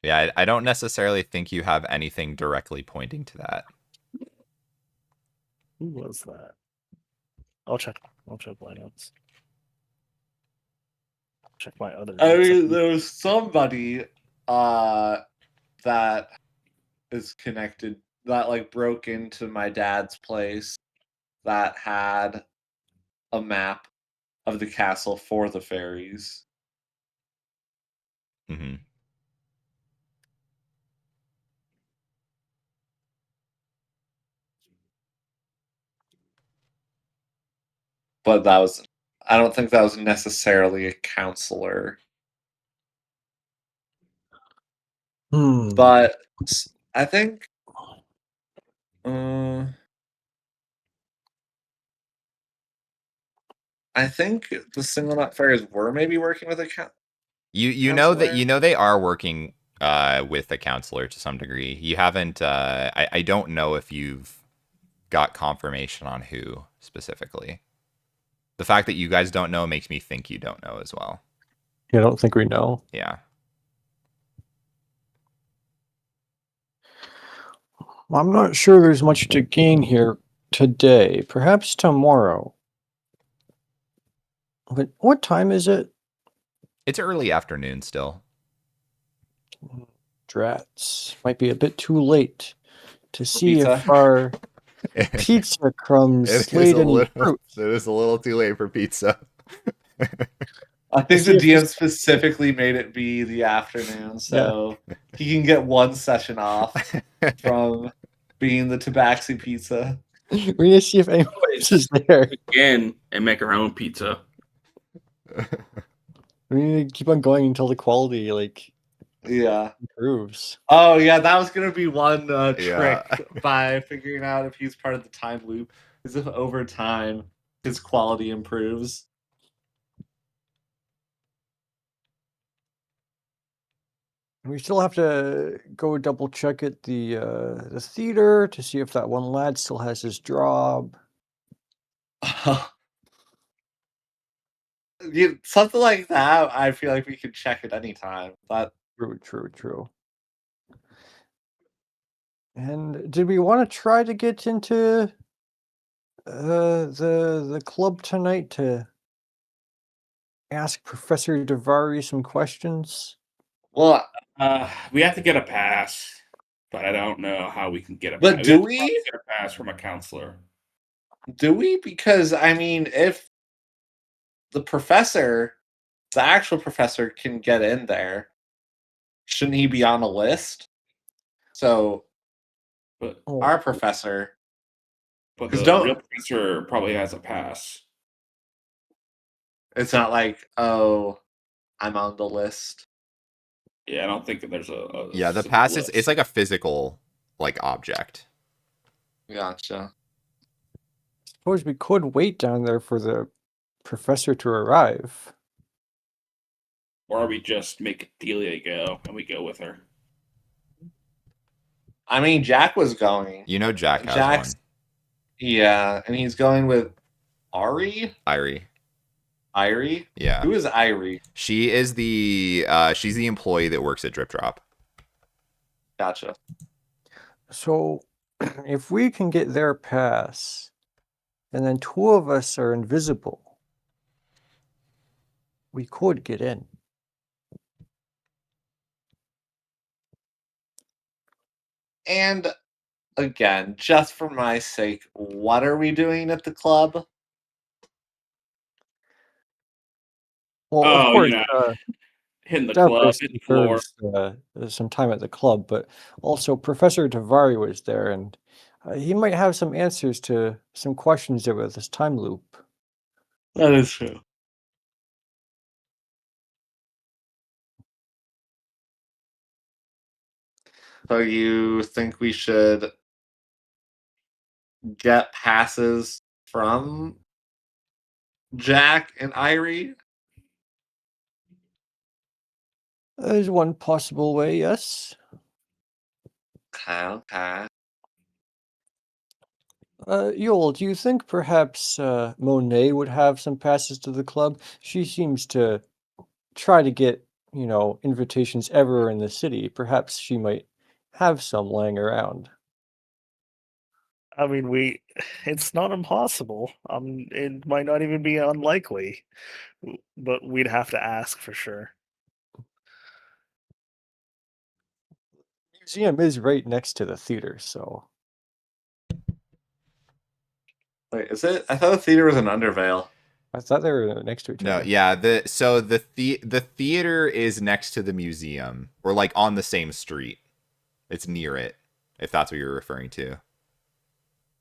Yeah, I don't necessarily think you have anything directly pointing to that. Who was that? I'll check my notes. Check my other I notes. mean, there was somebody that is connected that like broke into my dad's place that had a map of the castle for the fairies. Mm-hmm. But I don't think that was necessarily a counselor. But I think the single nut fairies were maybe working with a You know that they are working with a counselor to some degree. You haven't. I don't know if you've got confirmation on who specifically. The fact that you guys don't know makes me think you don't know as well. I don't think we know. Yeah. I'm not sure there's much to gain here today. Perhaps tomorrow. But what time is it? It's early afternoon still. Drats. Might be a bit too late to see pizza. if our pizza crumbs laid any fruit. It is a little too late for pizza. I think the DM specifically made it be the afternoon, so he can get one session off from being the tabaxi pizza. We need to see if anyone else is there. again and make our own pizza. We need to keep on going until the quality improves. Oh yeah, that was gonna be one trick Yeah. by figuring out if he's part of the time loop, is if over time his quality improves. We still have to go double check at the theater to see if that one lad still has his job. Something like that, I feel like we could check at any time. But True. And did we want to try to get into the club tonight to ask Professor Davari some questions? well, We have to get a pass, but I don't know how we can get a But pass. do have to we? probably get a pass from a counselor? do we? Because I mean, if the actual professor, can get in there, shouldn't he be on a list? So But our professor, but 'cause the real don't- professor probably has a pass. it's not like, oh, I'm on the list. Yeah, I don't think that there's a Yeah, the simple pass is list. it's like a physical like object. Gotcha. Suppose we could wait down there for the professor to arrive. Or we just make Delia go and we go with her. I mean, Jack was going. You know Jack has Jack's one. Yeah, and he's going with Ari? Irie. Yeah. Who is Irie? She is the she's the employee that works at Drip Drop. Gotcha. So, if we can get their pass, and then two of us are invisible, we could get in. And again, just for my sake, what are we doing at the club? Well, Oh, of course, you know, hitting the Davros club, hitting the floor. deserves some time at the club, but also Professor Davari was there, and he might have some answers to some questions there with this time loop. That is true. So you think we should get passes from Jack and Irie? There's one possible way, yes. Okay. Yul, do you think perhaps Monet would have some passes to the club? She seems to try to get, invitations everywhere in the city. Perhaps she might have some laying around. I mean, it's not impossible. It might not even be unlikely, but we'd have to ask for sure. Museum is right next to the theater, so Wait, is it? I thought the theater was in Undervale. I thought they were next to each No, other. yeah, the theater is next to the museum, or like on the same street. It's near it, if that's what you're referring to.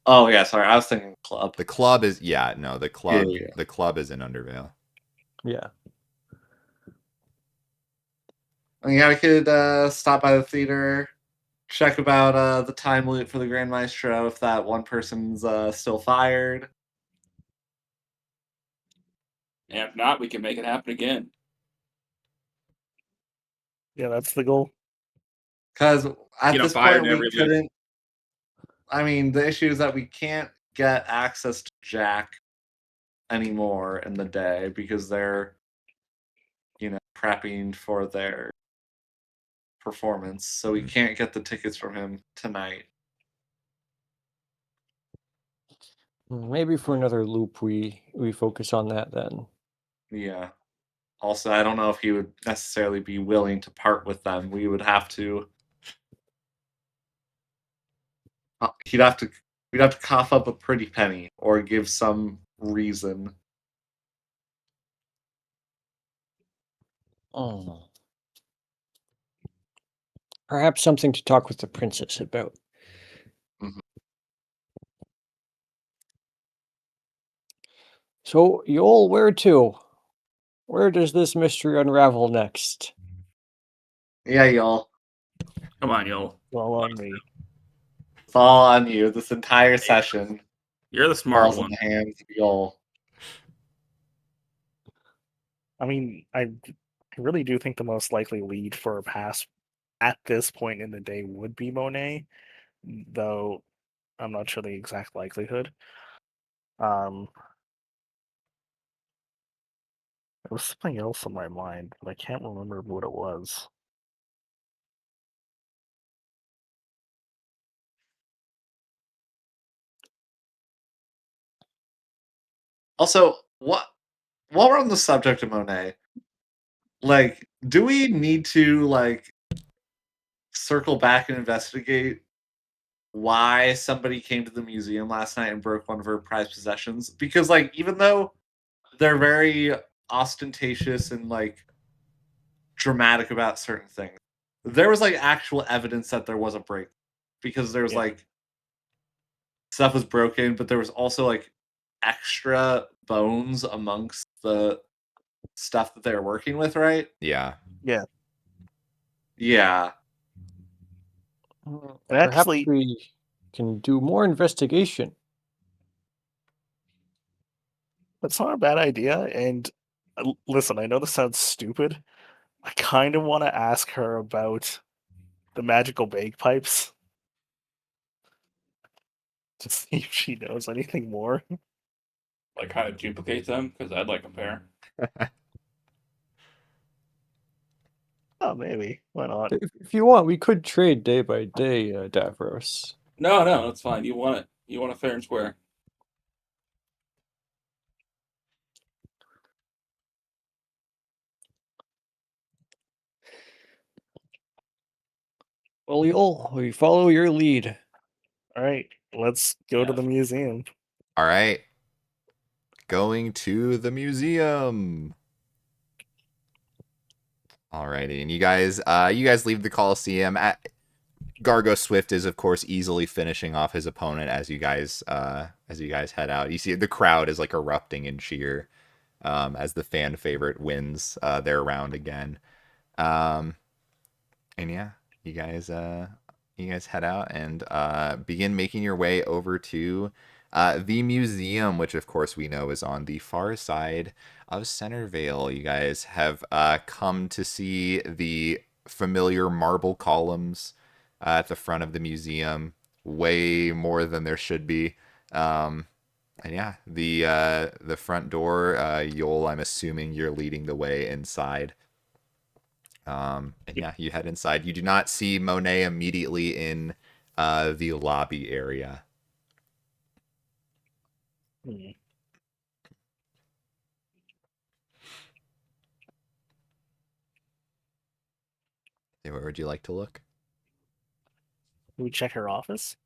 Oh yeah, sorry, I was thinking club. The club is the club Yeah. the club is in Undervale. Yeah. Yeah, we could stop by the theater, check about the time loop for the Grand Maestro, if that one person's still fired. And if not, we can make it happen again. Yeah, that's the goal. Because at Get 'em this fired point, and we everything. couldn't. I mean, the issue is that we can't get access to Jack anymore in the day because they're, prepping for their performance. So we can't get the tickets from him tonight. Maybe for another loop we focus on that then. Yeah. Also, I don't know if he would necessarily be willing to part with them. We would have to. We'd have to cough up a pretty penny or give some reason. Oh. Perhaps something to talk with the princess about. Mhm. So, Yul, where to? Where does this mystery unravel next? Yeah, y'all. Come on, y'all. Well, on me. It's all on you. This entire session You're the smart falls in one. the hands of y'all. I mean, I really do think the most likely lead for a pass at this point in the day would be Monet, though I'm not sure the exact likelihood. There was something else on my mind, but I can't remember what it was. Also, while we're on the subject of Monet, like, do we need to like circle back and investigate why somebody came to the museum last night and broke one of her prized possessions? Because like, even though they're very ostentatious and like dramatic about certain things, there was like actual evidence that there was a break, because there was Yeah. like stuff was broken, but there was also like extra bones amongst the stuff that they were working with, right? Yeah. Yeah. Yeah. And Perhaps actually, we can do more investigation. that's not a bad idea. And listen, I know this sounds stupid. I kind of want to ask her about the magical bagpipes to see if she knows anything more. Like how to duplicate them, because I'd like a pair. Oh, maybe. Why not? If you want, we could trade day by day, Davros. No, that's fine. You want it. You want it fair and square. Well, we follow your lead. All right, let's go to Yeah. the museum. All right. Going to the museum. Alrighty, and you guys leave the Coliseum. Gargo Swift is, of course, easily finishing off his opponent as you guys head out. You see the crowd is like erupting in cheer as the fan favorite wins their round again. And yeah, you guys head out and begin making your way over to the museum, which of course we know is on the far side of Centervale. You guys have come to see the familiar marble columns at the front of the museum, way more than there should be. And yeah, the front door, Yol, I'm assuming you're leading the way inside. And yeah, you head inside. You do not see Monet immediately in the lobby area. Hmm. Where would you like to look? Can we check her office?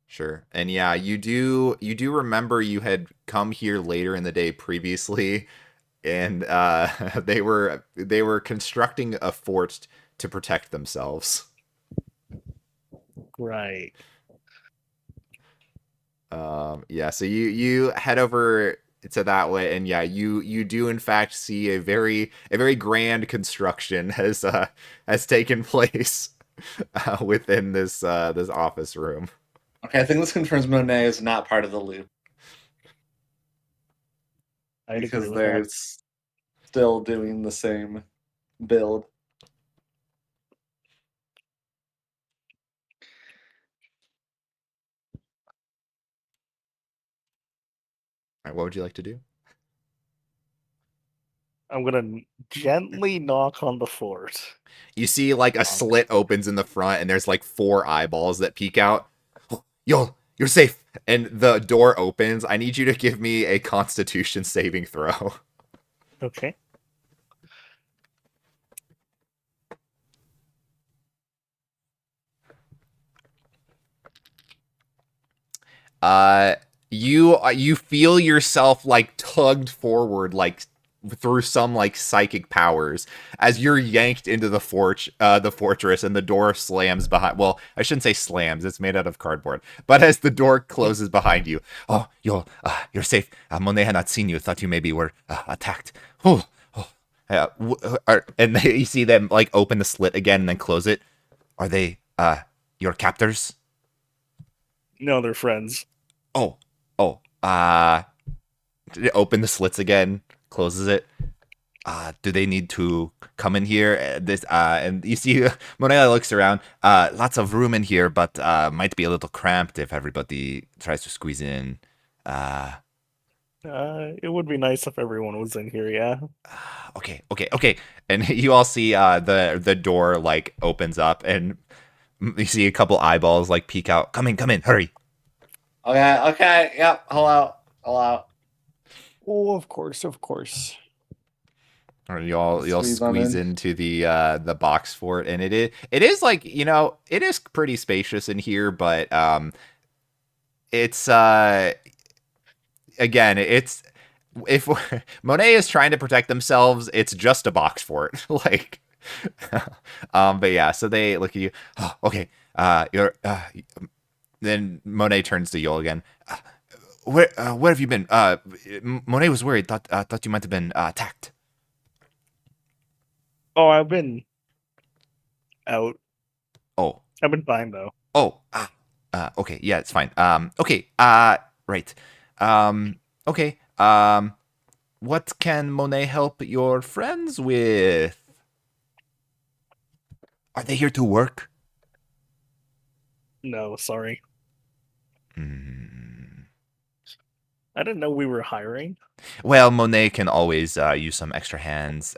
Sure. And yeah, you do remember you had come here later in the day previously, and they were constructing a fort to protect themselves. Right. Yeah, so you head over to that way, and yeah, you do in fact see a very grand construction has taken place within this office room. Okay, I think this confirms Monet is not part of the loop, I'd because agree with they're that. still doing the same build. All right, what would you like to do? I'm gonna gently knock on the fort. You see like a slit opens in the front, and there's like 4 eyeballs that peek out. Oh, you're safe. And the door opens. I need you to give me a Constitution saving throw. Okay. You feel yourself like tugged forward, like through some like psychic powers, as you're yanked into the fortress, and the door slams behind. Well, I shouldn't say slams; it's made out of cardboard. But as the door closes behind you, oh, you're safe. Monet had not seen you; thought you maybe were attacked. Oh, and you see them like open the slit again and then close it. Are they your captors? No, they're friends. Oh, open the slits again, closes it. Do they need to come in here? And you see, Monet looks around. Lots of room in here, but might be a little cramped if everybody tries to squeeze in. It would be nice if everyone was in here, yeah. Okay. And you all see the door like opens up, and you see a couple eyeballs like peek out. Come in, hurry. Okay, yep, hello. Oh, of course, of course. Or y'all Squeeze on squeeze in. into the box fort, and it is like, it is pretty spacious in here, but it's again, it's if Monet is trying to protect themselves, it's just a box fort. Like but yeah, so they look at you. Oh, okay. You're then Monet turns to Yol again. Where have you been? Monet was worried. Thought you might have been attacked. Oh, I've been out. Oh. I've been fine though. Oh. Okay. Yeah, it's fine. Okay. Right. Okay. What can Monet help your friends with? Are they here to work? No, sorry. Hmm. I didn't know we were hiring. Well, Monet can always use some extra hands.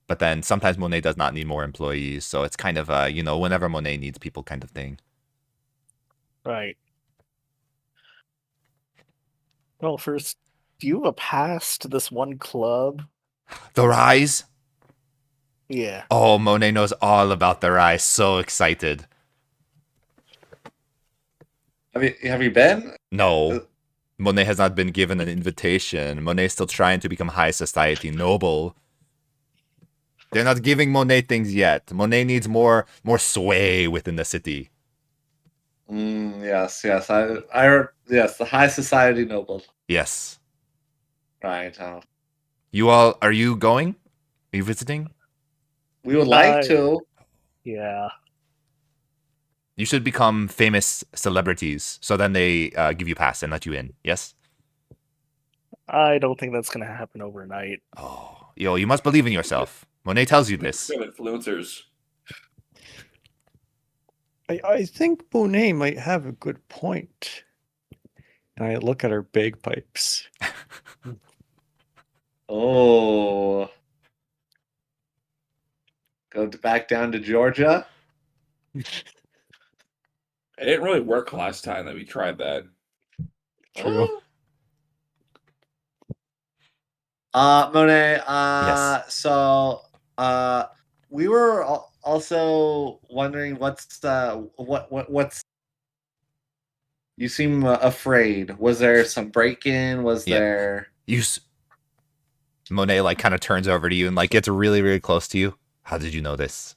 But then sometimes Monet does not need more employees, so it's kind of whenever Monet needs people kind of thing. Right. Well, first, do you have a pass to this one club? The Rise? Yeah. Oh, Monet knows all about the Rise. So excited. Have you been? No. Monet has not been given an invitation. Monet is still trying to become high society noble. They're not giving Monet things yet. Monet needs more sway within the city. Yes. I heard, yes, the high society noble. Yes. Right. Are you going? Are you visiting? We would like to. Yeah. You should become famous celebrities, so then they give you pass and let you in. Yes? I don't think that's gonna happen overnight. Oh, you must believe in yourself. Monet tells you this. Influencers. I think Monet might have a good point. And I look at her bagpipes. Oh. Back down to Georgia. It didn't really work last time that we tried that. True. Monet, Yes. so we were also wondering what's you seem afraid. Was there some break-in? Was Yeah. there Monet like kind of turns over to you and like gets really, really close to you. How did you know this?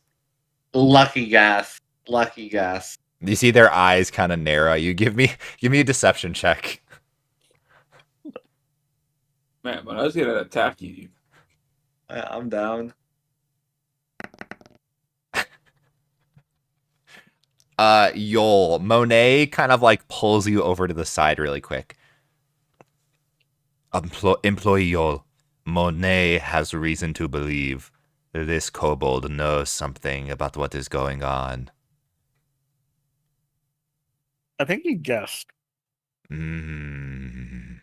lucky guess? Lucky guess. You see their eyes kind of narrow. You give me a deception check. Man, when I was gonna attack you, I'm down. Monet kind of like pulls you over to the side really quick. Employee Yol, Monet has reason to believe that this kobold knows something about what is going on. I think you guessed. No,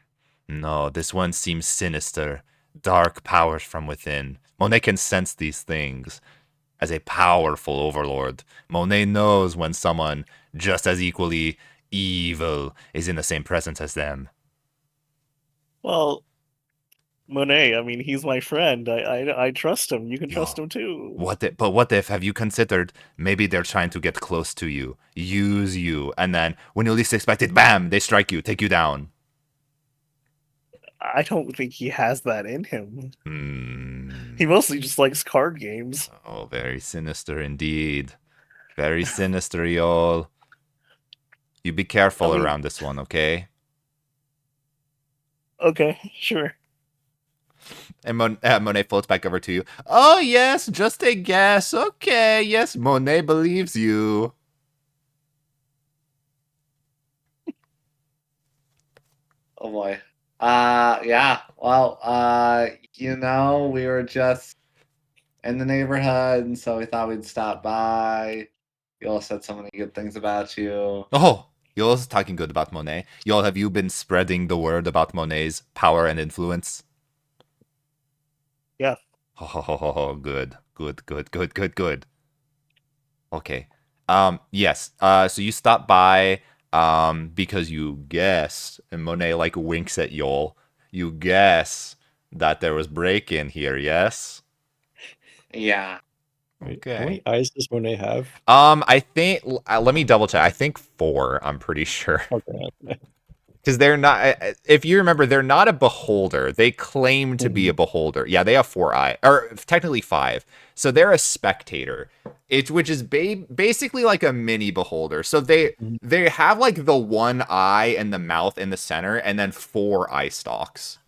this one seems sinister. Dark powers from within. Monet can sense these things. As a powerful overlord, Monet knows when someone just as equally evil is in the same presence as them. Well, Monet, I mean, he's my friend. I trust him. You can trust him too. What if, have you considered, maybe they're trying to get close to you, use you, and then when you least expect it, bam, they strike you, take you down. I don't think he has that in him. Hmm. He mostly just likes card games. Oh, very sinister indeed. Very sinister, y'all. You be careful around this one, okay? Okay, sure. And Monet floats back over to you. Oh, yes, just a guess. Okay, yes, Monet believes you. Oh boy. Yeah. Well, we were just in the neighborhood, and so we thought we'd stop by. You all said so many good things about you. Oh, Yoel's talking good about Monet. Yoel, have you been spreading the word about Monet's power and influence? Yeah. Oh, good. Okay. Yes. So you stop by, because you guess, and Monet like winks at Yoel. You guess that there was break-in here, yes? Yeah. Wait, how Okay. many eyes does Monet have? I think, let me double check. I think 4, I'm pretty sure. Okay. Because they're not, if you remember, they're not a beholder. They claim to be a Mhm. beholder. Yeah, they have 4 eyes, or technically 5. So they're a spectator, which is basically like a mini beholder. So Mhm. they have like the 1 eye and the mouth in the center, and then 4 eye stalks.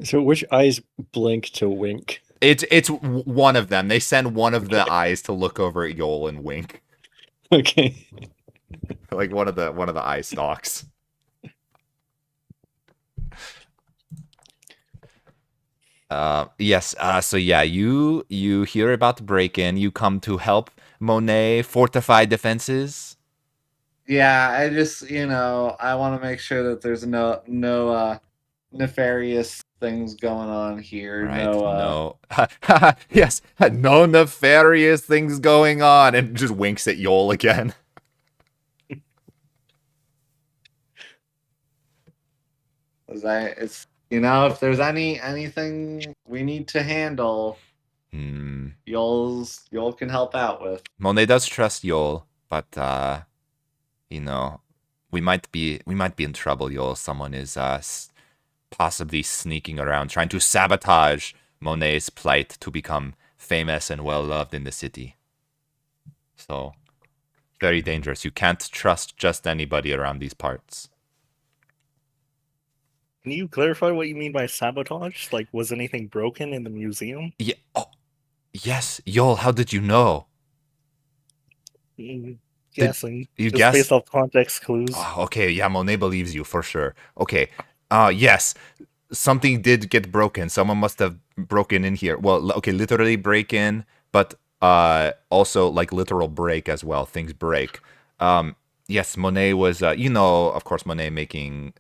So which eyes blink to wink? It's one of them. They send one of the Okay. eyes to look over at Yoel and wink, Okay. like one of the eye stalks. Yes. So yeah, you hear about the break-in. You come to help Monet fortify defenses. Yeah, I just, I want to make sure that there's no nefarious things going on here. Right. No, No. Yes. No nefarious things going on, and just winks at Yoel again. if there's anything we need to handle, Hmm. You'll can help out with. Monet does trust Yoel, but you know, we might be in trouble, Yoel. Someone is possibly sneaking around, trying to sabotage Monet's plight to become famous and well loved in the city. So, very dangerous. You can't trust just anybody around these parts. Can you clarify what you mean by sabotage? Like, was anything broken in the museum? Yeah. Oh, yes, Yoel. How did you know? Guessing. you Just guess? based off context clues. Oh, okay, yeah, Monet believes you for sure. Okay. Yes. Something did get broken. Someone must have broken in here. Well, okay, literally break in, but also like literal break as well. Things break. Yes, Monet was of course Monet making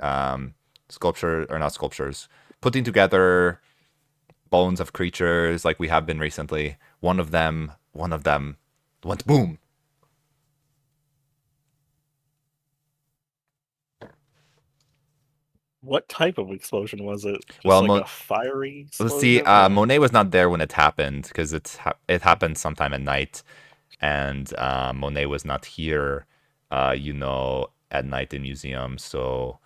sculpture or not sculptures, putting together bones of creatures like we have been recently. One of them went boom. What type of explosion was it? Just Well, like a fiery let's see. explosion? Or... Monet was not there when it happened because it happened sometime at night, and Monet was not here, at night in museum, so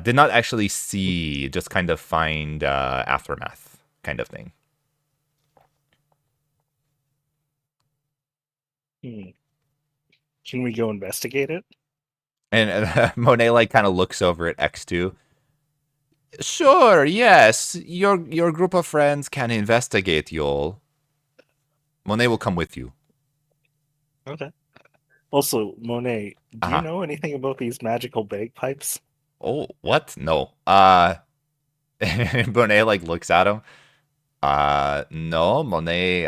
did not actually see. Just kind of find aftermath kind of thing. Can we go investigate it? And Monet like kind of looks over at X2. Sure, yes. Your group of friends can investigate, Yoel. Monet will come with you. Okay. Also, Monet, do you Uh-huh. know anything about these magical bagpipes? Oh, what? No. Monet like looks at him. No, Monet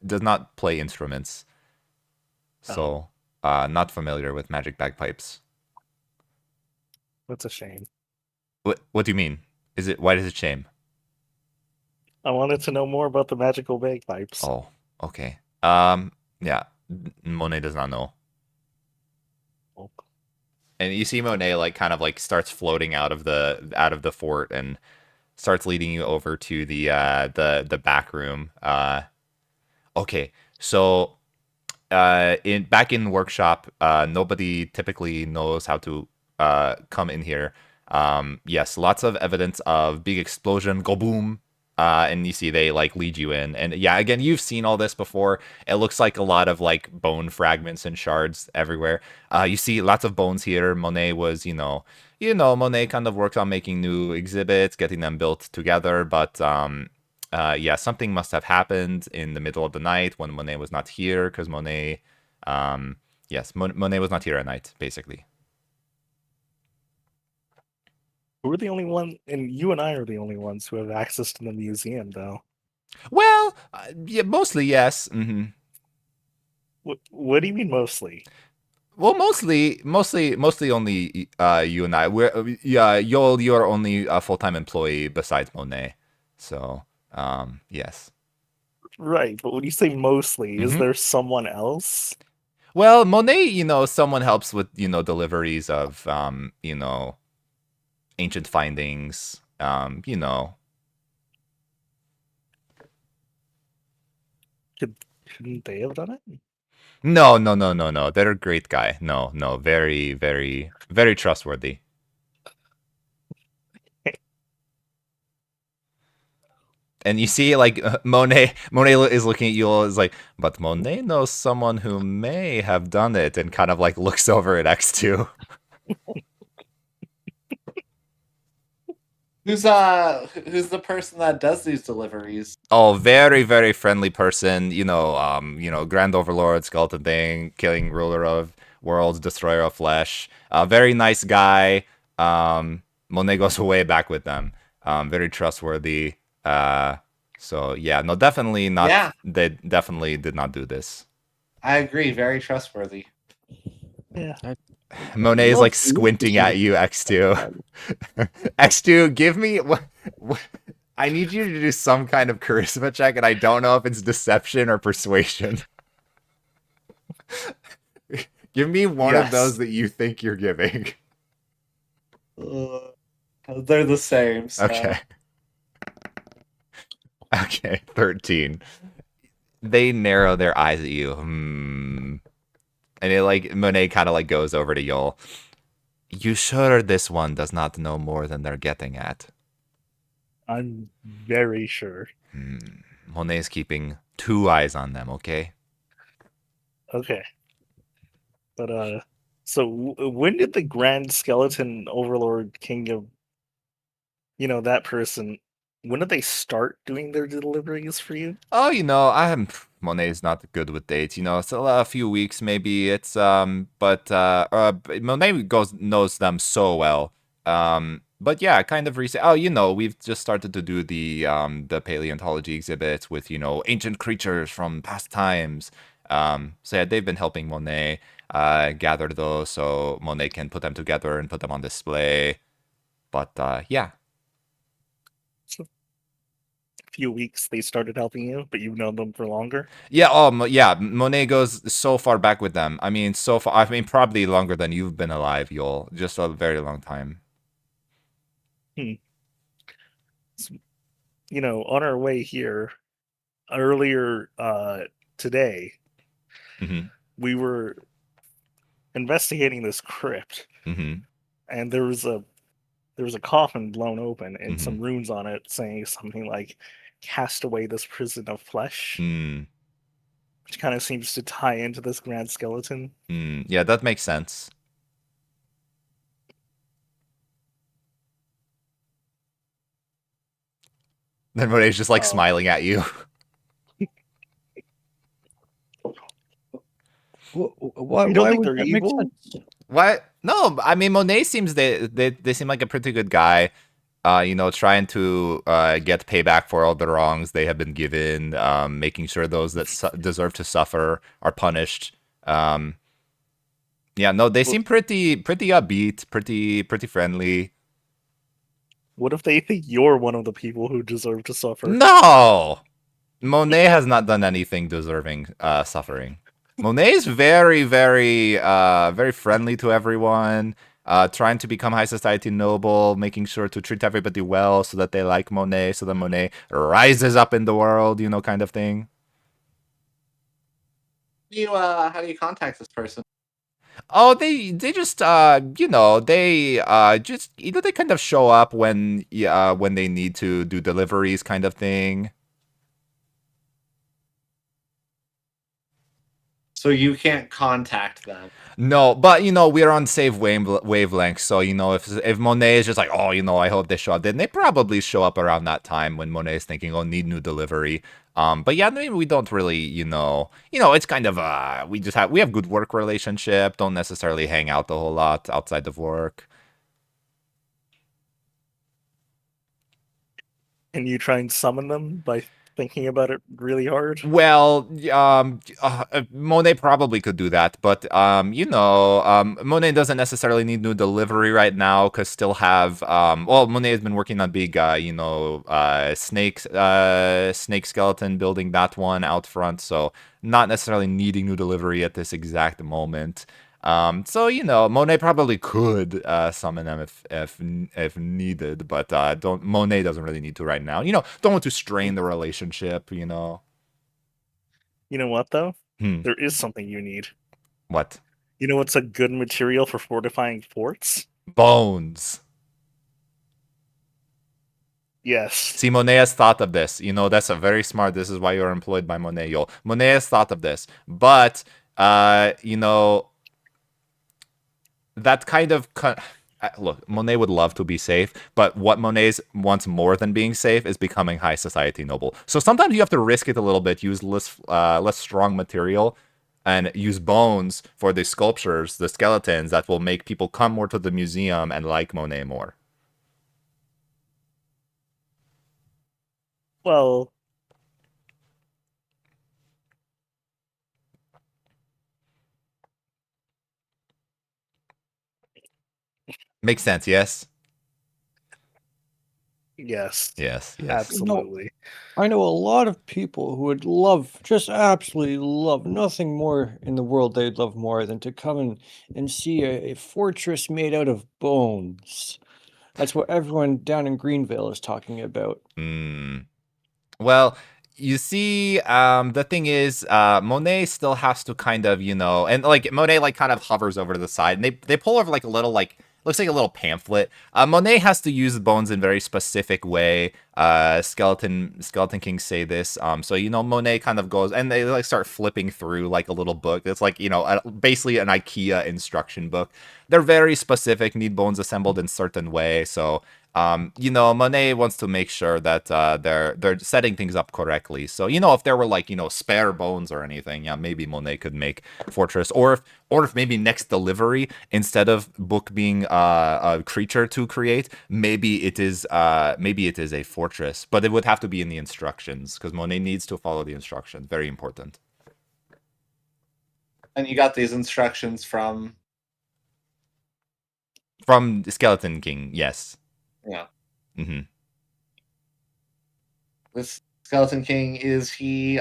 does not play instruments. So, not familiar with magic bagpipes. That's a shame. What do you mean? Why is it shame? I wanted to know more about the magical bagpipes. Oh, okay. Yeah, Monet does not know. Oh. And you see Monet like kind of like starts floating out of the fort and starts leading you over to the back room. Okay, so back in the workshop, nobody typically knows how to come in here. Yes, lots of evidence of big explosion, go boom. And you see they like lead you in, and yeah, again, you've seen all this before. It looks like a lot of like bone fragments and shards everywhere. You see lots of bones here. Monet was, Monet kind of worked on making new exhibits, getting them built together, but yeah, something must have happened in the middle of the night when Monet was not here, because Monet, Monet was not here at night, basically. We're the only one, and you and I are the only ones who have access to the museum, though. Well, yeah, mostly yes. What do you mean mostly? Well, mostly only you and I. Yeah, you're only a full-time employee besides Monet. So, yes. Right, but when you say mostly, is Mhm. there someone else? Well, Monet, someone helps with, deliveries of, ancient findings. Couldn't they have done it? No. They're a great guy. No, very, very, very trustworthy. And you see, like Monet is looking at you all, is like, but Monet knows someone who may have done it, and kind of like looks over at X2. Who's the person that does these deliveries? Oh, very, very friendly person. Grand Overlord, Skeleton Thing, Killing Ruler of Worlds, Destroyer of Flesh. Very nice guy. Monet goes way back with them. Very trustworthy. So yeah, no, definitely not. Yeah. They definitely did not do this. I agree. Very trustworthy. Yeah. Monet is Well, like squinting at you, X2. X2, give me what? I need you to do some kind of charisma check, and I don't know if it's deception or persuasion. Give me one of Yes. those that you think you're giving. They're the same. So. Okay. Okay, 13. They narrow their eyes at you. And Monet kind of like goes over to Yol. You sure this one does not know more than they're getting at? I'm very sure. Monet is keeping 2 eyes on them, okay? Okay. But, so when did the Grand Skeleton Overlord King of, that person, when did they start doing their deliveries for you? Oh, Monet's not good with dates. It's a few weeks maybe. It's but Monet knows them so well. But yeah, kind of recent. Oh, we've just started to do the paleontology exhibits with ancient creatures from past times. So yeah, they've been helping Monet gather those so Monet can put them together and put them on display. But yeah. Few weeks they started helping you, but you've known them for longer? Yeah, yeah, Monet goes so far back with them. I mean, so far, probably longer than you've been alive, Yol. Just a very long time. On our way here, earlier today, we were investigating this crypt, and there was a coffin blown open and some runes on it saying something like "cast away this prison of flesh," which kind of seems to tie into this grand skeleton. Yeah, that makes sense. Then Monet's just like smiling at you. Why You don't think would they're that make evil? sense? What? No, I mean Monet seems they seem like a pretty good guy. Trying to get payback for all the wrongs they have been given, making sure those that deserve to suffer are punished. Yeah, no, they seem pretty upbeat, pretty friendly. What if they think you're one of the people who deserve to suffer? No, Monet has not done anything deserving suffering. Monet is very, very, very friendly to everyone. Trying to become high society noble, making sure to treat everybody well so that they like Monet, so that Monet rises up in the world, kind of thing. How do you contact this person? Oh, they just they just they kind of show up when they need to do deliveries, kind of thing. So you can't contact them. No, but we're on safe wavelengths, so if Monet is just like, oh, I hope they show up, then they probably show up around that time when Monet is thinking, oh, need new delivery. But yeah, maybe we don't really, it's kind of we have good work relationship, don't necessarily hang out a whole lot outside of work. Can you try and summon them by thinking about it really hard? Well, Monet probably could do that, but Monet doesn't necessarily need new delivery right now because still have Monet has been working on big snake skeleton, building that one out front, so not necessarily needing new delivery at this exact moment. So Monet probably could summon them if needed, but don't Monet doesn't really need to right now. Don't want to strain the relationship. You know what, though? Hmm. There is something you need. What? You know what's a good material for fortifying forts? Bones. Yes. See, Monet has thought of this. That's a very smart. This is why you're employed by Monet, yo. Monet has thought of this, but that kind of look, Monet would love to be safe, but what Monet wants more than being safe is becoming high society noble. So sometimes you have to risk it a little bit, use less strong material, and use bones for the sculptures, the skeletons that will make people come more to the museum and like Monet more. Well, Makes sense, yes? yes. Yes. Absolutely. I know a lot of people who would love, just absolutely love, nothing more in the world they'd love more than to come and see a fortress made out of bones. That's what everyone down in Greenville is talking about. Well, you see, the thing is, Monet still has to kind of, and like Monet like kind of hovers over to the side, and they pull over like a little looks like a little pamphlet. Monet has to use the bones in a very specific way. Skeleton Kings say this. So Monet kind of goes and they like start flipping through like a little book. It's like basically an IKEA instruction book. They're very specific, need bones assembled in certain way. So Monet wants to make sure that they're setting things up correctly. So if there were like spare bones or anything, yeah, maybe Monet could make Fortress, or if maybe next delivery, instead of book being a creature to create, maybe it is a fortress, but it would have to be in the instructions because Monet needs to follow the instructions. Very important. And you got these instructions from the Skeleton King, yes. Yeah. Mm-hmm. This Skeleton King, is he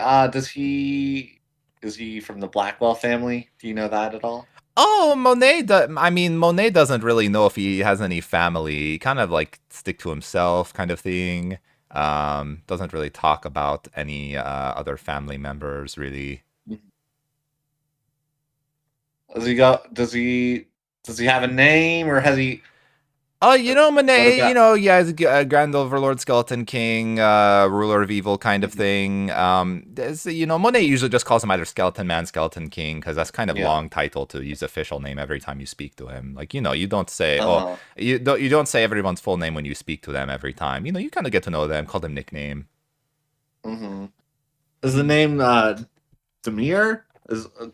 from the Blackwell family? Do you know that at all? Oh, Monet doesn't really know if he has any family. He kind of like stick to himself kind of thing. Doesn't really talk about any other family members really. Does he have a name, or has he? Oh, Monet, about- he's a Grand Overlord Skeleton King, ruler of evil kind of thing. Monet usually just calls him either Skeleton Man, Skeleton King, because that's kind of long title to use official name every time you speak to him. Like, you don't say, you don't say everyone's full name when you speak to them every time. You kind of get to know them, call them nickname. Mm-hmm. Is the name Demir?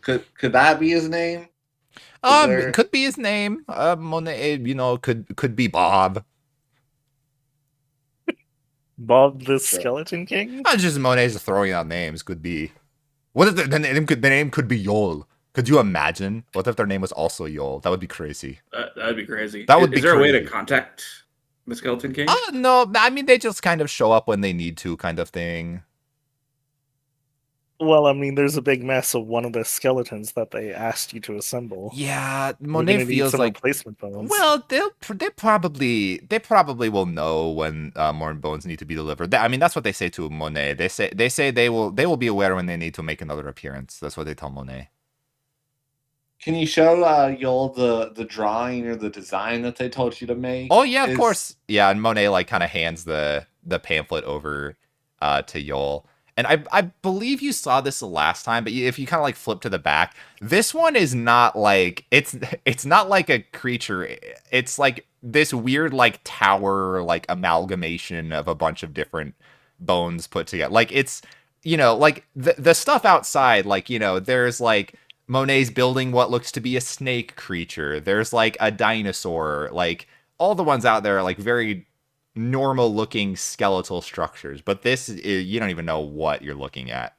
Could that be his name? Could be his name. Monet, could be Bob. Bob the Skeleton King? Just Monet's throwing out names. Could be. What if the name could be Yol? Could you imagine? What if their name was also Yol? That would be crazy. That'd be crazy. Is there a way to contact the Skeleton King? No. I mean, they just kind of show up when they need to, kind of thing. Well, there's a big mess of one of the skeletons that they asked you to assemble. Yeah, Monet feels like replacement bones. Well, they probably will know when more bones need to be delivered. That's what they say to Monet. They say they will be aware when they need to make another appearance. That's what they tell Monet. Can you show Yol the drawing or the design that they told you to make? Oh yeah, of course. Yeah, and Monet like kind of hands the pamphlet over to Yol. And I believe you saw this the last time, but if you kind of like flip to the back, this one is not like it's not like a creature. It's like this weird like tower like amalgamation of a bunch of different bones put together. Like it's like the stuff outside, like there's like Monet's building what looks to be a snake creature. There's like a dinosaur. Like all the ones out there are like very normal looking skeletal structures, but this you don't even know what you're looking at.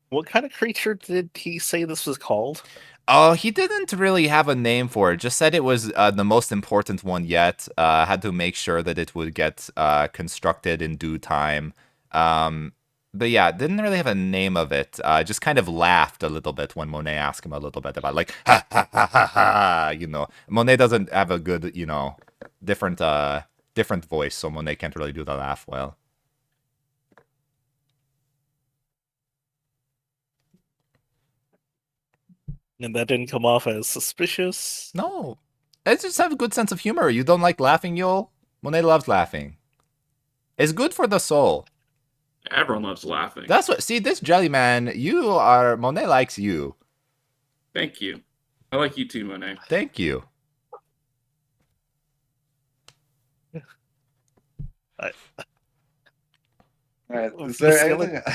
What kind of creature did he say this was called? Oh, he didn't really have a name for it. Just said it was the most important one yet. Had to make sure that it would get constructed in due time. But yeah, didn't really have a name of it. Just kind of laughed a little bit when Monet asked him a little bit about like ha ha ha ha ha. You know, Monet doesn't have a good different different voice, so Monet can't really do the laugh well. And that didn't come off as suspicious. No, I just have a good sense of humor. You don't like laughing, Yul? Monet loves laughing. It's good for the soul. Everyone loves laughing. That's what. See, this Jellyman, Monet likes you. Thank you. I like you too, Monet. Thank you. All right. Oh, Is the there skeleton- anything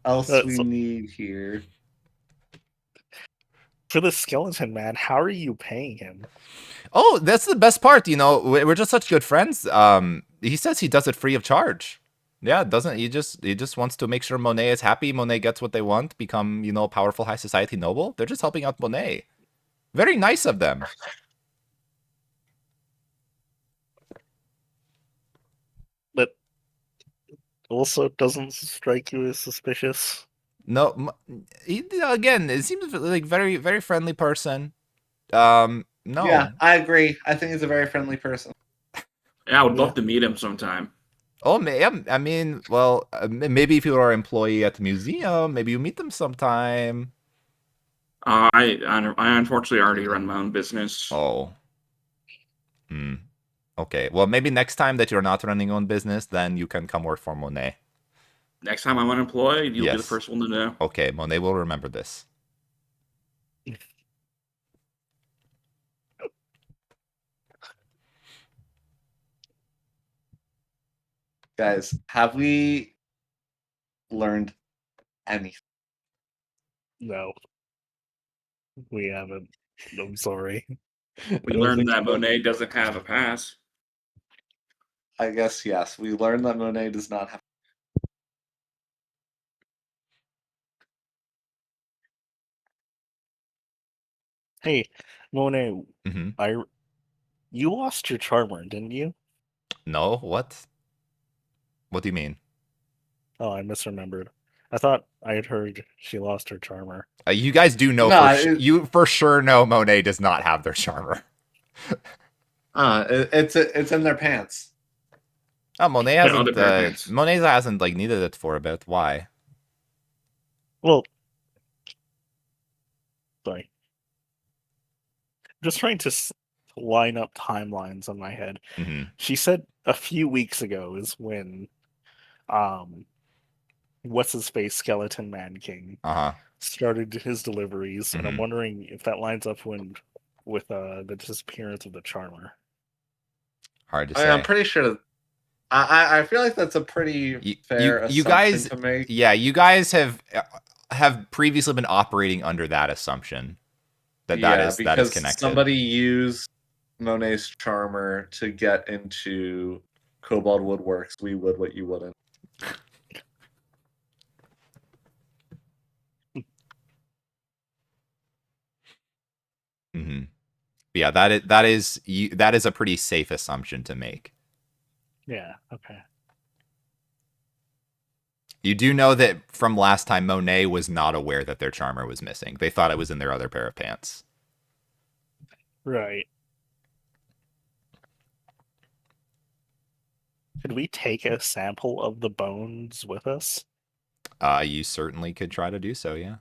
else we so- need here? For the skeleton man, how are you paying him? Oh, that's the best part. We're just such good friends. He says he does it free of charge. Yeah, doesn't he just wants to make sure Monet is happy. Monet gets what they want, become a powerful high society noble. They're just helping out Monet. Very nice of them. But also doesn't strike you as suspicious. No, again, it seems like very very friendly person. No. Yeah, I agree. I think he's a very friendly person. Yeah, I would Yeah. love to meet him sometime. Oh, I mean, well, maybe if you are an employee at the museum, maybe you meet them sometime. I unfortunately already run my own business. Oh. Okay. Well, maybe next time that you're not running your own business, then you can come work for Monet. Next time I'm unemployed, you'll be the Yes. first one to know. Okay, Monet will remember this. Guys, have we learned anything? No. We haven't. I'm sorry. I We don't learned think that so. Monet doesn't have a pass. I guess yes. We learned that Monet does not have. Hey, Monet, Hmm. you lost your charmer, didn't you? No, what? What do you mean? Oh, I misremembered. I thought I had heard she lost her charmer. You guys do know No, you for sure know Monet does not have their charmer. It's in their pants. Oh, Monet Yeah, hasn't. other pair of pants. Monet hasn't needed it for a bit. Why? Well, sorry. Just trying to line up timelines on my head. Hmm. She said a few weeks ago is when, what's his face, Skeleton Man King Uh-huh. started his deliveries, and I'm Mhm. wondering if that lines up with the disappearance of the charmer. Hard to I say. mean, I'm pretty sure. I feel like that's a pretty fair you assumption guys, to make. yeah, you guys have previously been operating under that assumption that is because connected. somebody used Monet's charmer to get into Cobalt Woodworks. We would what you wouldn't. Hmm. Yeah, that is a pretty safe assumption to make. Yeah, okay. You do know that from last time, Monet was not aware that their charmer was missing. They thought it was in their other pair of pants. Right. Could we take a sample of the bones with us? You certainly could try to do so, yeah.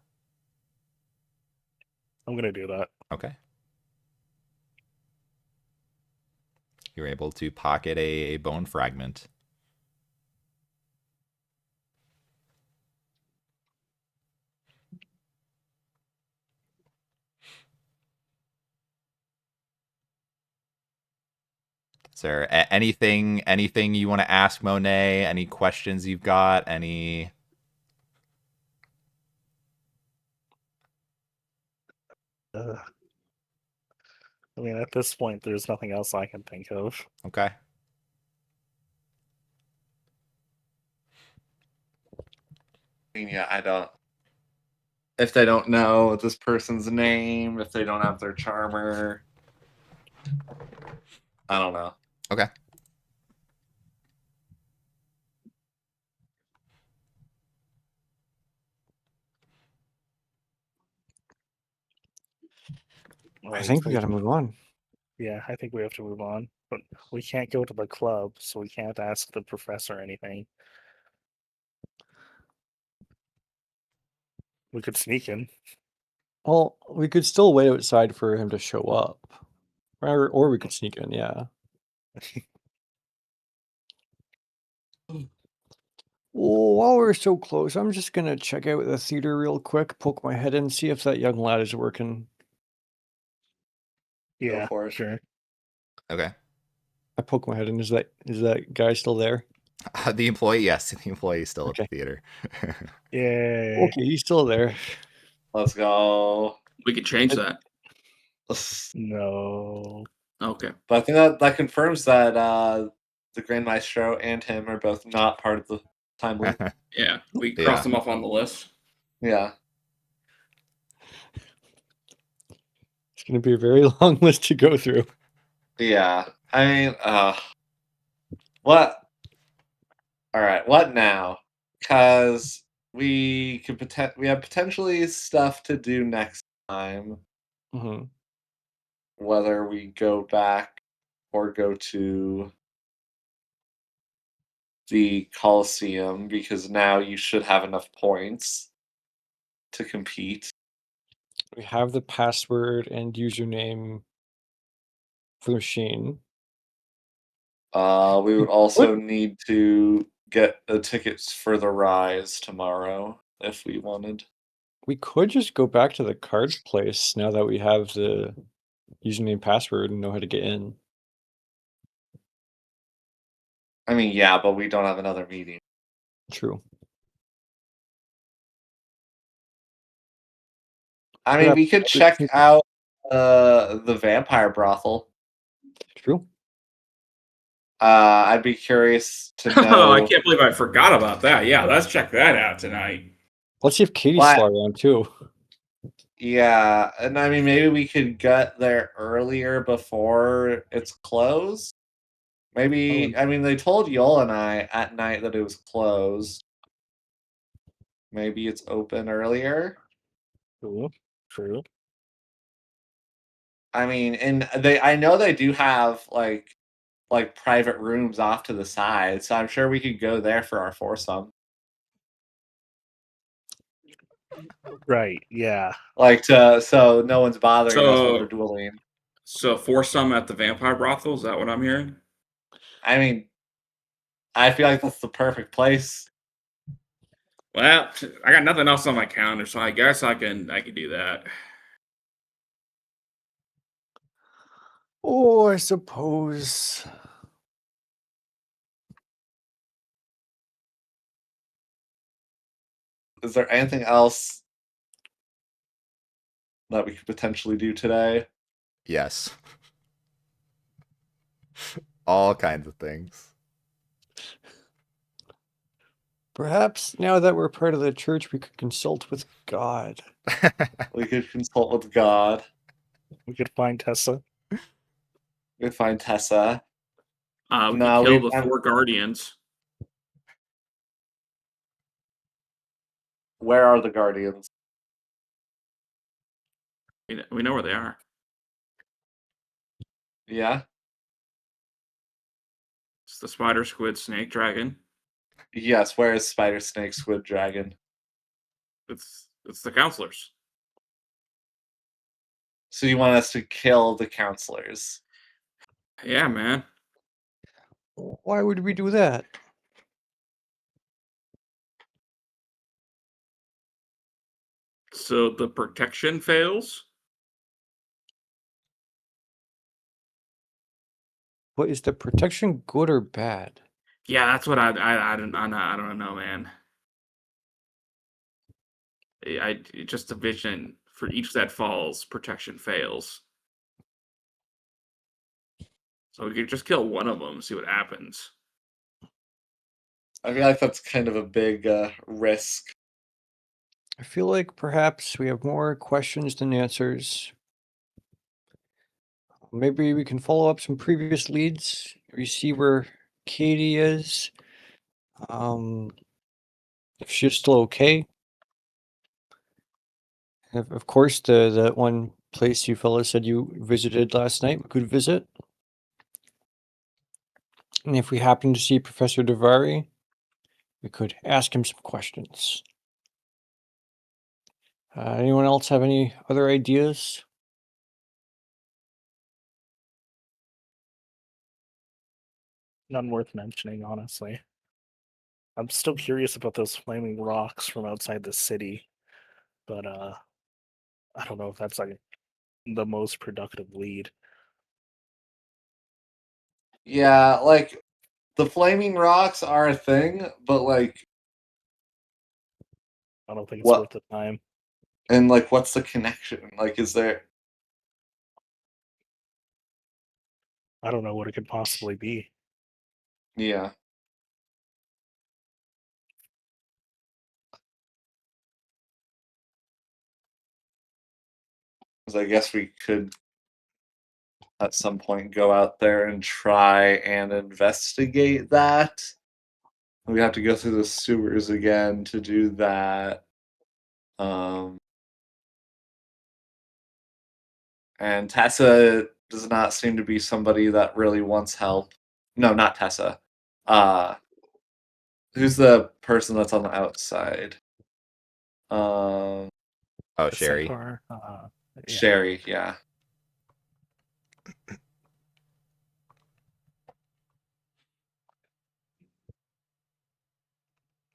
I'm gonna do that. Okay. You're able to pocket a bone fragment. Is there anything you want to ask Monet? Any questions you've got? Any? I mean, at this point, there's nothing else I can think of. Okay. I mean, yeah, I don't. If they don't know this person's name, if they don't have their charmer, I don't know. Okay. I think we got to move on. Yeah, I think we have to move on. But we can't go to the club, so we can't ask the professor anything. We could sneak in. Well, we could still wait outside for him to show up. Or we could sneak in, yeah. Well, while we're so close, I'm just going to check out the theater real quick, poke my head in, see if that young lad is working. Yeah, for it. sure. Okay. I poke my head in. Is that guy still there? The employee, yes, the employee is still at Okay. the theater. Yay. Okay, he's still there. Let's go. We could change that. No. Okay. But I think that confirms that the Grand Maestro and him are both not part of the time loop. Yeah, we Yeah. crossed them off on the list. Yeah. It's going to be a very long list to go through. Yeah. I mean, what? All right. What now? Because we have potentially stuff to do next time. Hmm. Whether we go back or go to the Coliseum, because now you should have enough points to compete. We have the password and username for the machine. We would also need to get the tickets for the Rise tomorrow if we wanted. We could just go back to the card place now that we have the username password and know how to get in. I mean, yeah, but we don't have another meeting. True. I mean, we could check out the vampire brothel. True. I'd be curious to know. Oh, I can't believe I forgot about that. Yeah, let's check that out tonight. Let's see if Katie's What? still around too. Yeah, and I mean, maybe we could get there earlier before it's closed. Maybe, I mean, they told Yoel and I at night that it was closed. Maybe it's open earlier. True. True. I mean, and I know they do have like private rooms off to the side, so I'm sure we could go there for our foursome. Right, yeah. So no one's bothering us when we're dueling. So foursome at the vampire brothel, is that what I'm hearing? I mean, I feel like that's the perfect place. Well, I got nothing else on my calendar, so I guess I can do that. Oh, I suppose. Is there anything else that we could potentially do today? Yes. All kinds of things. Perhaps now that we're part of the church, we could consult with God. We could consult with God. We could find Tessa. We could find Tessa. We No, could kill we- the four guardians. Where are the Guardians? We know where they are. Yeah? It's the spider, squid, snake, dragon. Yes, where is Spider, Snake, Squid, Dragon? It's the counselors. So you want us to kill the counselors? Yeah, man. Why would we do that? So the protection fails. What is the protection good or bad? Yeah, that's what I don't know, man. I just a vision for each that falls, protection fails. So we could just kill one of them, see what happens. I feel like that's kind of a big risk. I feel like perhaps we have more questions than answers. Maybe we can follow up some previous leads. We see where Katie is. If she's still okay. Of course, that one place you fellas said you visited last night, we could visit. And if we happen to see Professor Davari, we could ask him some questions. Anyone else have any other ideas? None worth mentioning, honestly. I'm still curious about those flaming rocks from outside the city, but I don't know if that's like the most productive lead. Yeah, like the flaming rocks are a thing, but like I don't think it's What- worth the time. and like what's the connection? Like is there I don't know what it could possibly be. yeah. Because I guess we could at some point go out there and try and investigate that. We have to go through the sewers again to do that. And Tessa does not seem to be somebody that really wants help. No, not Tessa. Who's the person that's on the outside? Oh, The Sherry. centaur, yeah. Sherry, yeah.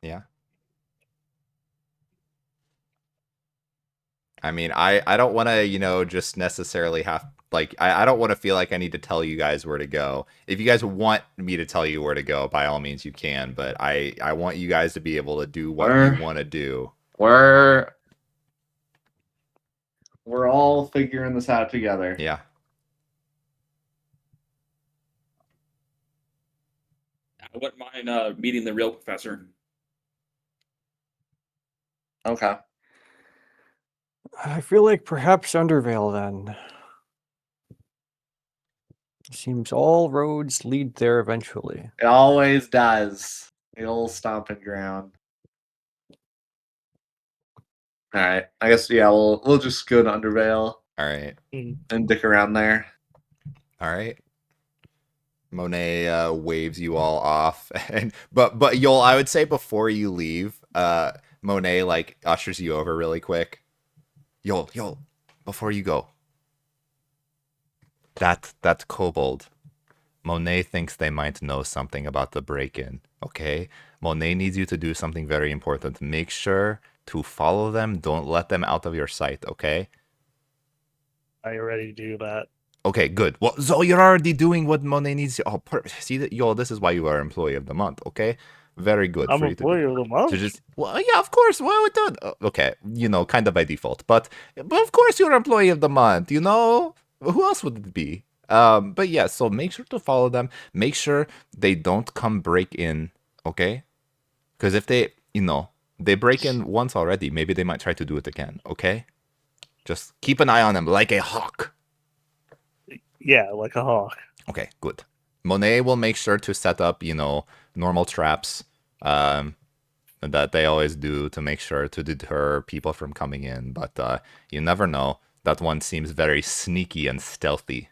Yeah. I mean, I don't want to, just necessarily have, like, I don't want to feel like I need to tell you guys where to go. If you guys want me to tell you where to go, by all means you can, but I want you guys to be able to do what you want to do. We're all figuring this out together. Yeah. I wouldn't mind meeting the real professor. Okay. I feel like perhaps Undervale then. Seems all roads lead there eventually. It always does. The old stomping ground. Alright. I guess we'll just go to Undervale All right. and dick around there. All right. Monet waves you all off, and but Yol, I would say before you leave, Monet like ushers you over really quick. Yol, before you go. That kobold. Monet thinks they might know something about the break-in. Okay, Monet needs you to do something very important. Make sure to follow them. Don't let them out of your sight. Okay. Are you ready to do that? Okay, good. Well, so you're already doing what Monet needs to. Oh, see that, yo, this is why you are employee of the month. Okay, very good I'm for you to employee of the month. to just. Well, yeah, of course. Why would that? Okay, kind of by default, but of course you're employee of the month. Who else would it be? But yeah, so make sure to follow them. Make sure they don't come break in. Okay, because if they break in once already, maybe they might try to do it again. Okay, just keep an eye on them like a hawk. Yeah, like a hawk. Okay, good. Monet will make sure to set up, normal traps that they always do to make sure to deter people from coming in. But you never know. That one seems very sneaky and stealthy.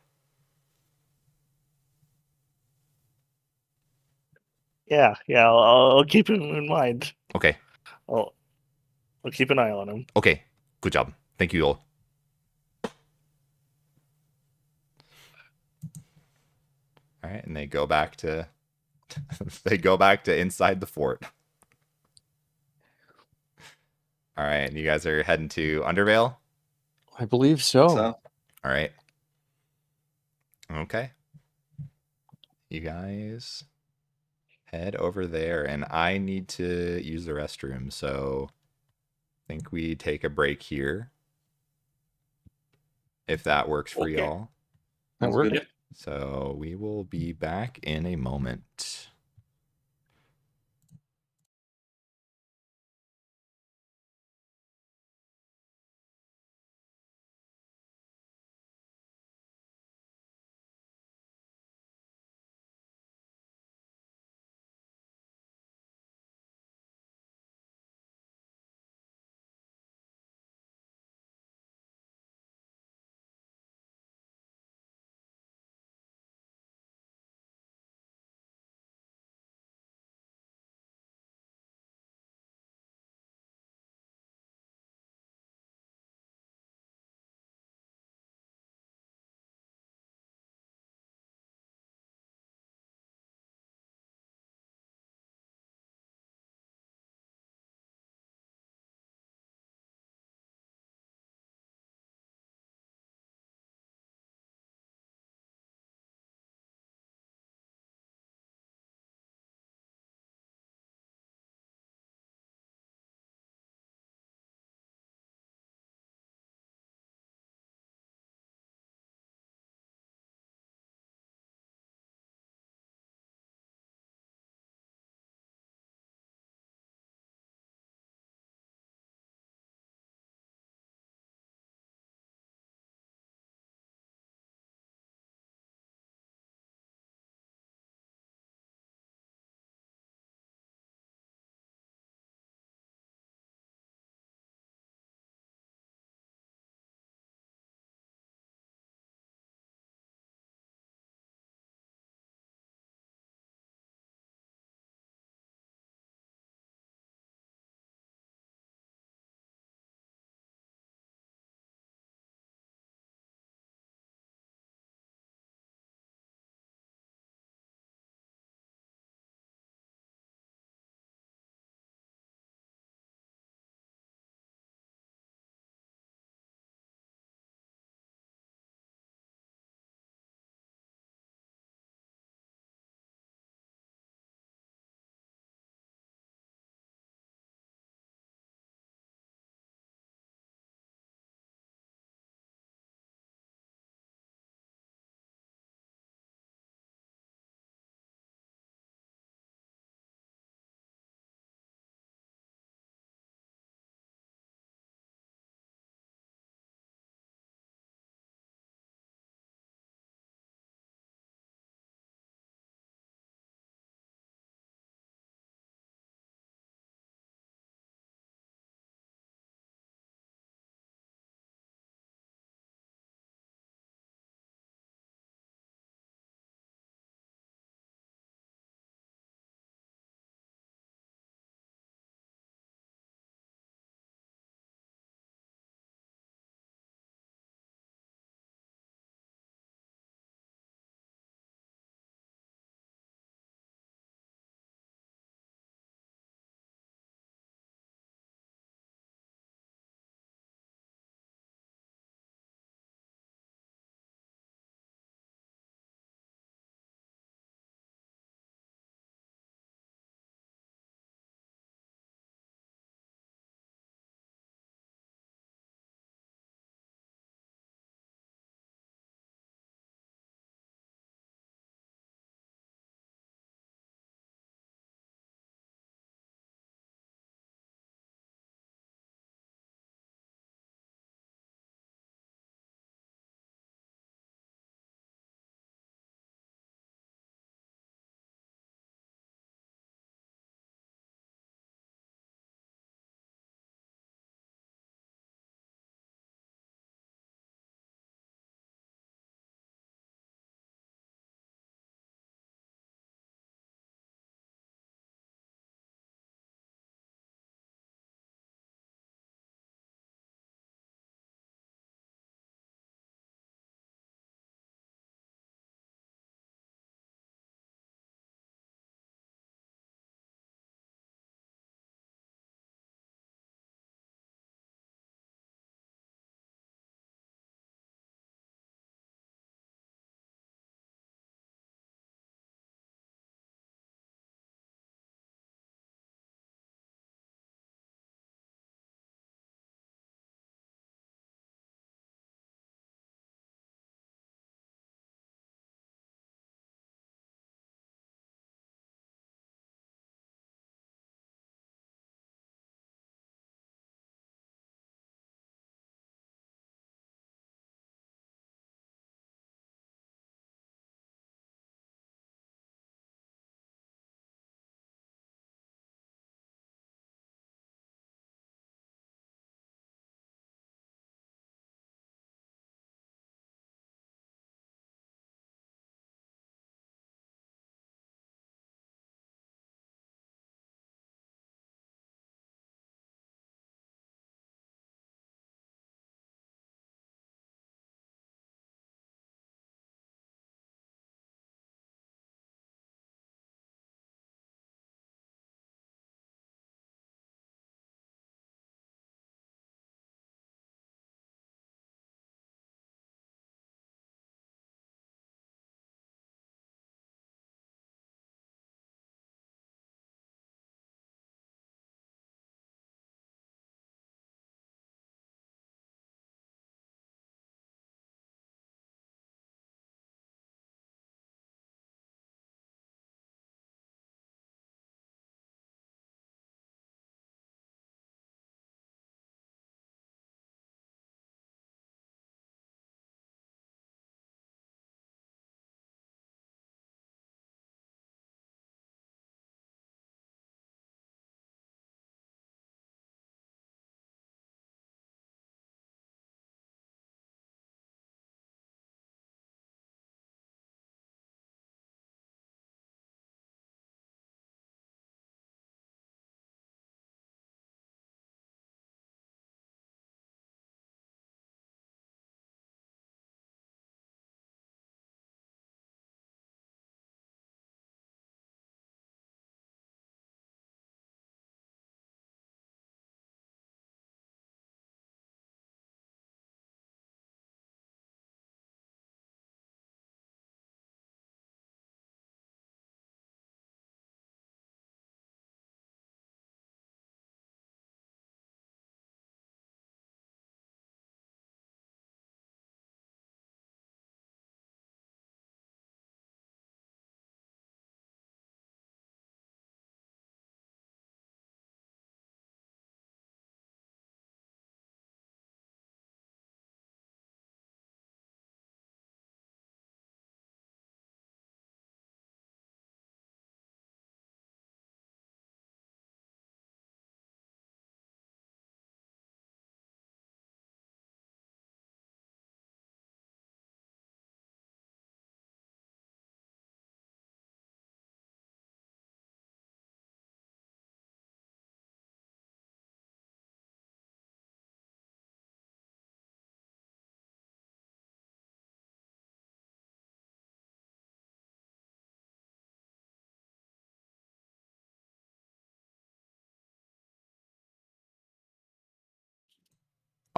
Yeah, I'll keep him in mind. Okay, I'll keep an eye on him. okay. Good job. Thank you all. All right, and they go back to inside the fort. All right, and you guys are heading to Undervale? I believe so. So All right. Okay. You guys head over there, and I need to use the restroom, so I think we take a break here. If that works for Okay. y'all. That sounds worked. good. So we will be back in a moment.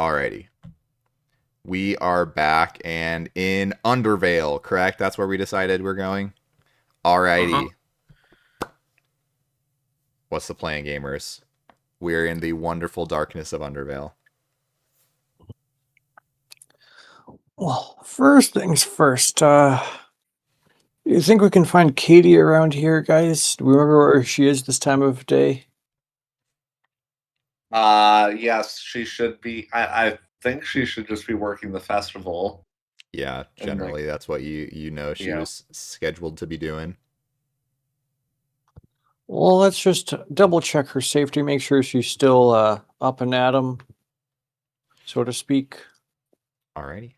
Alrighty. We are back and in Undervale, correct? That's where we decided we're going? Alrighty. What's the plan, gamers? We're in the wonderful darkness of Undervale. Well, first things first, you think we can find Katie around here, guys? Do we remember where she is this time of day? Yes, she should be. I think she should just be working the festival. Yeah, generally that's what you know she was scheduled to be doing. Well, let's just double check her safety, make sure she's still up and at 'em, so to speak. Alrighty.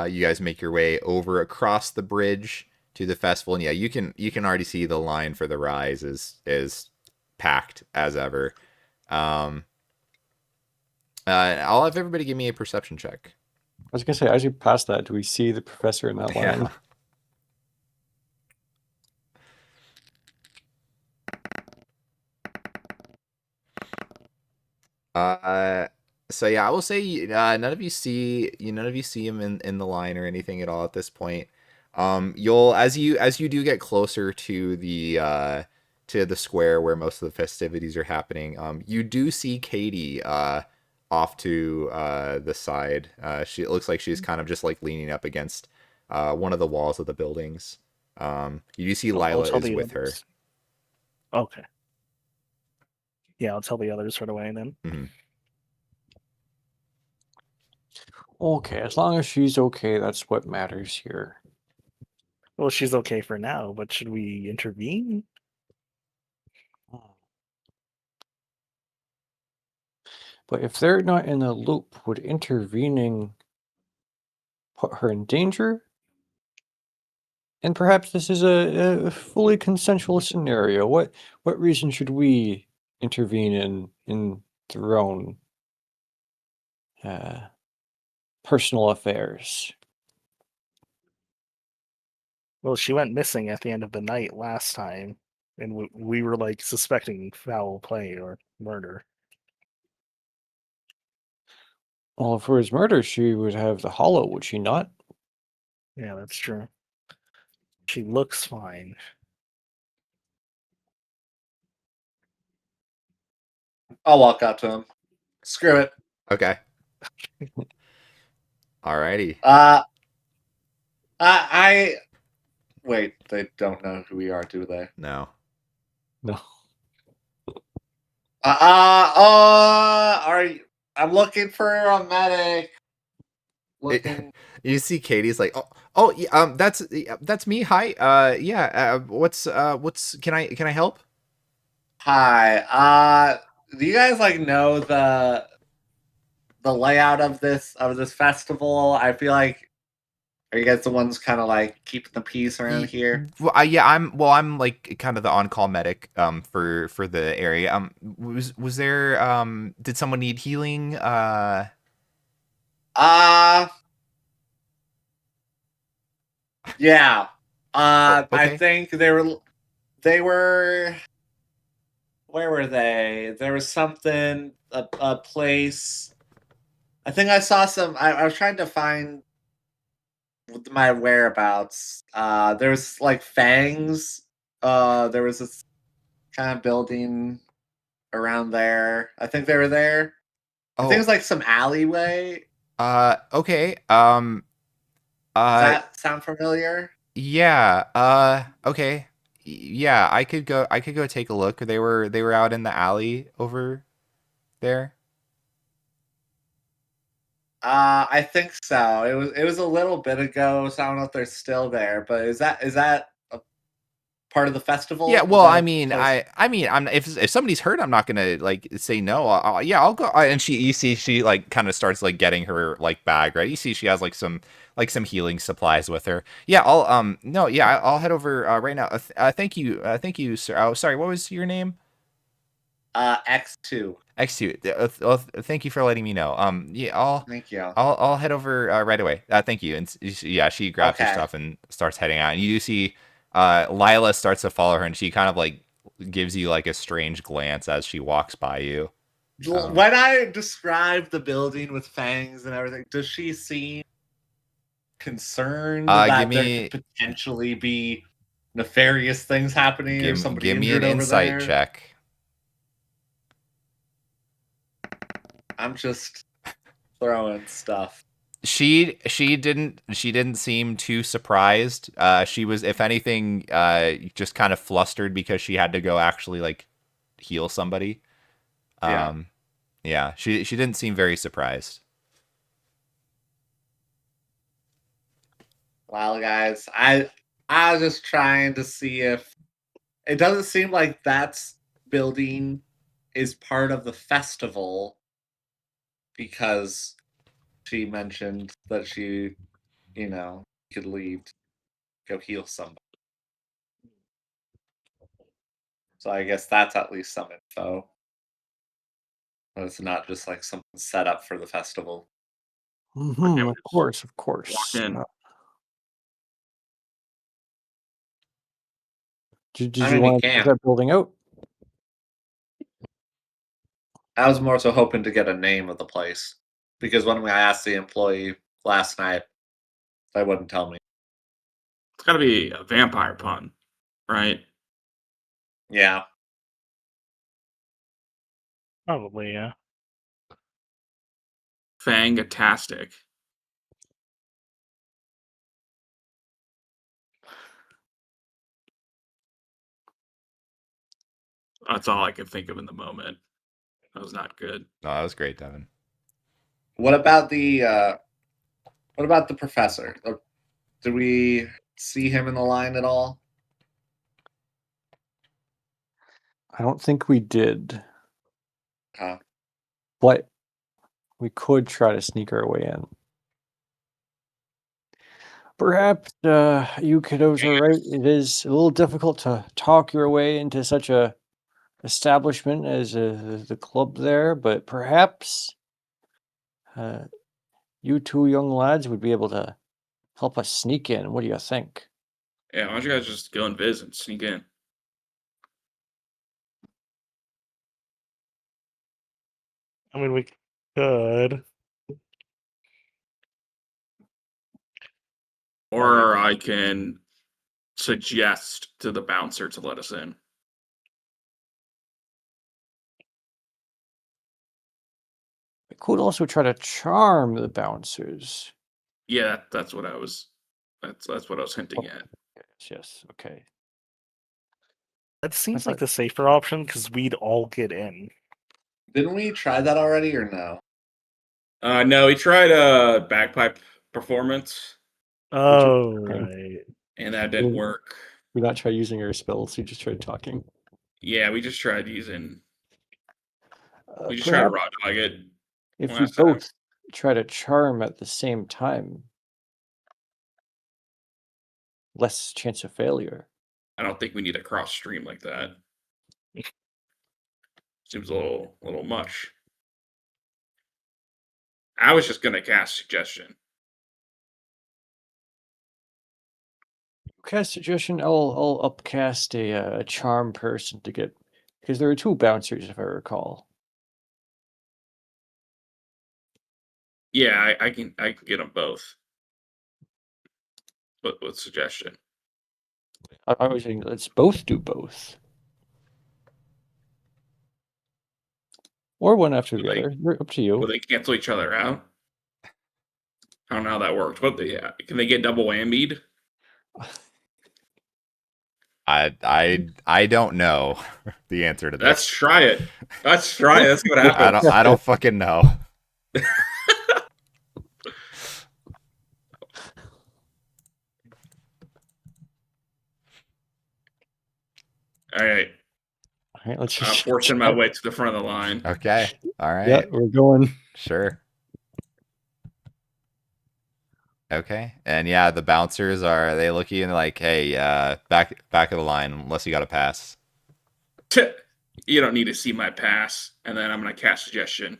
You guys make your way over across the bridge to the festival, and yeah, you can already see the line for the rise is packed as ever. I'll have everybody give me a perception check. I was gonna say, as you pass that, do we see the professor in that line? So yeah, I will say none of you see him in the line or anything at all at this point. You'll as you do get closer to the square where most of the festivities are happening, you do see Katie off to the side. It looks like she's kind of just like leaning up against one of the walls of the buildings. You do see Lila is with her. Okay. Yeah, I'll tell the others right away then. Mm-hmm. Okay, as long as she's okay, that's what matters here. Well, she's okay for now, but should we intervene? But if they're not in the loop, would intervening put her in danger? And perhaps this is a fully consensual scenario. What reason should we intervene in their own personal affairs? Well, she went missing at the end of the night last time, and we were like suspecting foul play or murder. Well, if it was murder, she would have the hollow, would she not? Yeah, that's true. She looks fine. I'll walk up to him. Screw it. Okay. Alrighty. I wait. They don't know who we are, do they? No. No. Are you? I'm looking for a medic. Looking. You see Katie's like, yeah, that's me. Hi. Yeah. What's can I help? Hi. Do you guys like know the layout of this festival? I feel like, are you guys the ones kind of like keeping the peace around here? Well, yeah, I'm like kind of the on-call medic for the area. Was there did someone need healing? Yeah. Okay. I think they were. Where were they? There was something, a place. I think I saw some. I was trying to find my whereabouts. There was like fangs. There was this kind of building around there. I think they were there. I think it was like some alleyway. Okay. Does that sound familiar? Yeah. Okay. Yeah, I could go take a look. They were out in the alley over there. I think so. It was a little bit ago, so I don't know if they're still there. But is that a part of the festival? Yeah, well, I mean, I'm if somebody's hurt, I'm not gonna like say no. I'll go. And you see, she like kind of starts like getting her like bag right. You see, she has like some healing supplies with her. Yeah, I'll head over right now. Thank you, sir. Oh, sorry, what was your name? X2. X2. Thank you for letting me know. Yeah, Thank you. I'll head over right away. Thank you. And yeah, she grabs her stuff and starts heading out. And you do see Lila starts to follow her, and she kind of like gives you like a strange glance as she walks by you. Oh. When I describe the building with fangs and everything, does she seem concerned that there could potentially be nefarious things happening or somebody give me injured an over insight there? check. I'm just throwing stuff. She didn't seem too surprised. She was, if anything, just kind of flustered because she had to go actually like heal somebody. Yeah, she didn't seem very surprised. Well, guys, I was just trying to see if it doesn't seem like that's building is part of the festival because she mentioned that she, could leave to go heal somebody. So I guess that's at least some info. But it's not just like something set up for the festival. Mhm, of course, of course. Walk in. Did I you mean, we want to check can. that building out? I was more so hoping to get a name of the place because when I asked the employee last night, they wouldn't tell me. It's got to be a vampire pun, right? Yeah. Probably, yeah. Fangastic. That's all I can think of in the moment. That was not good. No, that was great, Devin. What about the professor? Did we see him in the line at all? I don't think we did, Uh, but we could try to sneak our way in. Perhaps you kiddos are right. It is a little difficult to talk your way into such a establishment as the club there, but perhaps you two young lads would be able to help us sneak in. What do you think? Yeah, why don't you guys just go and visit and sneak in? I mean, we could. Or I can suggest to the bouncer to let us in. We could also try to charm the bouncers. Yeah, that's what I was. That's what I was hinting at. Yes. Okay. That seems thought- like the safer option because we'd all get in. didn't we try that already or no? No, he tried a bagpipe performance, Oh, okay. right. and that didn't work. We not try using your spells. You just tried talking. Yeah, we just tried using. We just tried to raw dog it. If you last time. both try to charm at the same time, less chance of failure. I don't think we need a cross stream like that. Seems a little much. I was just gonna cast suggestion. Cast suggestion. I'll upcast a charm person to get, because there are two bouncers if I recall. Yeah, I can get them both. But with suggestion. I was saying let's both do both, or one after the other. Up to you. Will they cancel each other out? I don't know how that works. What can they get double whammied? I don't know the answer to this. Let's try it. Let's try it. Let's see what happens. I don't fucking know. All right. All right, let's I'm just forcing my way to the front of the line. Okay. All right. Yeah, we're going. Sure. Okay. And yeah, the bouncers they look at you and like, hey, back of the line unless you got a pass. You don't need to see my pass, and then I'm gonna cast suggestion.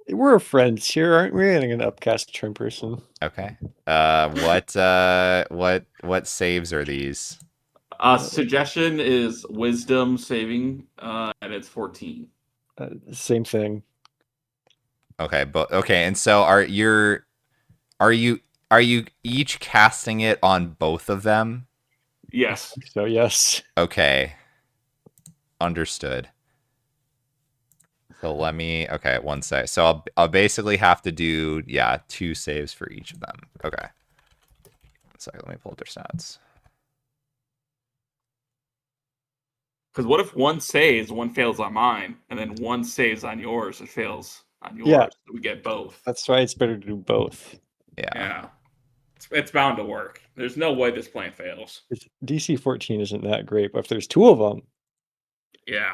We're friends here, aren't we? I'm gonna upcast a charm person. Okay. What saves are these? Suggestion is wisdom saving, and it's 14. Same thing. Okay, but okay, and so are you each casting it on both of them? Yes. So yes. Okay. Understood. So let me okay, one sec. So I'll basically have to do 2 saves for each of them. Okay. One sec, let me pull up their stats. Because what if one saves, one fails on mine, and then one saves on yours, and fails on yours? Yeah. We get both. That's why it's better to do both. Yeah. Yeah. It's bound to work. There's no way this plan fails. DC 14 isn't that great, but if there's 2 of them, Yeah.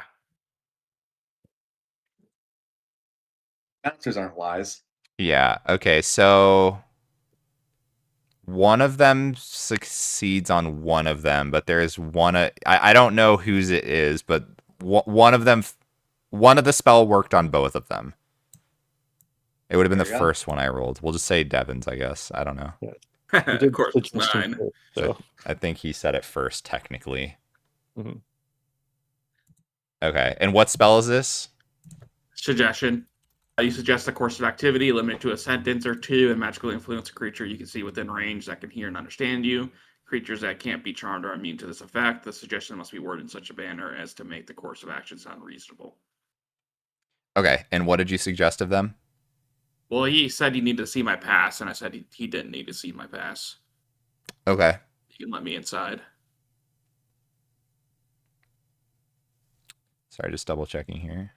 Answers aren't wise. Yeah. Okay, so one of them succeeds on one of them, but there is one I don't know whose it is, but one of them one of the spell worked on both of them. It would have been There the you go. first one I rolled. We'll just say Devin's, I guess. I don't know. you Of did course, it's suggestion 9. first, So so I think he said it first, technically. Mhm. Okay, and what spell is this? Suggestion. You suggest a course of activity, limit it to a sentence or two, and magically influence a creature you can see within range that can hear and understand you. Creatures that can't be charmed are immune to this effect. The suggestion must be worded in such a manner as to make the course of action sound reasonable. Okay, and what did you suggest of them? Well, he said he needed to see my pass, and I said he didn't need to see my pass. Okay. He can let me inside. Sorry, just double checking here.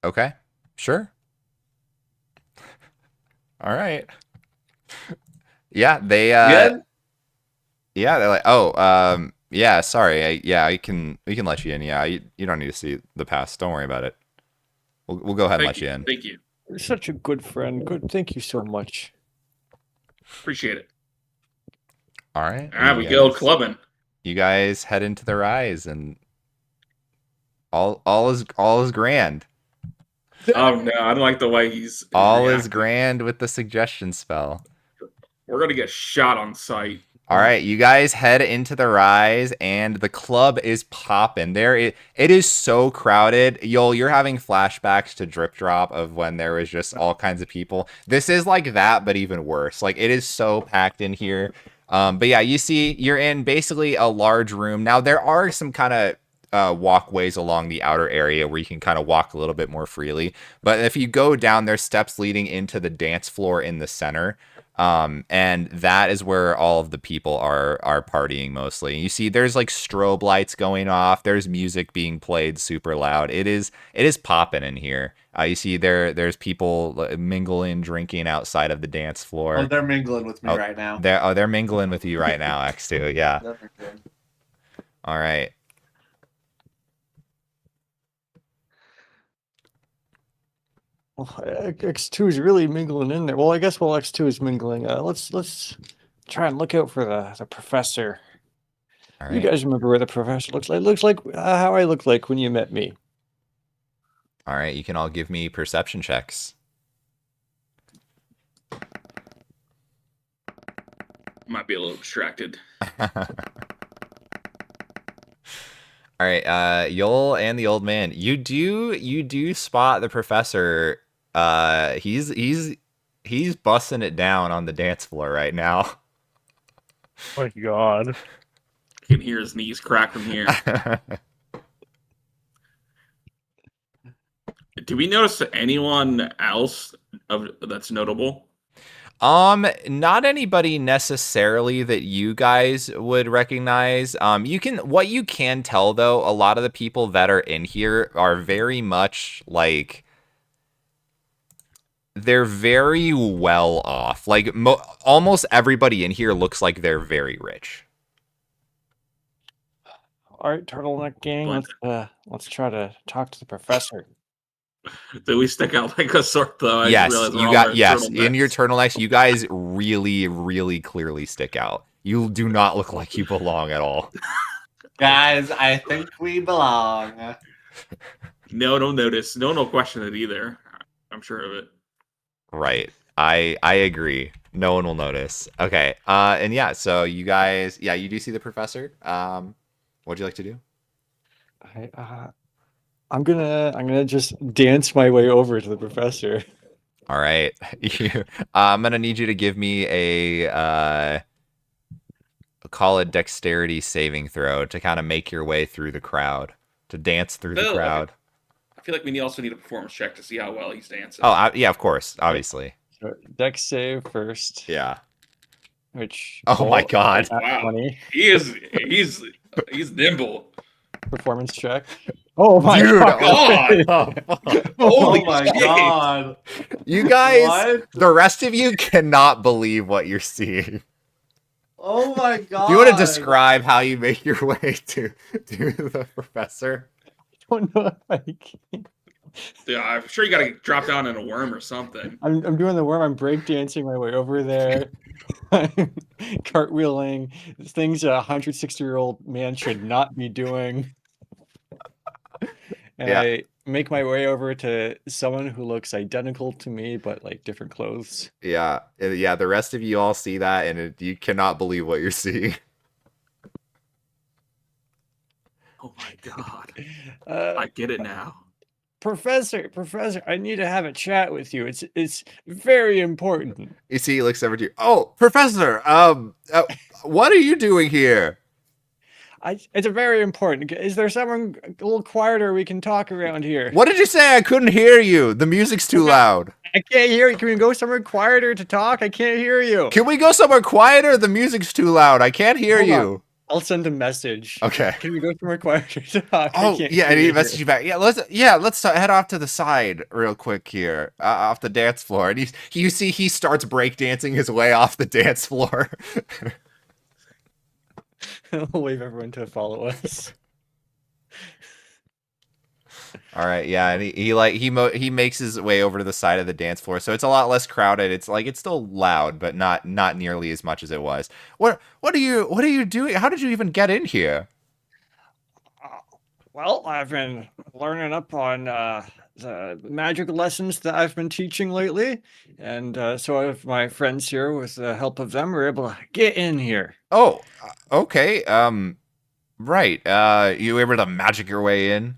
Okay, sure. All right. Yeah, they Good? yeah, they're like, "Oh, yeah, sorry. We can let you in. Yeah, you don't need to see the pass. Don't worry about it. We'll go ahead and let you in." Thank you. you're such a good friend. Good, thank you so much. Appreciate it. All right. Ah, we go clubbing. You guys head into the rise and all is grand. Oh no, I don't like the way he's All is reacting. grand with the suggestion spell. We're gonna get shot on sight. All right, you guys head into the rise, and the club is popping. It is so crowded. You're having flashbacks to Drip Drop of when there was just all kinds of people. This is like that, but even worse. Like, it is so packed in here. But yeah, you see, you're in basically a large room. Now, there are some kind of walkways along the outer area where you can kind of walk a little bit more freely. But if you go down, there's steps leading into the dance floor in the center. And that is where all of the people are partying mostly. You see, there's like strobe lights going off. There's music being played super loud. It is popping in here. You see, there's people mingling, drinking outside of the dance floor. Oh, they're mingling with me right now. They're mingling with you right now, X2. Yeah. They're mingling. All right. Well, X2 is really mingling in there. Well, I guess while X2 is mingling, let's try and look out for the professor. All You right. guys remember what the professor looks like? Looks like how I looked like when you met me. All right. You can all give me perception checks. Might be a little distracted. All right, Yol and the old man. You do spot the professor. He's busting it down on the dance floor right now. Oh my god. You can hear his knees crack from here. Do we notice anyone else that's notable? Not anybody necessarily that you guys would recognize. What you can tell though, a lot of the people that are in here are very much like they're very well off. Like almost everybody in here looks like they're very rich. All right, turtleneck gang, let's try to talk to the professor. Do we stick out like a sore thumb? Yes, in your turtlenecks, you guys really, really clearly stick out. You do not look like you belong at all. Guys, I think we belong. No notice. No one will question it either. I'm sure of it. Right. I agree. No one will notice. Okay. And yeah, so you guys, yeah, you do see the professor. What'd you like to do? I'm gonna just dance my way over to the professor. All right. I'm gonna need you to give me a call it dexterity saving throw to kind of make your way through the crowd, to dance through the crowd. I feel like we also need a performance check to see how well he's dancing. Oh, yeah, of course, obviously. So dex save first. Yeah. Which Oh my God. Wow. 20. He's nimble. Performance check. Oh my Dude, god! Holy Oh my shit. god. You guys, What? the rest of you cannot believe what you're seeing. Oh my god. Do you want to describe how you make your way to the professor? I don't know if I can. Yeah, I'm sure you gotta drop down in a worm or something. I'm doing the worm. I'm breakdancing my way over there. I'm cartwheeling. Things a 160-year-old man should not be doing. And Yeah. I make my way over to someone who looks identical to me, but like different clothes. Yeah, yeah. The rest of you all see that, and you cannot believe what you're seeing. Oh my god. Uh, I get it now. Professor, I need to have a chat with you. It's very important. You see, he looks over to you. Oh, Professor. What are you doing here? It's a very important. Is there someone a little quieter we can talk around here? What did you say? I couldn't hear you. The music's too loud. I can't hear you. Can we go somewhere quieter to talk? I can't hear you. Can we go somewhere quieter? The music's too loud. I can't hear Hold you. on. I'll send a message. Okay. Can we go somewhere quieter to talk? Oh, yeah, and he messaged you back. Yeah, let's head off to the side real quick here, off the dance floor. And you see he starts breakdancing his way off the dance floor. I'll wave everyone to follow us. All right, yeah, and he makes his way over to the side of the dance floor, so it's a lot less crowded. It's still loud, but not nearly as much as it was. What are you doing? How did you even get in here? Well, I've been learning up on the magic lessons that I've been teaching lately, and so have my friends here. With the help of them, we're able to get in here. Oh, okay. Right. You were able to magic your way in?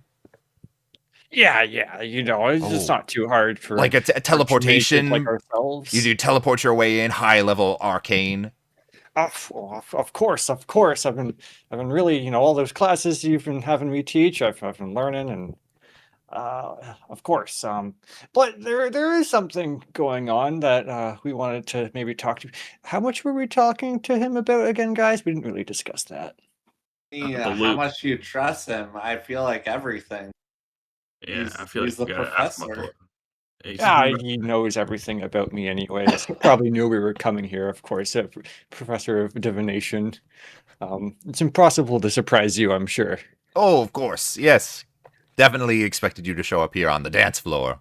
Yeah, it's just not too hard for like a teleportation. like ourselves. You do teleport your way in, high level arcane. Of course. I've been really, all those classes you've been having me teach. I've been learning, and of course. But there is something going on that we wanted to maybe talk to. How much were we talking to him about again, guys? We didn't really discuss that. Yeah, how much do you trust him? I feel like everything. Yeah, I feel he's like the you gotta ask him professor. about the- Yeah, he knows everything about me anyways. He probably knew we were coming here, of course, a professor of divination. It's impossible to surprise you, I'm sure. Oh, of course. Yes. Definitely expected you to show up here on the dance floor.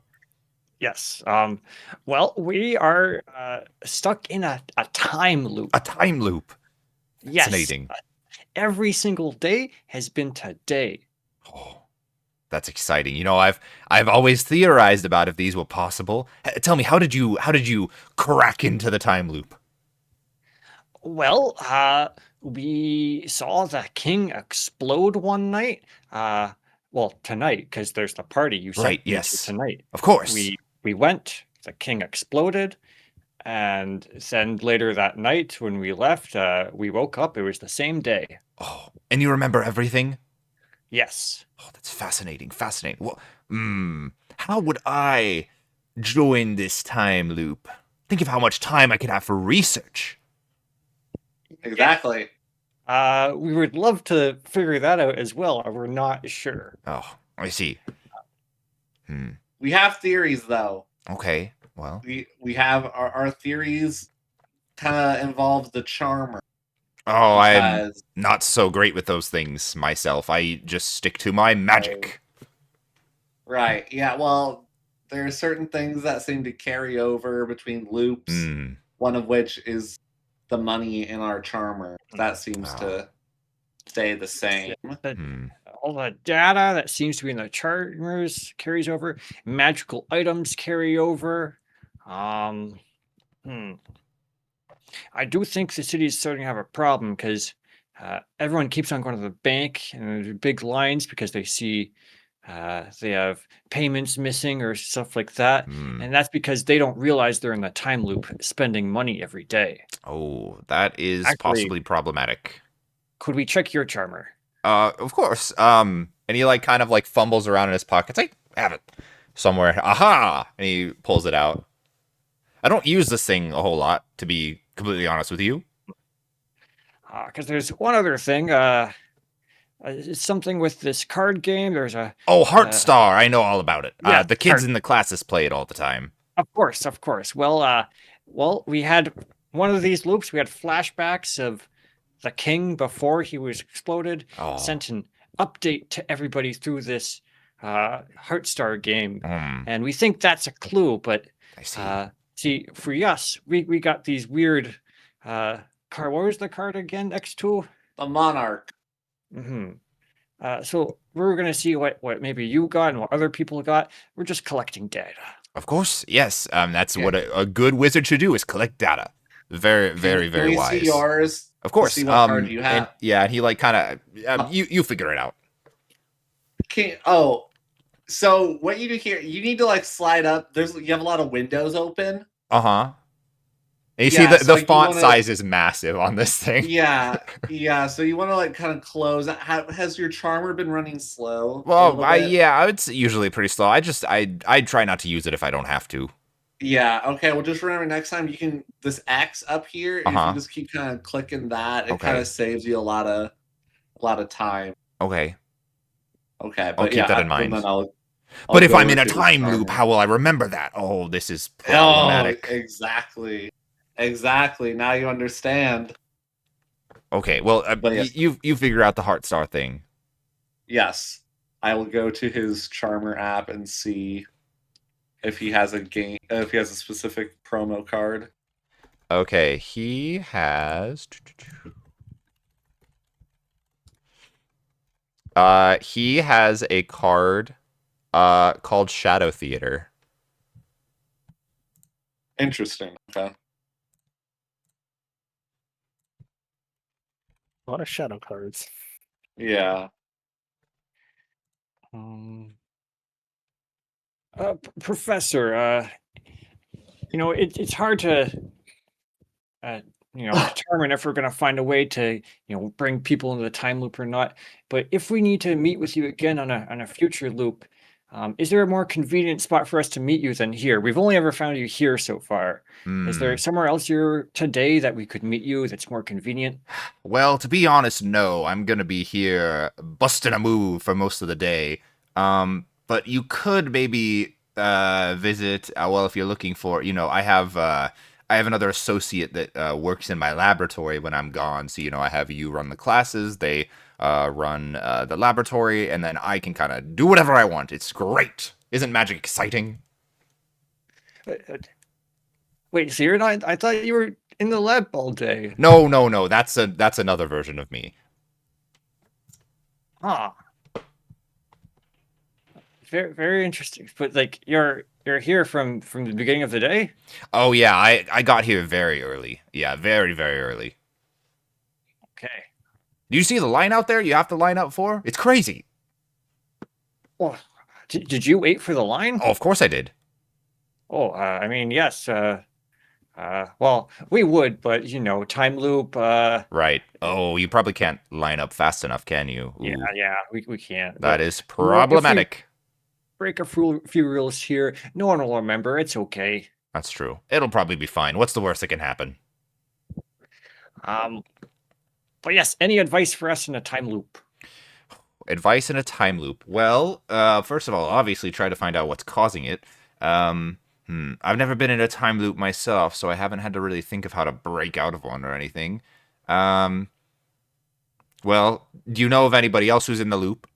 Yes. Well, we are stuck in a time loop. A time loop. Yes. Fascinating. Every single day has been today. Oh, that's exciting. I've always theorized about if these were possible. Tell me, how did you crack into the time loop? Well, we saw the king explode one night. Well, tonight, because there's the party you sent Right, me to yes. tonight. Of course. We went, the king exploded, and then later that night when we left, we woke up, it was the same day. Oh, and you remember everything? Yes. Oh, that's fascinating. Well, how would I join this time loop? Think of how much time I could have for research. Exactly. We would love to figure that out as well. We're not sure. Oh, I see. We have theories, though. Okay, well. We have our theories kind of involve the charmer. Oh, I'm not so great with those things myself. I just stick to my magic. Right. Yeah, well, there are certain things that seem to carry over between loops, one of which is the money in our charmer. That seems to stay the same. All the data that seems to be in the charmers carries over. Magical items carry over. I do think the city is starting to have a problem because everyone keeps on going to the bank and there's big lines because they see they have payments missing or stuff like that. Hmm. And that's because they don't realize they're in the time loop spending money every day. Oh, that is Actually- possibly problematic. Could we check your charmer? Of course. And he like kind of like fumbles around in his pockets. I have it somewhere. Aha! And he pulls it out. I don't use this thing a whole lot, to be completely honest with you. Because there's one other thing. It's something with this card game. There's a Oh, Heartstar! I know all about it. yeah, The kids in the classes play it all the time. Of course, of course. Well, we had one of these loops. We had flashbacks of the king before he was exploded. Oh. Sent an update to everybody through this Heartstar game, and we think that's a clue. But I see. see, for us, we got these weird card. What was the card again? X2. The Monarch. Mm-hmm. So we're gonna see what maybe you got and what other people got. We're just collecting data. Of course, yes. That's Yeah. what a good wizard should do, is collect data. Very, very, Can very we wise. see yours? Of course. See what card you and have. yeah, and he like kind of you figure it out. So what you do here? You need to like slide up. You have a lot of windows open. Uh-huh. And you Yeah, see so, the like, you font wanna- size is massive on this thing. Yeah. So you want to like kind of close. Has your charmer been running slow? a Well, little bit? it's usually pretty slow. I try not to use it if I don't have to. Yeah. Okay. Well, just remember next time you can this X up here. If Uh-huh. you just keep kind of clicking that, it Okay. kind of saves you a lot of time. Okay. Okay. But keep yeah, that in mind. then I'll But if go I'm in a to the time loop, charmer. how will I remember that? Oh, this is Oh, problematic. exactly. Now you understand. Okay, well, But yes. you figure out the Heartstar thing. Yes, I will go to his Charmer app and see if he has a specific promo card. Okay, he has. He has a card, called Shadow Theater. Interesting. Okay. A lot of shadow cards. Yeah. Professor, it's hard to, determine if we're going to find a way to, bring people into the time loop or not. But if we need to meet with you again on a future loop, is there a more convenient spot for us to meet you than here? We've only ever found you here so far. Is there somewhere else you're today that we could meet you that's more convenient? Well, to be honest, no. I'm gonna be here busting a move for most of the day. But you could maybe visit. Well, if you're looking for, I have another associate that works in my laboratory when I'm gone. So I have you run the classes. They run the laboratory, and then I can kind of do whatever I want. It's great. Isn't magic exciting? Wait, so you're not? I thought you were in the lab all day. No. That's another version of me. Ah, very very interesting. But like you're here from the beginning of the day. Oh yeah, I got here very early. Yeah, very, very early. Okay. Do you see the line out there you have to line up for? It's crazy. Well, did you wait for the line? Oh, of course I did. Oh, I mean, yes. Well, we would, but time loop. Right. Oh, you probably can't line up fast enough, can you? Ooh, Yeah, we can't. that But is problematic. break a few rules here. No one will remember. It's okay. That's true. It'll probably be fine. What's the worst that can happen? But yes, any advice for us in a time loop? Advice in a time loop. Well, first of all, obviously try to find out what's causing it. I've never been in a time loop myself, so I haven't had to really think of how to break out of one or anything. Well, do you know of anybody else who's in the loop?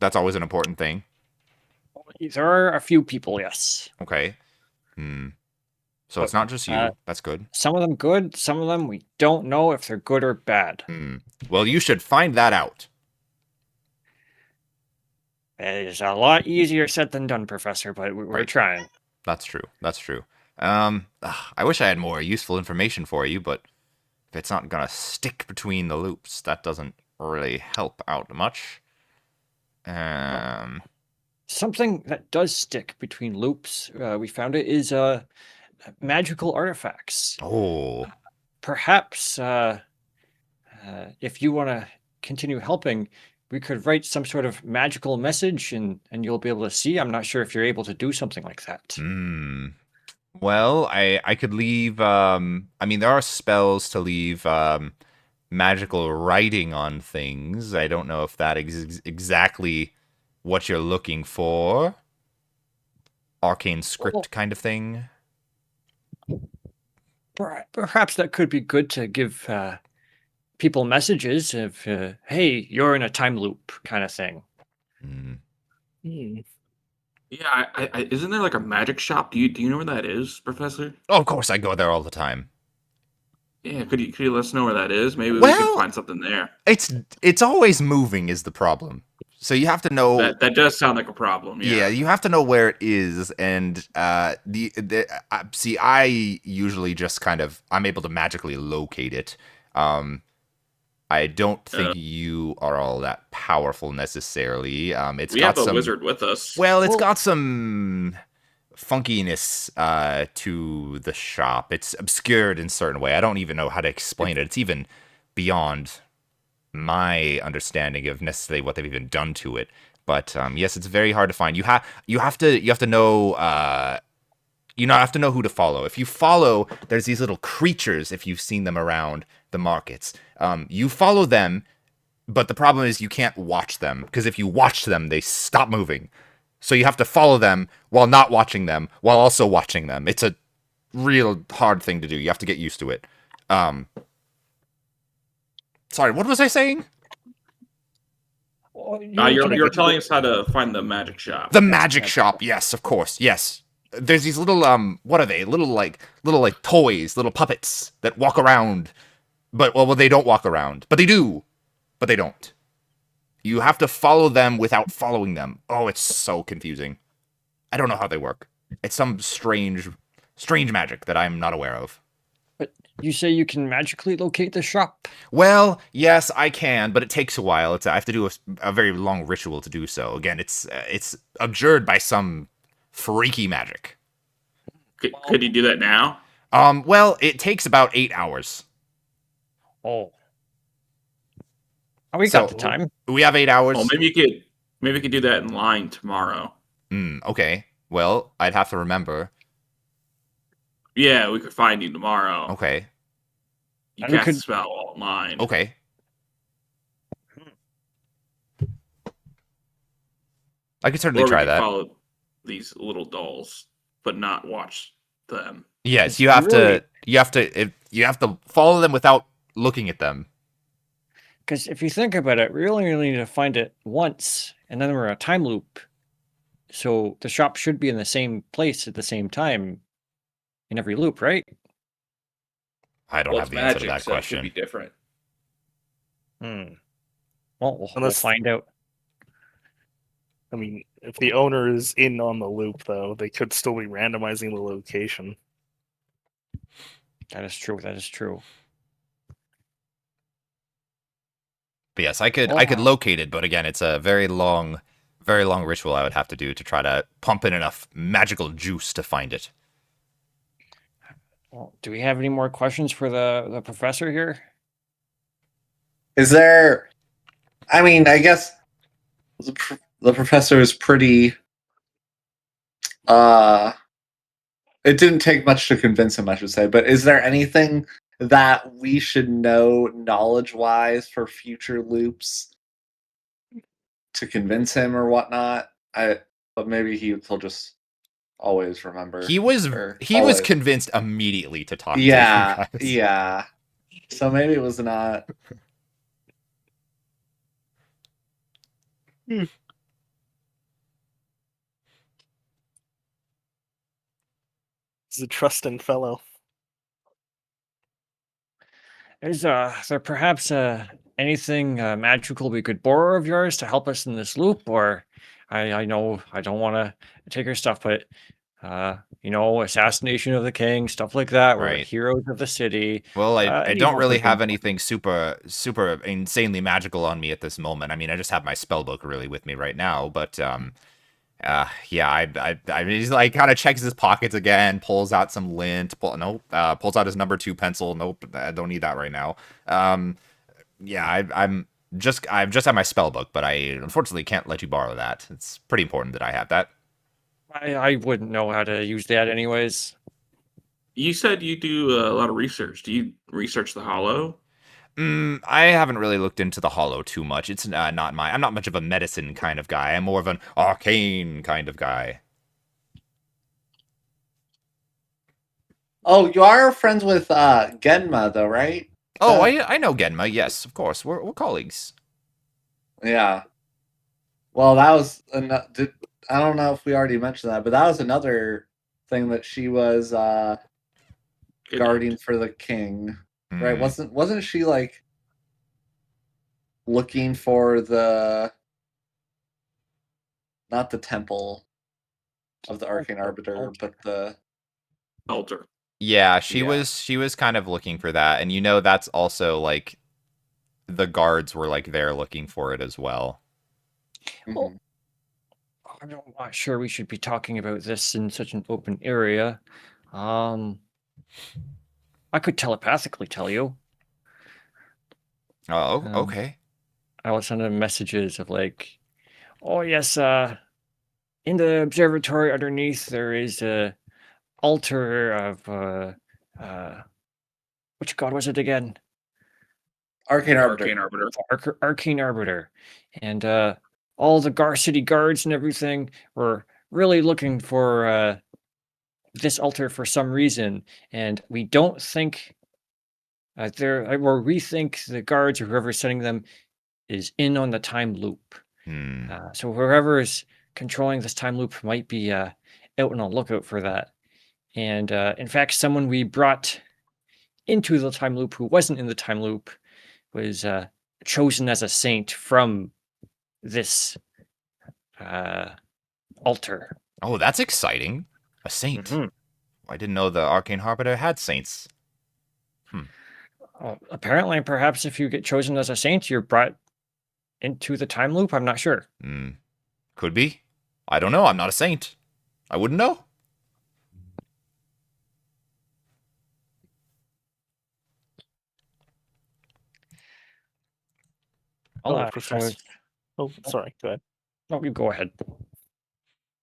That's always an important thing. There are a few people, yes. Okay. So it's not just you. That's good. Some of them good, some of them we don't know if they're good or bad. Well, you should find that out. It is a lot easier said than done, Professor, but we're Right. trying. That's true. I wish I had more useful information for you, but if it's not gonna stick between the loops, that doesn't really help out much. Something that does stick between loops, we found it, is magical artifacts. Oh, Perhaps if you want to continue helping, we could write some sort of magical message and you'll be able to see. I'm not sure if you're able to do something like that. well, I could leave. I mean, there are spells to leave magical writing on things. I don't know if that is exactly what you're looking for. Arcane script Well, kind of thing. perhaps that could be good to give people messages of, hey, you're in a time loop kind of thing. Hmm. Yeah, isn't there like a magic shop? Do you know where that is, Professor? Oh, of course, I go there all the time. Yeah, could you let us know where that is? Maybe we Well, could find something there. It's always moving is the problem. So you have to know. That does sound like a problem. Yeah, Yeah. you have to know where it is, and see, I usually just I'm able to magically locate it. I don't think you are all that powerful necessarily. It's We got have a some wizard with us. Well, it's Well- got some funkiness to the shop. It's obscured in a certain way. I don't even know how to explain it. It's even beyond my understanding of necessarily what they've even done to it. But yes, it's very hard to find. You have to know have to know who to follow. If you follow, there's these little creatures. If you've seen them around the markets, you follow them. But the problem is you can't watch them, because if you watch them, they stop moving. So you have to follow them while not watching them, while also watching them. It's a real hard thing to do. You have to get used to it. Sorry, what was I saying? Well, You're telling us how to find the magic shop. The magic shop, yes, of course, yes. There's these little what are they? Little toys, little puppets that walk around. But well, they don't walk around, but they do. But they don't. You have to follow them without following them. Oh, it's so confusing. I don't know how they work. It's some strange magic that I'm not aware of. But you say you can magically locate the shop? Well, yes, I can, but it takes a while. I have to do a very long ritual to do so. Again, it's abjured by some freaky magic. Could you do that now? Well, it takes about 8 hours. Oh, we got the time. We have 8 hours. Oh, maybe you could do that in line tomorrow. Okay. Well, I'd have to remember. Yeah, we could find you tomorrow. Okay. You And we cast could- a spell online. Okay. I could certainly Or we try could that. follow these little dolls, but not watch them. Yes, It's you have really- you have to follow them without looking at them. Because if you think about it, we only really need to find it once, and then we're in a time loop. So the shop should be in the same place at the same time in every loop, right? I don't Well, have it's the answer to magic, that so it should question. be different. Well, we'll Unless- find out. I mean, if the owner is in on the loop, though, they could still be randomizing the location. That is true. That is true. But yes, I could Oh. locate it, but again, it's a very long ritual I would have to do to try to pump in enough magical juice to find it. Well, do we have any more questions for the professor here? Is there? I mean, I guess the professor is pretty. It didn't take much to convince him, I should say. But is there anything that we should know knowledge-wise for future loops to convince him or whatnot? But maybe he'll just always remember. He was or he was always- convinced immediately to talk Yeah, to you guys. yeah. So maybe it was not. He's a trusting fellow. Is there perhaps anything magical we could borrow of yours to help us in this loop? Or I know I don't want to take your stuff, but assassination of the king, stuff like that. We're Right. heroes of the city. Well, I Any don't help really we can have anything super insanely magical on me at this moment. I mean, I just have my spell book really with me right now, but yeah, I mean, he's like kind of checks his pockets again, pulls out some lint, pulls out his number 2 pencil. Nope, I don't need that right now. Yeah, I've just had my spell book, but I unfortunately can't let you borrow that. It's pretty important that I have that. I wouldn't know how to use that anyways. You said you do a lot of research. Do you research the Hollow? I haven't really looked into the Hollow too much. It's not I'm not much of a medicine kind of guy. I'm more of an arcane kind of guy. Oh, you are friends with Genma, though, right? Oh, I know Genma. Yes, of course. We're colleagues. Yeah. Well, that was I don't know if we already mentioned that, but that was another thing that she was Good. guarding for the king, right? Wasn't she like looking for not the temple of the Arcane Arbiter, but the Altar. Yeah, Yeah. she was kind of looking for that, and that's also like the guards were like there looking for it as well. Mhm. I'm not sure we should be talking about this in such an open area. I could telepathically tell you. Oh, Um, okay. I will send them messages of like, oh yes, in the observatory underneath there is a altar of which god was it again? Arcane Arbiter. Arcane Arbiter. Arcane Arbiter, and all the Gar City guards and everything were really looking for this altar for some reason, and we don't think we think the guards or whoever's sending them is in on the time loop. So whoever is controlling this time loop might be out on a lookout for that. And in fact, someone we brought into the time loop who wasn't in the time loop was chosen as a saint from this altar. Oh, that's exciting. A saint. Mhm. I didn't know the Arcane Harbinger had saints. Apparently, perhaps if you get chosen as a saint, you're brought into the time loop. I'm not sure. Could be. I don't know. I'm not a saint. I wouldn't know. I'll Oh, ask. Professor. Oh, sorry. Go ahead. No, you go ahead.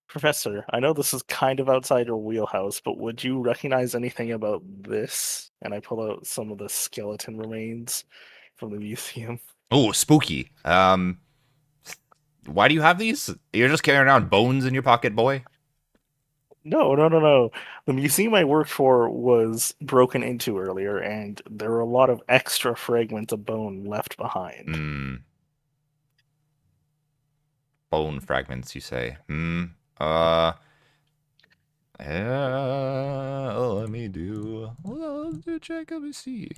Professor, I know this is kind of outside your wheelhouse, but would you recognize anything about this? And I pull out some of the skeleton remains from the museum. Oh, spooky. Why do you have these? You're just carrying around bones in your pocket, boy? No. The museum I worked for was broken into earlier, and there were a lot of extra fragments of bone left behind. Bone fragments, you say? Let me do a check. Let me see.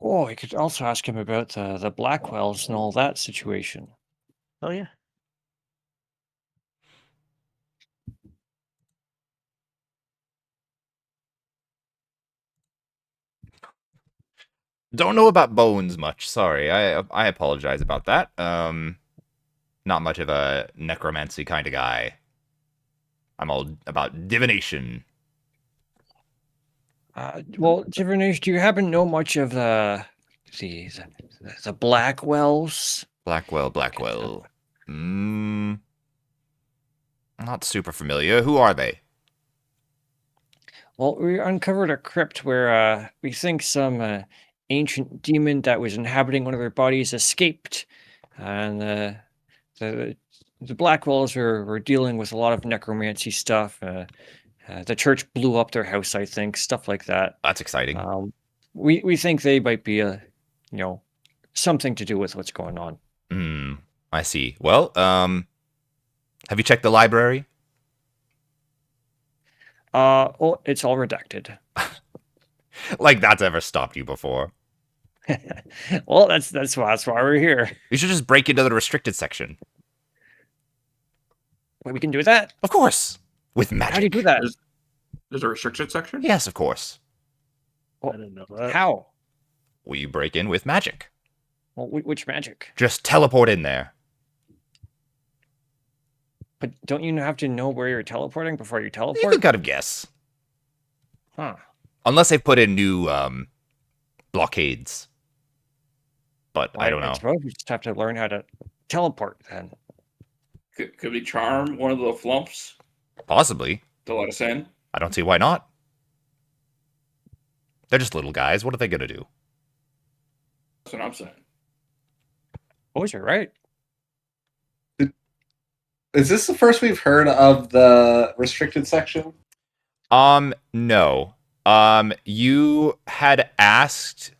Oh, you could also ask him about the Blackwells and all that situation. Oh, yeah. Don't know about bones much. Sorry, I apologize about that. Not much of a necromancy kind of guy. I'm all about divination. Well, divination, do you happen to know much of the Blackwells? Blackwell. Not super familiar. Who are they? Well, we uncovered a crypt where we think some ancient demon that was inhabiting one of their bodies escaped, and the Blackwells were dealing with a lot of necromancy stuff. The church blew up their house, I think, stuff like that. That's exciting. We think they might be something to do with what's going on. I see. Well, have you checked the library? Well, it's all redacted. Like that's ever stopped you before? Well, that's why we're here. You should just break into the restricted section. Wait, we can do that? Of course. With magic. How do you do that? There's a restricted section? Yes, of course. I didn't know that. How? Well, you break in with magic. Well, which magic? Just teleport in there. But don't you have to know where you're teleporting before you You teleport? can kind of guess. Huh. Unless they put in new blockades. But I don't know. I suppose we just have to learn how to teleport then. Could we charm one of the flumps Possibly. to let us in? I don't see why not. They're just little guys. What are they going to do? That's what I'm saying. Boys, you're right. Is this the first we've heard of the restricted section? No. You had asked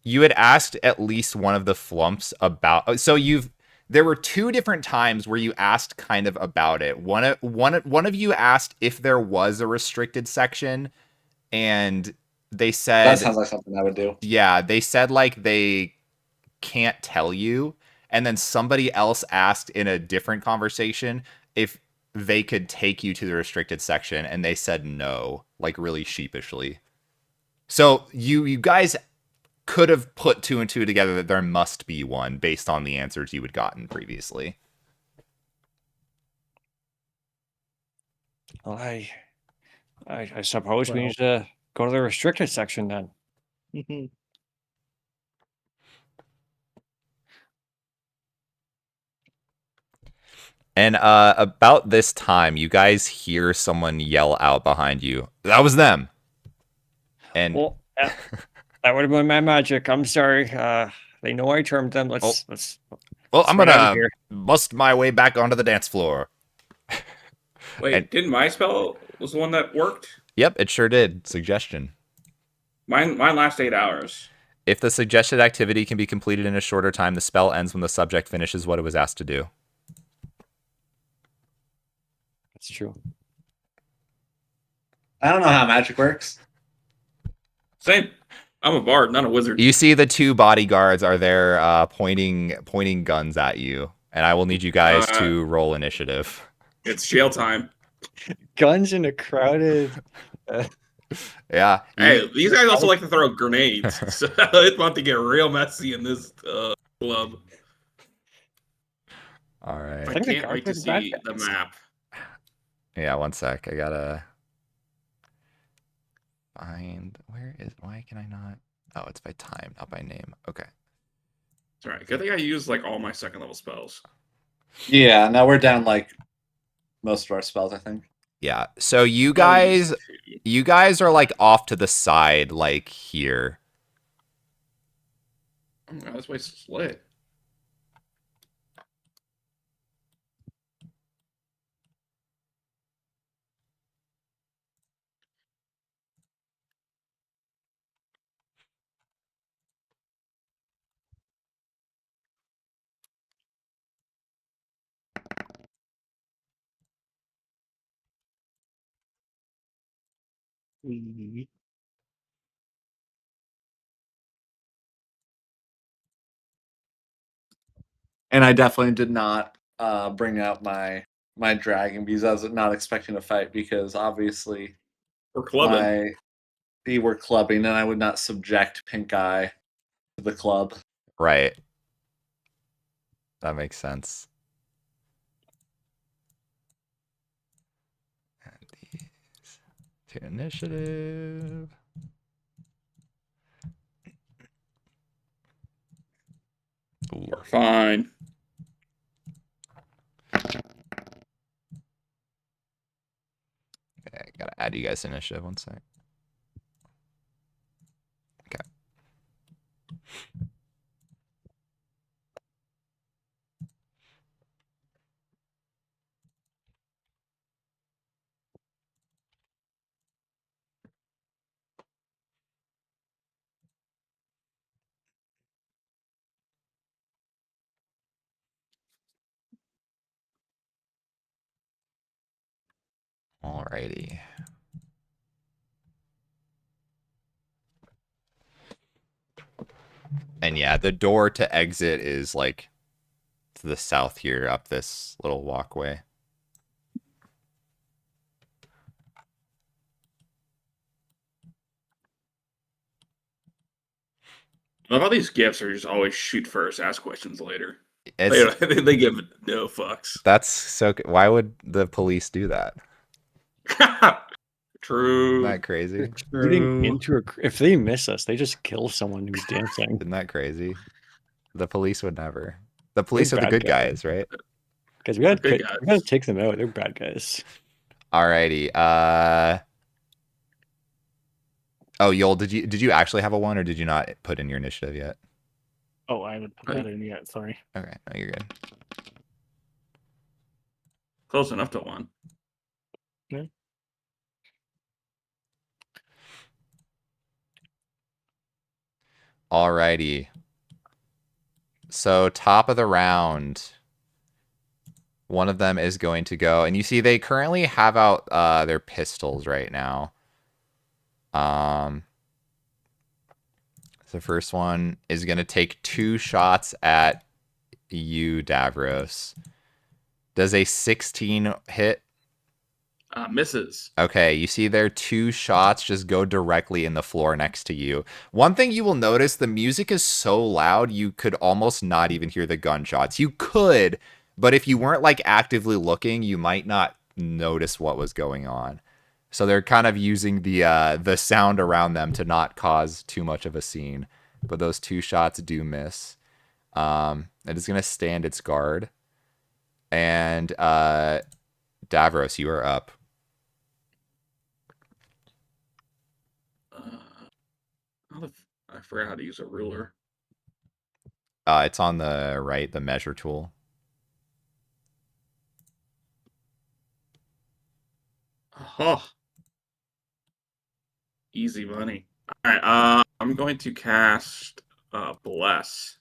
at least one of the flumps about, so there were 2 different times where you asked kind of about it. One of you asked if there was a restricted section, and they said That sounds like something I would do. yeah, they said like they can't tell you. And then somebody else asked in a different conversation if they could take you to the restricted section, and they said no, like really sheepishly. So you guys could have put 2 and 2 together that there must be one based on the answers you had gotten previously. Well, I suppose we need to go to the restricted section then. And about this time, you guys hear someone yell out behind you. That was them. And Well, that would have been my magic. I'm sorry. They know I termed them. Let's well, I'm get out of gonna here. bust my way back onto the dance floor. Wait, And- didn't my spell was the one that worked? Yep, it sure did. Suggestion. Mine lasts 8 hours. If the suggested activity can be completed in a shorter time, the spell ends when the subject finishes what it was asked to do. That's true. I don't know how magic works. Same. I'm a bard, not a wizard. You see the 2 bodyguards are there pointing guns at you, and I will need you guys to roll initiative. It's jail time. Guns in a crowded. Yeah. Hey, these guys also like to throw grenades, so it's about to get real messy in this club. All right. I think the can't wait to guards are the see bad the guys. map. Yeah, one sec. I gotta find why can I not? Oh, it's by time, not by name. Okay. It's alright. Good thing I used like all my 2nd level spells. Yeah, now we're down like most of our spells, I think. Yeah. So you I'll use guys 2. you guys are like off to the side, like here. Oh my god, this place is lit. And I definitely did not bring out my dragon because I was not expecting to fight because obviously We're clubbing. we were clubbing and I would not subject Pink Eye to the club. Right. That makes sense. And these to initiative. Ooh. We're fine. Okay, gotta add you guys to initiative. One sec. Okay. Alrighty. And yeah, the door to exit is like to the south here, up this little walkway. I love how these gifts are just always shoot first, ask questions later. It's They give no fucks. that's so. Why would the police do that? Isn't True. that crazy? Shooting into if they miss us, they just kill someone who's dancing. Isn't that crazy? The police would never. The They're police are the bad good guys. guys, right? Because we gotta Good we gotta guys. take them out. They're bad guys. Alrighty. Oh, Yol, did you actually have a 1 or did you not put in your initiative yet? Oh, I haven't put Right. that in yet. Sorry. Okay, no, you're good. Close enough to 1. Alrighty. So top of the round, one of them is going to go, and you see they currently have out their pistols right now. The first one is going to take 2 shots at you, Davros. Does a 16 hit? Misses. Okay, you see there 2 shots just go directly in the floor next to you. One thing you will notice, the music is so loud you could almost not even hear the gunshots. You could, but if you weren't like actively looking, you might not notice what was going on. So they're kind of using the sound around them to not cause too much of a scene. But those 2 shots do miss. It is going to stand its guard. And Davros, you are up. I forgot how to use a ruler. It's on the right, the measure tool. Oh, easy money. All right. I'm going to cast Bless.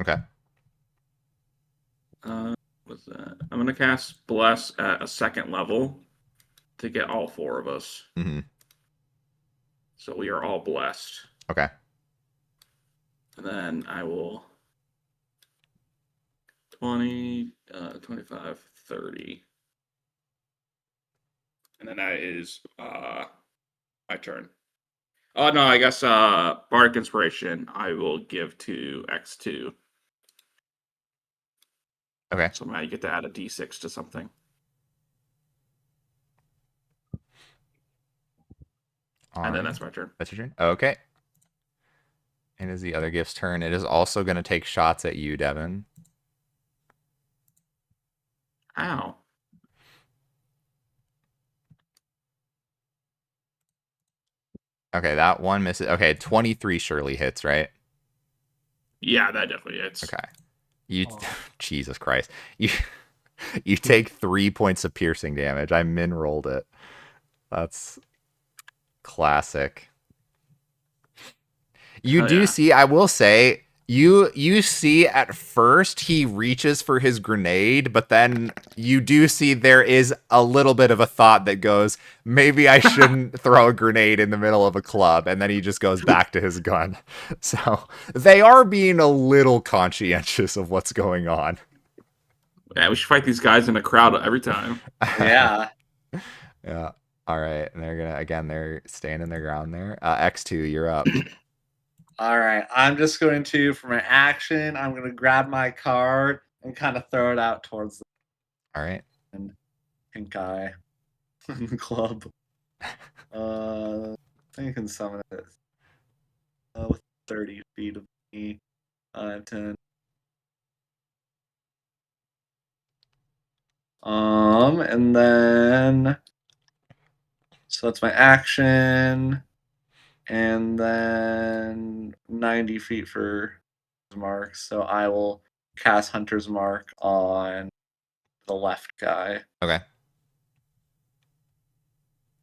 Okay. What's that? I'm going to cast Bless at a 2nd level to get all 4 of us. Mm-hmm. So we are all blessed. Okay. And then I will 20, 25, 30. And then that is my turn. Oh no, I guess Bardic Inspiration I will give to X2. Okay. So now you get to add a D6 to something. And then that's my turn. That's your turn? Okay. It is the other gift's turn. It is also going to take shots at you, Devin. Ow. Okay, that one misses. Okay, 23 surely hits, right? Yeah, that definitely hits. Okay. You Jesus Christ. You take 3 points of piercing damage. I min rolled it. That's classic. You do see, I will say, you see at first he reaches for his grenade, but then you do see there is a little bit of a thought that goes, maybe I shouldn't throw a grenade in the middle of a club, and then he just goes back to his gun. So they are being a little conscientious of what's going on. Yeah, we should fight these guys in a crowd every time. Yeah. Yeah. All right. And they're standing their ground there. X2, you're up. All right. I'm just going to, for my action, I'm going to grab my card and kind of throw it out towards the All right. pink eye club. I think you can summon it with 30 feet of me. 10. And then so that's my action, and then 90 feet for mark. So I will cast Hunter's Mark on the left guy. Okay.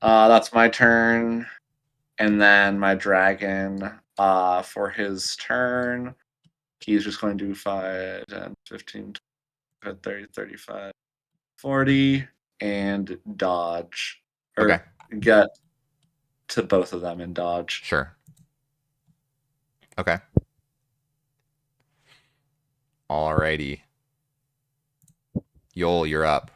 That's my turn, and then my dragon. For his turn, he's just going to do 5, 10, 15, 30, 35, 40, and dodge. Or Okay. get to both of them and dodge. Sure. Okay. Alrighty. Yol, you're up.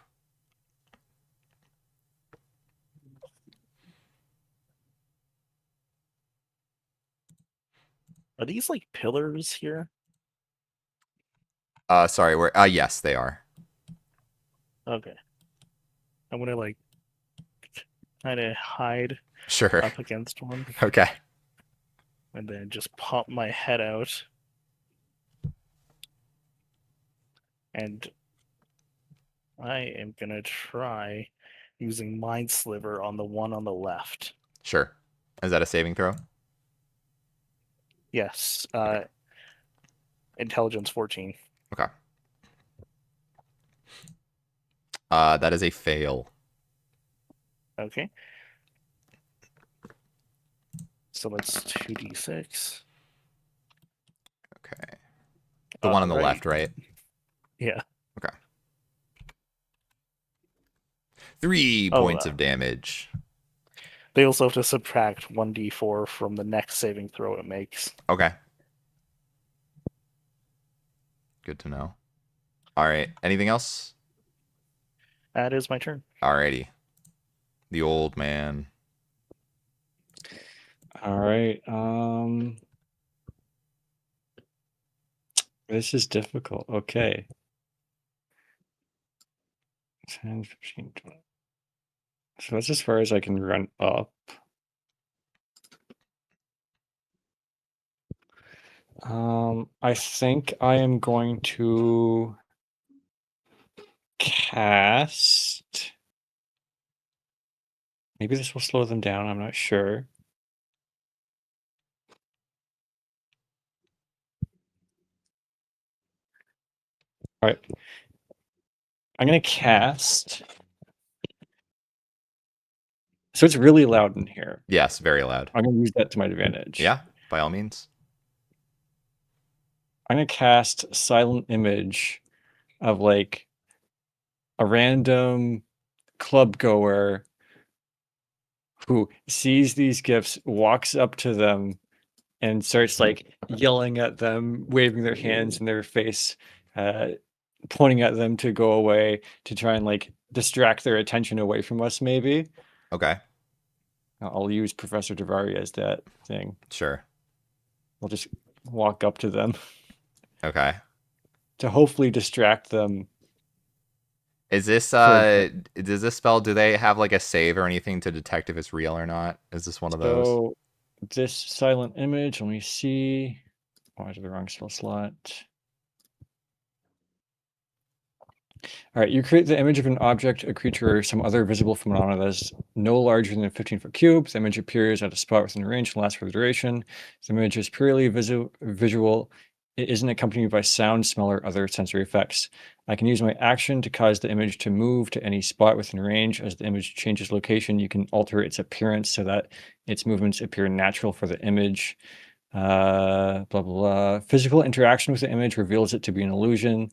Are these like pillars here? Sorry, where yes, they are. Okay. I'm gonna like kind of hide Sure. up against one Okay. and then just pop my head out. And I am gonna try using Mind Sliver on the one on the left. Sure. Is that a saving throw? Yes. Okay. Intelligence 14. Okay. That is a fail. Okay. So that's 2d6. Okay. The one on the Right. left, right? Yeah. Okay. 3 Oh, points of damage. They also have to subtract 1d4 from the next saving throw it makes. Okay. Good to know. All right. Anything else? That is my turn. Alrighty. The old man. All right. This is difficult. Okay. 10, 15, 20. So that's as far as I can run up. I think I am going to cast. Maybe this will slow them down. I'm not sure. All right. I'm going to cast. So it's really loud in here. Yes, very loud. I'm going to use that to my advantage. Yeah, by all means. I'm going to cast Silent Image of like a random club goer who sees these gifts, walks up to them, and starts like yelling at them, waving their hands in their face, pointing at them to go away to try and like distract their attention away from us. Maybe Okay. I'll use Professor Davari as that thing. Sure. I'll just walk up to them Okay. to hopefully distract them. Is this For- does this spell, do they have like a save or anything to detect if it's real or not? Is this one of those? So this silent image, let me see. Oh, I did the wrong spell slot. All right, you create the image of an object, a creature, or some other visible phenomena that is no larger than a 15-foot cube. The image appears at a spot within range and lasts for the duration. The image is purely visual. It isn't accompanied by sound, smell, or other sensory effects. I can use my action to cause the image to move to any spot within range. As the image changes location, you can alter its appearance so that its movements appear natural for the image. Blah, blah, blah. Physical interaction with the image reveals it to be an illusion.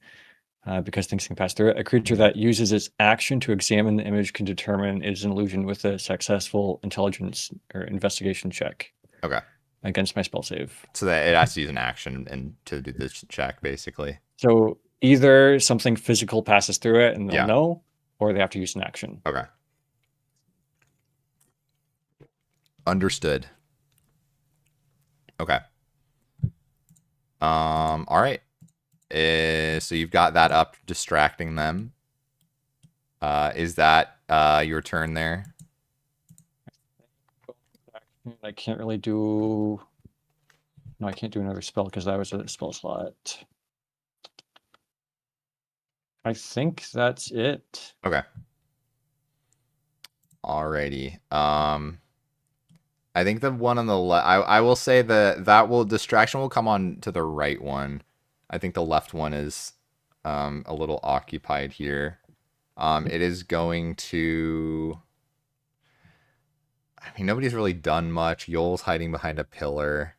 Because things can pass through it. A creature that uses its action to examine the image can determine it is an illusion with a successful intelligence or investigation check Okay. against my spell save. So that it has to use an action and to do this check, basically. So either something physical passes through it and they'll Yeah. know, or they have to use an action. Okay. Understood. Okay. All right. So you've got that up, distracting them. Is that your turn there? I can't really do. No, I can't do another spell because that was a spell slot. I think that's it. Okay. Alrighty. I think the one on the left. I will say that distraction will come on to the right one. I think the left one is a little occupied here. It is going to. I mean, nobody's really done much. Yoel's hiding behind a pillar.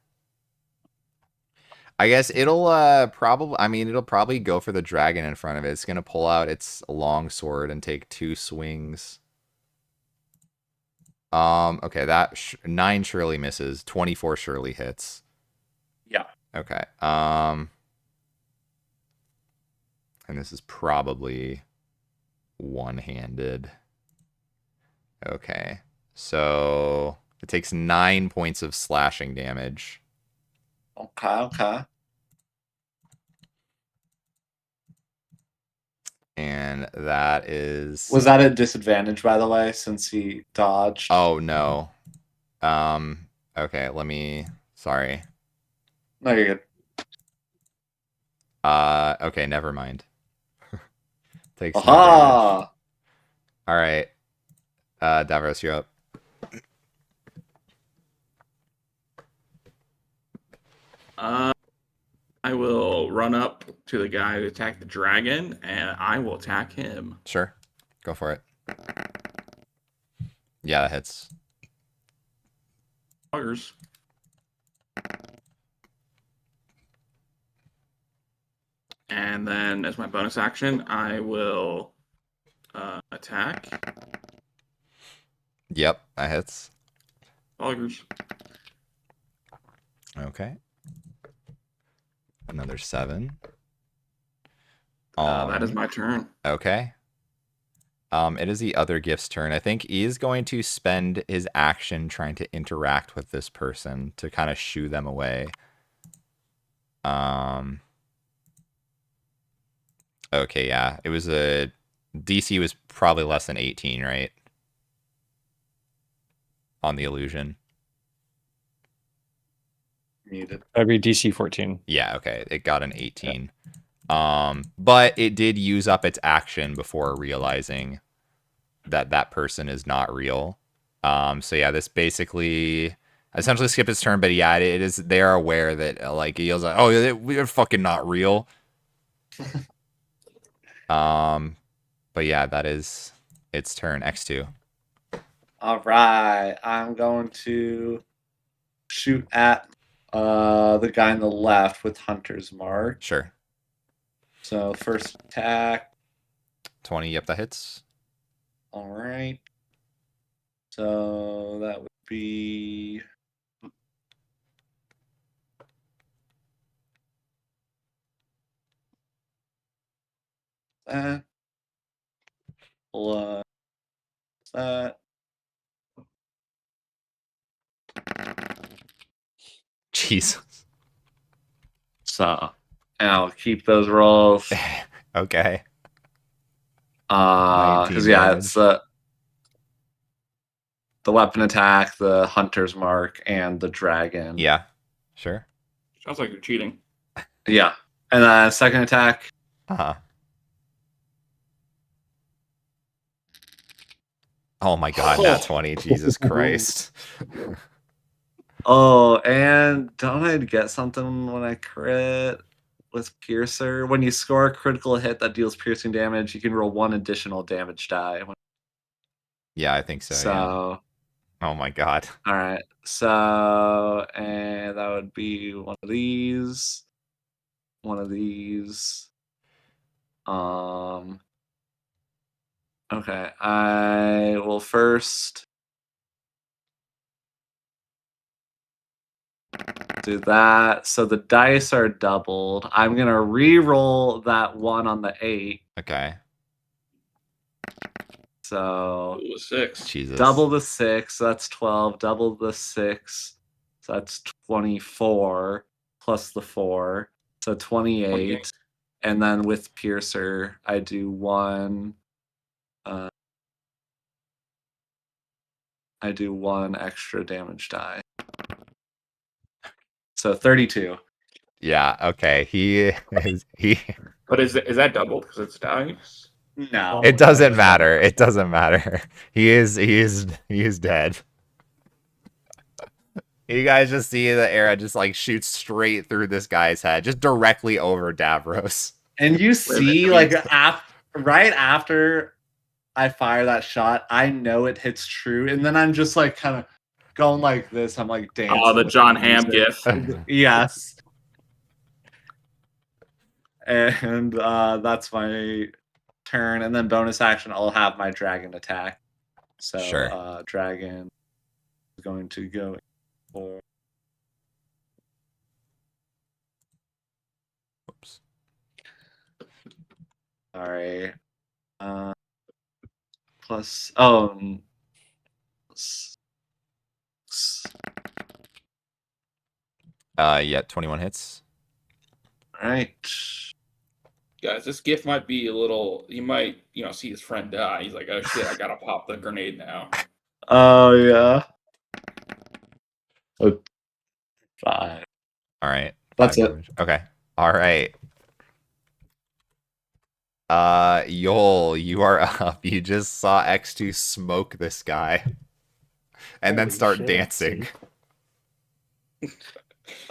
I guess it'll probably. I mean, it'll probably go for the dragon in front of it. It's gonna pull out its long sword and take 2 swings. Okay, that 9 surely misses. 24 surely hits. Yeah. Okay. And this is probably one-handed. Okay. So it takes 9 points of slashing damage. Okay. And that is. Was that at disadvantage, by the way, since he dodged? Oh no. Okay, let me. Sorry. No, you're good. Okay, never mind. Takes no damage. Aha! All right. Davros, you're up. I will run up to the guy who attacked the dragon, and I will attack him. Sure. Go for it. Yeah, that hits. Buggers. And then, as my bonus action, I will attack. Yep, that hits. Buggers. Okay. Another 7. That is my turn. Okay. It is the other gift's turn. I think he is going to spend his action trying to interact with this person to kind of shoo them away. Okay, yeah. It was a DC was probably less than 18, right? On the illusion. Muted. That'd be DC 14. Yeah, okay. It got an 18. But it did use up its action before realizing that that person is not real. So yeah, this basically essentially skip its turn, but yeah, it is. They are aware that like he yells like, "Oh, we're fucking not real." But yeah, that is its turn. X2. All right, I'm going to shoot at the guy on the left with Hunter's Mark. Sure. So first attack. 20. Yep, that hits. All right. So that would be that plus that. Jesus. So, and I'll keep those rolls. Okay. 'Cause 19 yeah, damage. it's the weapon attack, the Hunter's Mark, and the dragon. Yeah. Sure. Sounds like you're cheating. Yeah. And then second attack. Uh-huh. Oh my god, nat 20. Jesus Christ. Oh, and don't I get something when I crit with Piercer? When you score a critical hit that deals piercing damage, you can roll 1 additional damage die. Yeah, I think so, yeah. Oh my god. All right. So, and that would be one of these. One of these. Okay, I will first do that. So the dice are doubled. I'm going to re-roll that 1 on the 8. Okay. So Ooh, 6. Jesus. double the 6, so that's 12. Double the 6, so that's 24 plus the 4, so 28. 28. And then with Piercer, I do 1. I do 1 extra damage die. So 32. Yeah, okay. He. But is that doubled because it's dice? No. It doesn't matter. It doesn't matter. He is dead. You guys just see the arrow just like shoots straight through this guy's head, just directly over Davros. And you see, like, right after I fire that shot, I know it hits true, and then I'm just like kind of going like this. I'm like dancing. Oh, the with John the Hamm music. gif. Yes. And that's my turn, and then bonus action, I'll have my dragon attack. So Sure. dragon is going to go for. Oops. Sorry. Plus Yeah, 21 hits. All right. Guys, this gift might be a little. He might, see his friend die. He's like, "Oh shit, I gotta pop the grenade now." Oh yeah. Oh, 5. All right. That's 5 it. damage. Okay. All right. Yol, you are up. You just saw X2 smoke this guy and then Holy start shit, dancing.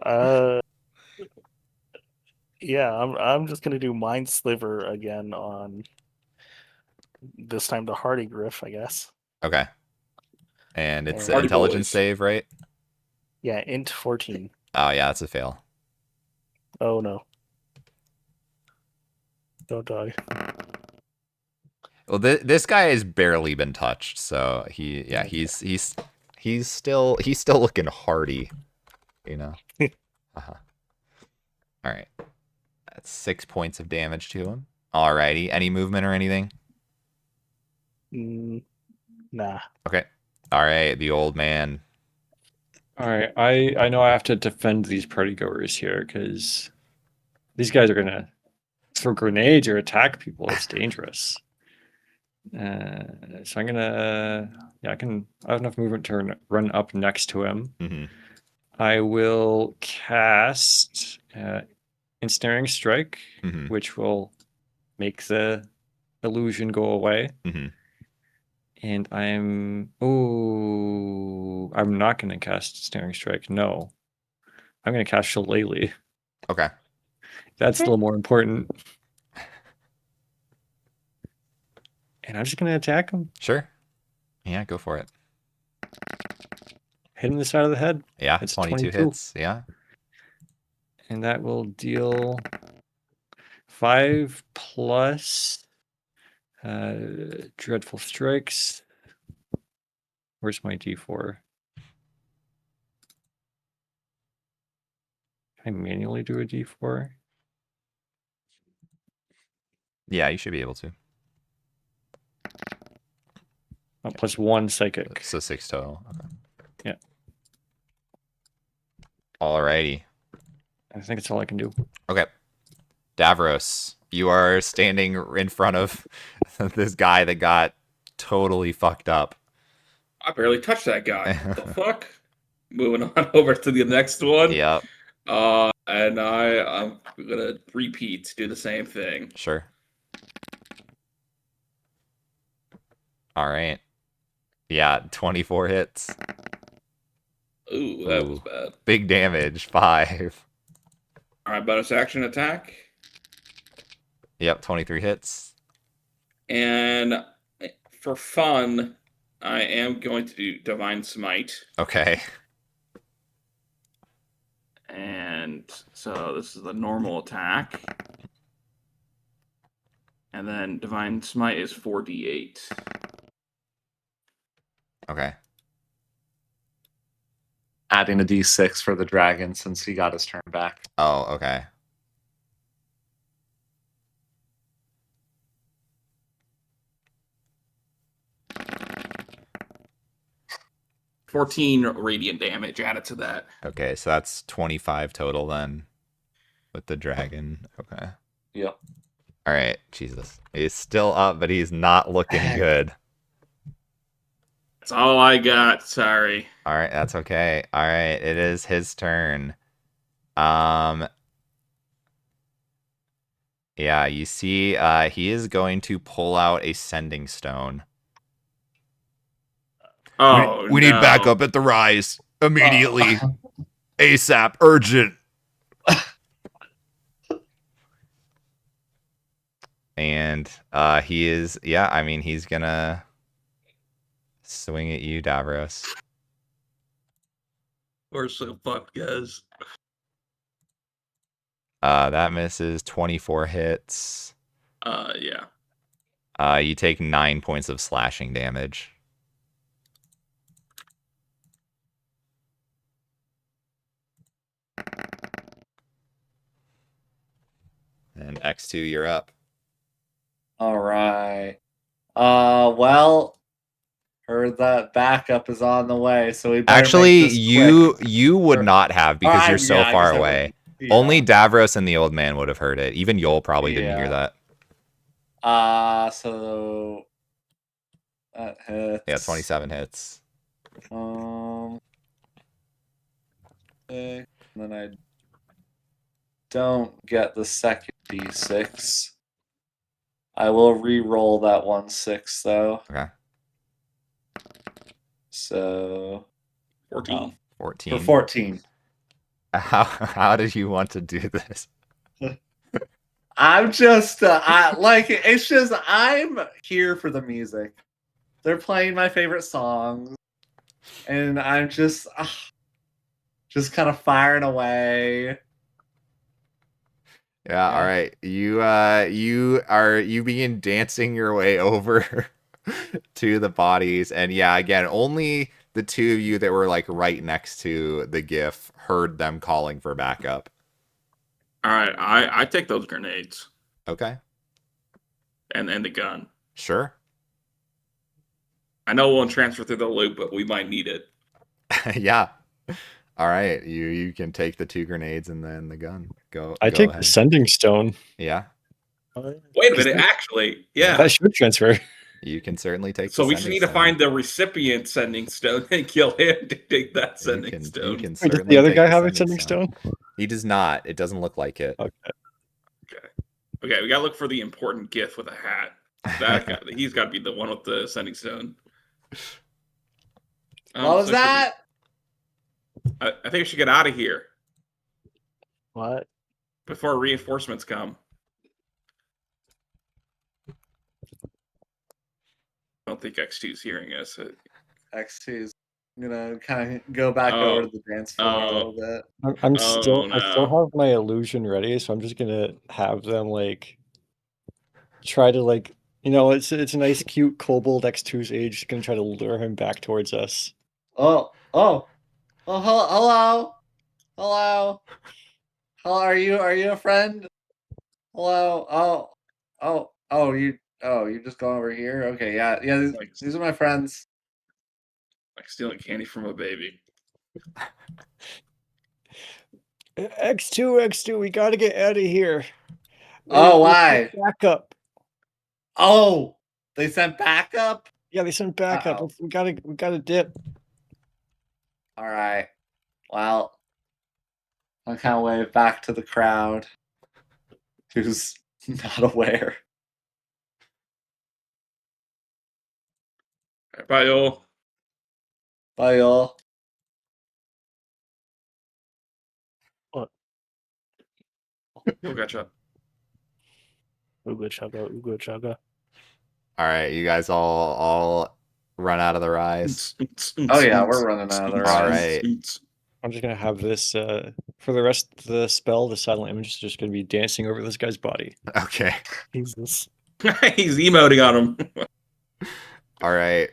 Uh, yeah, I'm just gonna do Mind Sliver again on this time to Hardy Griff, I guess. Okay. And it's an Hardy intelligence boys. save, right? Yeah, int 14. Oh, yeah, that's a fail. Oh no. Don't die. Well, this guy has barely been touched, so he's still looking hardy, you know. Uh-huh. All right, that's 6 points of damage to him. Alrighty, any movement or anything? Nah. Okay. All right, the old man. All right, I know I have to defend these party goers here because these guys are gonna throw grenades or attack people. It's dangerous. So I'm gonna, I have enough movement to run up next to him. Mm-hmm. I will cast Ensnaring Strike, Mm-hmm. which will make the illusion go away. Mm-hmm. And I'm not gonna cast Ensnaring Strike. No, I'm gonna cast Shillelagh. Okay. That's still more important. And I'm just gonna attack him. Sure. Yeah, go for it. Hit him in the side of the head. Yeah, It's 22 22. hits. Yeah. And that will deal 5 plus Dreadful Strikes. Where's my D4? Can I manually do a D4? Yeah, you should be able to. Oh, plus 1 psychic. So 6 total. Okay. Yeah. Alrighty. I think that's all I can do. Okay. Davros, you are standing in front of this guy that got totally fucked up. I barely touched that guy. What the fuck? Moving on over to the next one. Yep. And I'm gonna repeat, do the same thing. Sure. All right. Yeah, 24 hits. Ooh, that was Ooh. bad. Big damage. 5. All right, bonus action attack. Yep, 23 hits. And for fun, I am going to do Divine Smite. Okay. And so this is the normal attack. And then Divine Smite is 4d8. Okay. Adding a d6 for the dragon since he got his turn back. Oh, okay. $14 radiant damage added to that. Okay, so that's 25 total then with the dragon. Okay. Yep. All right. Jesus. He's still up, but he's not looking good. That's all I got. Sorry. All right, that's okay. All right, it is his turn. Yeah, you see, he is going to pull out a sending stone. Oh, we need backup at the rise immediately, ASAP, urgent. And he is, yeah, I mean, he's gonna swing at you, Davros. We're so fucked, guys. That misses. 24 hits. Yeah. You take 9 points of slashing damage. And X2, you're up. All right. Well, Heard that backup is on the way, so we better Actually, make this quick. you would Or- not have because you're so I far guess I away. wouldn't. Yeah. Only Davros and the old man would have heard it. Even Yol probably didn't hear Yeah. that. So that hits. Yeah, 27 hits. Okay. And then I don't get the second d6. I will re-roll that 1/6 though. Okay. So 14. 14. for 14. How did you want to do this? I'm just it's just I'm here for the music. They're playing my favorite songs, and I'm just kind of firing away. Yeah, all right. You begin dancing your way over to the bodies, and yeah, again, only the two of you that were like right next to the GIF heard them calling for backup. All right, I take those grenades Okay. and the gun. Sure. I know it won't transfer through the loop, but we might need it. Yeah. All right. You can take the 2 grenades and then the gun. Go take ahead. the sending stone. Yeah. Wait a minute, actually, yeah. That should transfer. You can certainly take So the we just sending need to stone. find the recipient sending stone and kill him to take that sending stone. You can Wait, does certainly the other take guy the have a sending stone? He does not. It doesn't look like it. Okay, we gotta look for the important gift with a hat. That guy, he's got to be the one with the sending stone. What was so that? I think we should get out of here What? before reinforcements come. I don't think X2 is hearing us. X2 is gonna kind of go back over to the dance floor a little bit. I Oh, still no. have my illusion ready, so I'm just gonna have them like try to like it's a nice cute kobold X2's age, gonna try to lure him back towards us. Hello. Hello. Are you a friend? Hello. You just go over here. Okay, yeah. These are my friends. Like stealing candy from a baby. X2, we gotta get out of here. Why? Back up. Oh, they sent backup? Yeah, they sent backup. Uh-oh. We gotta dip. All right. Well, I kind of wave back to the crowd, who's not aware. All right, bye, y'all. Bye, y'all. Go gotcha. Ooga chugga. All right, you guys all run out of the rise. Oh yeah, we're running out of the All rise. right. I'm just gonna have this for the rest of the spell. The silent image is just gonna be dancing over this guy's body. Okay. Jesus. He's emoting on him. All right.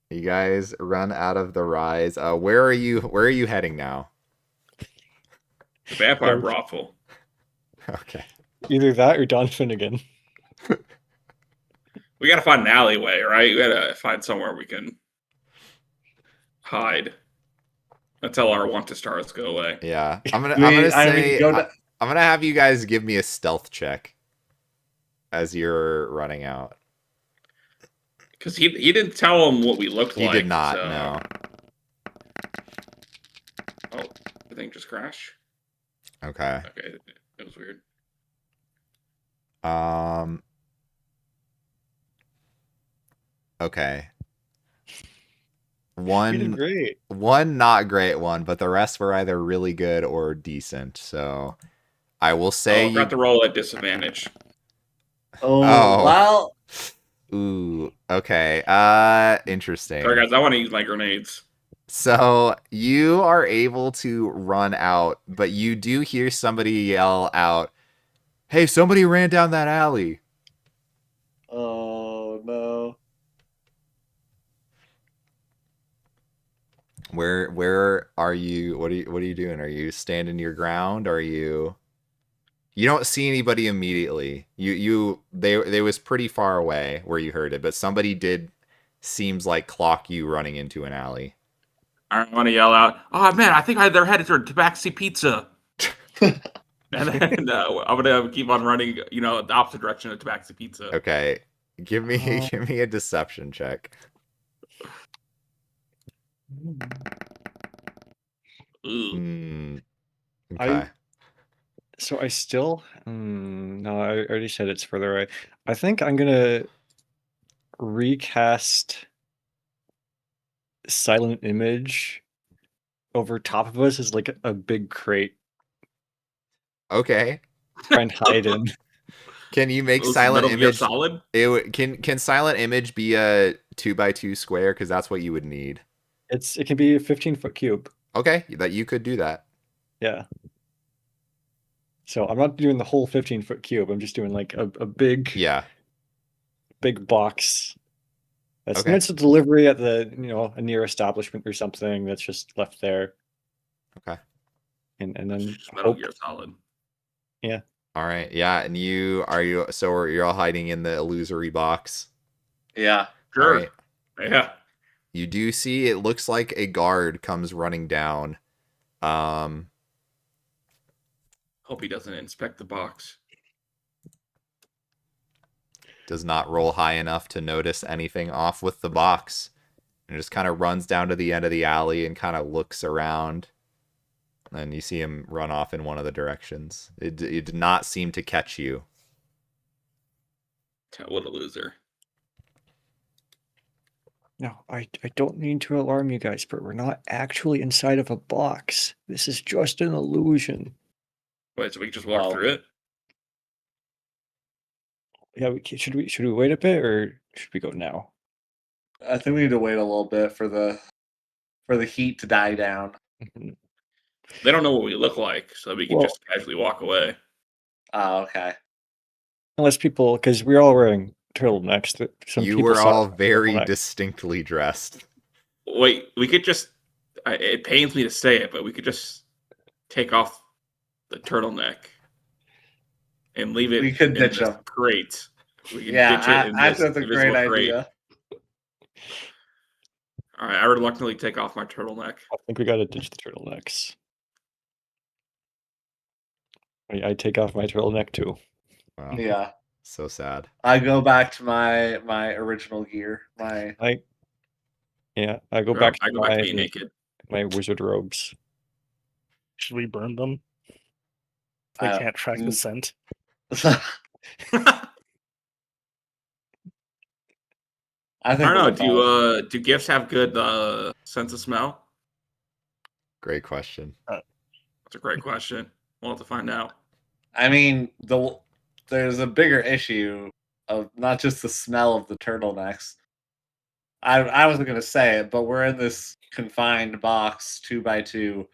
You guys run out of the rise. Where are you heading now? The vampire Oh. brothel. Okay. Either that or Don Finnegan. We gotta find an alleyway, right? We gotta find somewhere we can hide until our want to stars go away. Yeah. I'm gonna have you guys give me a stealth check as you're running out. Because he didn't tell him what we looked like. He did not, so... no. Oh, the thing just crashed. Okay. Okay, it was weird. Okay. You did great. One not great one, but the rest were either really good or decent. So I will say I got to roll at disadvantage. Oh, well. Ooh, okay. Interesting. Sorry guys, I want to use my grenades. So you are able to run out, but you do hear somebody yell out, "Hey, somebody ran down that alley." Oh no. Where are you? What are you doing? Are you standing your ground? Are you don't see anybody immediately. They was pretty far away where you heard it, but somebody did seems like clock you running into an alley. I want to yell out, "Oh man, I think they're headed toward Tabaxi Pizza." And then I'm gonna keep on running, the opposite direction of Tabaxi Pizza. Okay, give me a deception check. Ooh. Okay. So I still no, I already said it's further away. I think I'm gonna recast Silent Image over top of us as like a big crate. Okay. Try and hide in. Can you make Those Silent Metal Gear Image? Solid? Can Silent Image be a 2x2 square? Because that's what you would need. It can be a 15-foot cube. Okay, that you could do that. Yeah. So I'm not doing the whole 15-foot cube. I'm just doing like a big box. That's Okay. meant to delivery at the a near establishment or something that's just left there. Okay. And then Metal Gear Solid. Yeah. All right. Yeah, and you're all hiding in the illusory box. Yeah. Sure. All right. Yeah. You do see it looks like a guard comes running down. Hope he doesn't inspect the box. Does not roll high enough to notice anything off with the box. And just kind of runs down to the end of the alley and kind of looks around. And you see him run off in one of the directions. It did not seem to catch you. What a loser. No, I don't mean to alarm you guys, but we're not actually inside of a box. This is just an illusion. Wait, so we can just walk through it? Yeah, should we wait a bit or should we go now? I think we need to wait a little bit for the heat to die down. They don't know what we look like, so we can just casually walk away. Oh, okay. Unless people, because we're all wearing turtlenecks. You were all very distinctly dressed. Wait, we could just. It pains me to say it, but we could just take off the turtleneck and leave it. We could ditch them. Crate. We could Yeah, ditch it in I this think that's a great crate. idea. All right, I reluctantly take off my turtleneck. I think we got to ditch the turtlenecks. I take off my turtleneck too. Wow. Yeah. So sad. I go back to my original gear. I go back to being naked. My wizard robes. Should we burn them? They can't track the scent. I don't know. Do gifts have good sense of smell? Great question. That's a great question. We'll have to find out. I mean, there's a bigger issue of not just the smell of the turtlenecks. I wasn't gonna say it, but we're in this confined box 2x2.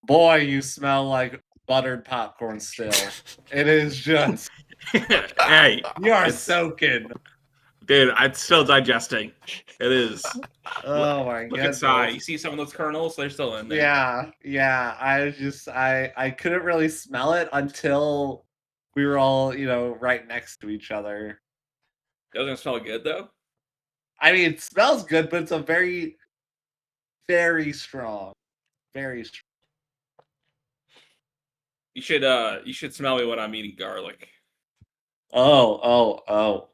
Boy, you smell like buttered popcorn still. It is just hey, you are soaking. Dude, it's still digesting. It is. Oh my god. Look inside. You see some of those kernels? They're still in there. Yeah. I couldn't really smell it until we were all, right next to each other. Doesn't it smell good though? I mean, it smells good, but it's a very, very strong. Very strong. You should smell me when I'm eating garlic. Oh.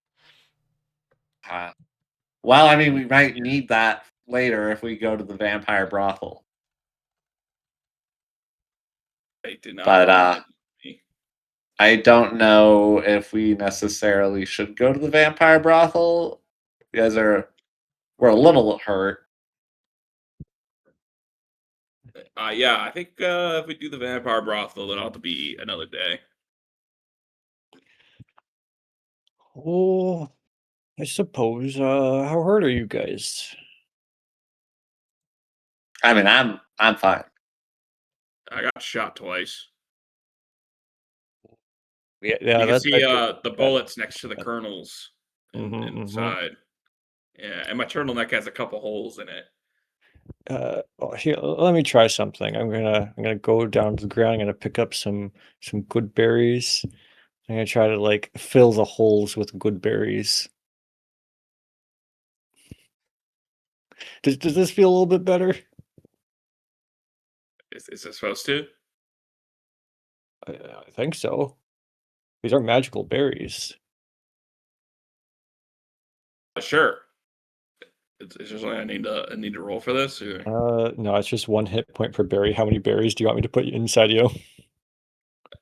Well, I mean, we might need that later if we go to the vampire brothel. I did not. But I don't know if we necessarily should go to the vampire brothel. You guys we're a little hurt. Yeah, I think if we do the vampire brothel, it'll have to be another day. Oh, I suppose. How hurt are you guys? I mean, I'm fine. I got shot twice. Yeah. You can see the bullets next to the kernels inside. Yeah, and my turtleneck has a couple holes in it. Here, let me try something. I'm gonna go down to the ground. I'm gonna pick up some good berries. I'm gonna try to fill the holes with good berries. Does this feel a little bit better? Is it supposed to? I think so. These are magical berries. Sure. It's just like I need to roll for this. Or... No, it's just 1 hit point per berry. How many berries do you want me to put inside you?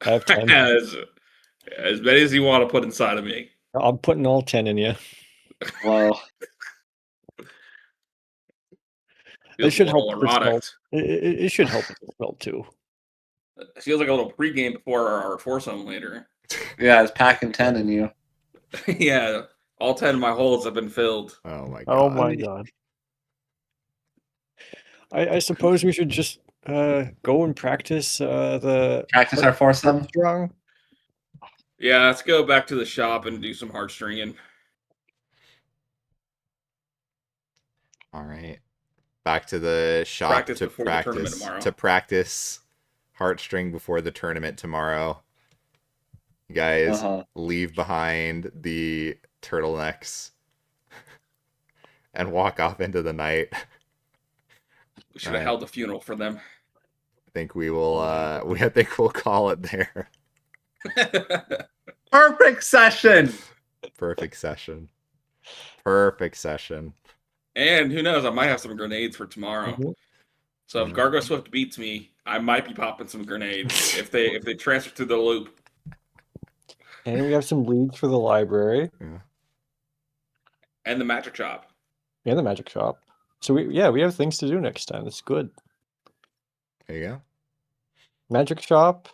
I have 10. as many as you want to put inside of me. I'm putting all 10 in you. Well, Feels should a help little with the smell. erotic. It should help with the smell too. It feels like a little pregame before our foursome later. yeah, it's packing 10 in you. Yeah, all 10 of my holes have been filled. Oh my god. Oh my god. I suppose we should just go and practice the Practice our foursome. strong. Yeah, let's go back to the shop and do some hard stringing. All right. Back to the shop Practice to before the tournament tomorrow. practice heartstring before the tournament tomorrow. You guys leave behind the turtlenecks and walk off into the night. We should have held a funeral for them. I think we will I think we'll call it there. Perfect session. Perfect session. Perfect session. And who knows, I might have some grenades for tomorrow. Mhm. So if Gargo Swift beats me, I might be popping some grenades if they transfer through the loop. And we have some leads for the library. Yeah. And the magic shop. And the magic shop. So we have things to do next time. It's good. There you go. Magic shop,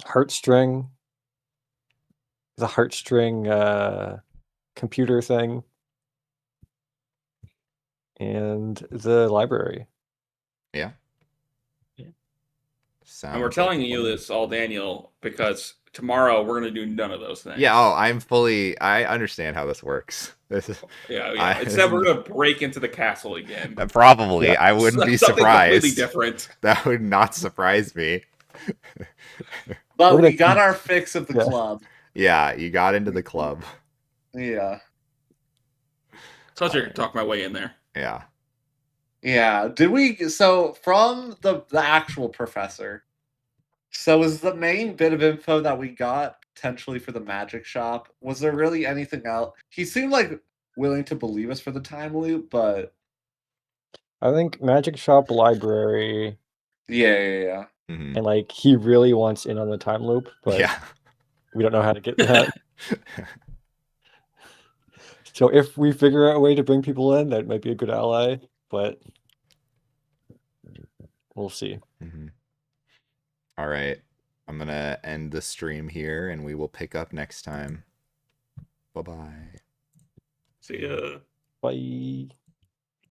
heartstring, the heartstring computer thing, and the library. Yeah. And we're telling you this all, Daniel, because tomorrow we're going to do none of those things. Yeah, I understand how this works. This is Yeah. Instead, we're going to break into the castle again. Probably. Yeah. I wouldn't be Something surprised. completely different. That would not surprise me. But We're gonna we got our fix of the Yeah. club. Yeah, you got into the club. Yeah. So I was going to talk my way in there. Yeah. Yeah. Did we so from the actual professor? So was the main bit of info that we got potentially for the magic shop? Was there really anything else? He seemed like willing to believe us for the time loop, but I think magic shop, library, yeah. Mhm. and like he really wants in on the time loop, but Yeah. we don't know how to get that. So if we figure out a way to bring people in, that might be a good ally, but we'll see. Mhm. All right. I'm going to end the stream here and we will pick up next time. Bye-bye. See ya. Bye.